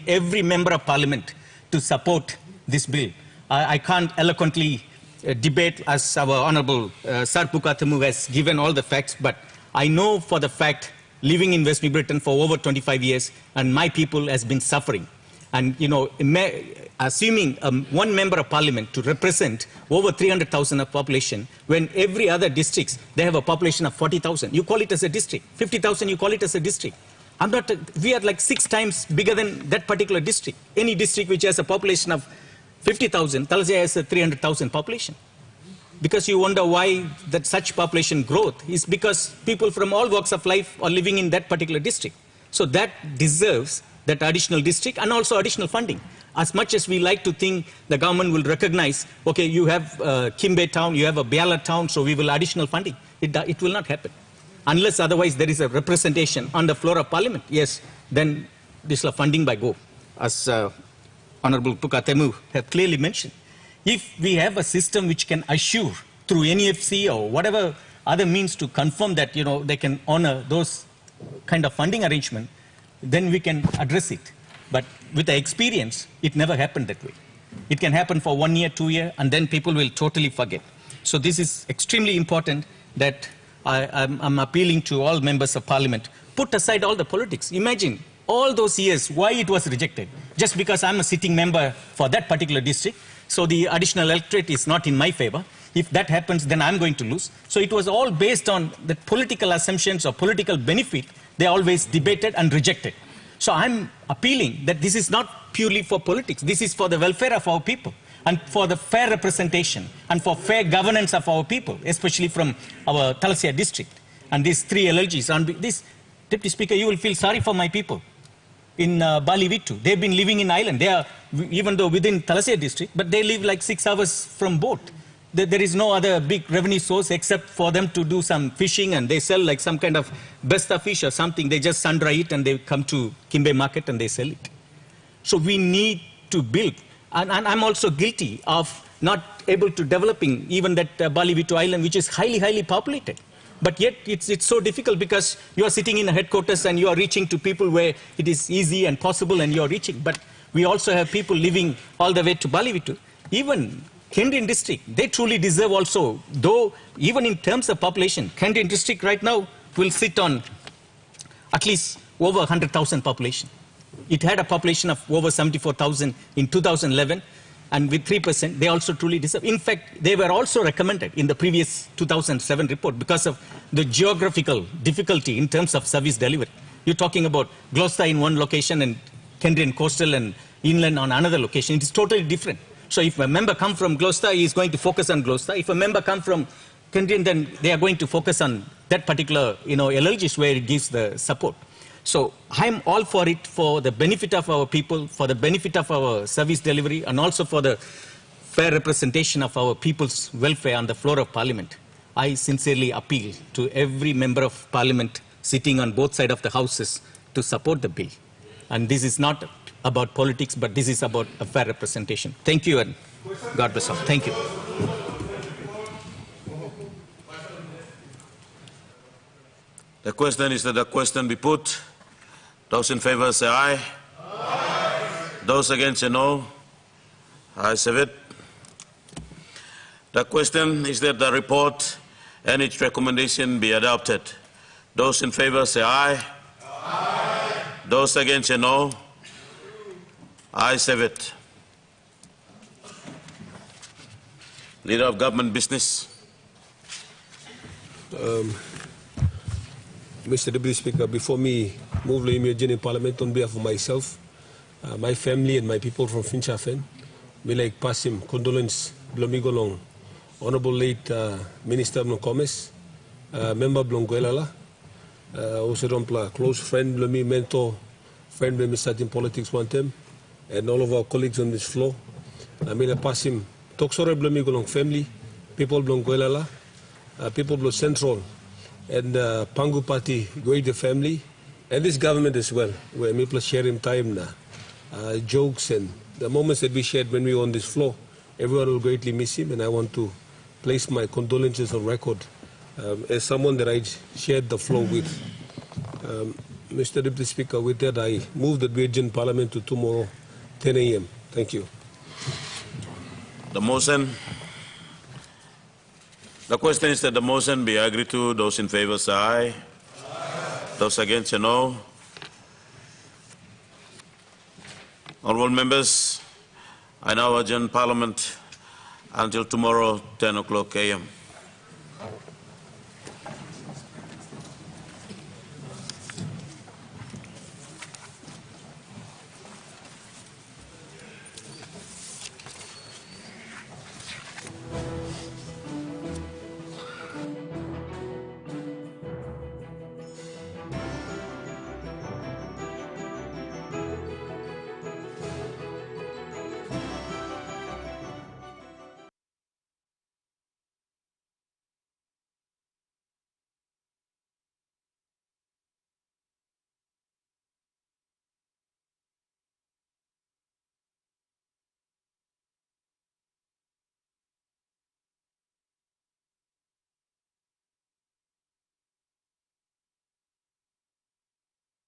every member of parliament to support this bill. I can't eloquently debate as our Honorable Sarpukathamu has given all the facts, but I know for the fact, living in West New Britain for over 25 years, and my people has been suffering. And, assuming one member of parliament to represent over 300,000 of population, when every other districts, they have a population of 40,000. You call it as a district. 50,000, you call it as a district. We are like 6 times bigger than that particular district. Any district which has a population of 50,000, Thalassia has a 300,000 population. Because you wonder why that such population growth is because people from all walks of life are living in that particular district. So that deserves that additional district and also additional funding. As much as we like to think the government will recognize, okay, you have Kimbe town, you have a Biala town, so we will additional funding. It will not happen. Unless otherwise there is a representation on the floor of parliament, yes, then this funding by go, as Honorable Pukatemu have clearly mentioned. If we have a system which can assure through NEFC or whatever other means to confirm that they can honor those kind of funding arrangement, then we can address it. But with the experience, it never happened that way. It can happen for 1 year, 2 years, and then people will totally forget. So this is extremely important that I'm appealing to all members of parliament. Put aside all the politics. Imagine all those years why it was rejected. Just because I'm a sitting member for that particular district, so the additional electorate is not in my favor. If that happens, then I'm going to lose. So it was all based on the political assumptions or political benefit. They always debated and rejected. So I'm appealing that this is not purely for politics. This is for the welfare of our people and for the fair representation and for fair governance of our people, especially from our Thalassia district. And these 3 LLGs. And this, Deputy Speaker, you will feel sorry for my people in Bali Vitu. They've been living in island. They are, even though within Thalassia district, but they live like 6 hours from boat. There is no other big revenue source except for them to do some fishing, and they sell like some kind of besta fish or something. They just sun dry it and they come to Kimbe market and they sell it. So we need to build. And I'm also guilty of not able to developing even that Bali Vitu island, which is highly, highly populated. But yet it's so difficult because you are sitting in a headquarters and you are reaching to people where it is easy and possible and you are reaching. But we also have people living all the way to Bali Vitu. Even Kendrian district, they truly deserve also, though even in terms of population, Kendrian district right now will sit on at least over 100,000 population. It had a population of over 74,000 in 2011, and with 3%, they also truly deserve. In fact, they were also recommended in the previous 2007 report because of the geographical difficulty in terms of service delivery. You're talking about Gloucester in one location and Kendrian coastal and inland on another location. It is totally different. So if a member comes from Gloucester, he is going to focus on Gloucester. If a member comes from Kendrian, then they are going to focus on that particular, LLGs where it gives the support. So I'm all for it for the benefit of our people, for the benefit of our service delivery, and also for the fair representation of our people's welfare on the floor of Parliament. I sincerely appeal to every member of Parliament sitting on both sides of the houses to support the bill. And this is not about politics, but this is about a fair representation. Thank you, and God bless all. Thank you. The question is that the question be put Those in favor say aye. Aye. Those against say no. Ayes have it. The question is that the report and its recommendation be adopted. Those in favor say aye. Aye. Those against say no. Ayes have it. Leader of Government Business. Mr. Deputy Speaker, before me move the emergency in Parliament on behalf of myself, my family and my people from Finchafen, we like pass him condolence, Blomigolong, Honorable late Minister of Commerce, Member Blonguelala, also close friend, Blomi mentor, friend when we start in politics one time, and all of our colleagues on this floor. I mean, I pass him, Toksore Blomigolong family, people Blonguelala, people Blo Central, and Pangu Party, great family, and this government as well, where people sharing time now, jokes and the moments that we shared when we were on this floor. Everyone will greatly miss him, and I want to place my condolences on record as someone that I shared the floor with. Mr. Deputy Speaker, with that I move that we adjourn Parliament to tomorrow, 10 a.m. Thank you. The motion. The question is that the motion be agreed to. Those in favor say aye. Aye. Those against say no. Honourable members, I now adjourn Parliament until tomorrow, 10 o'clock a.m.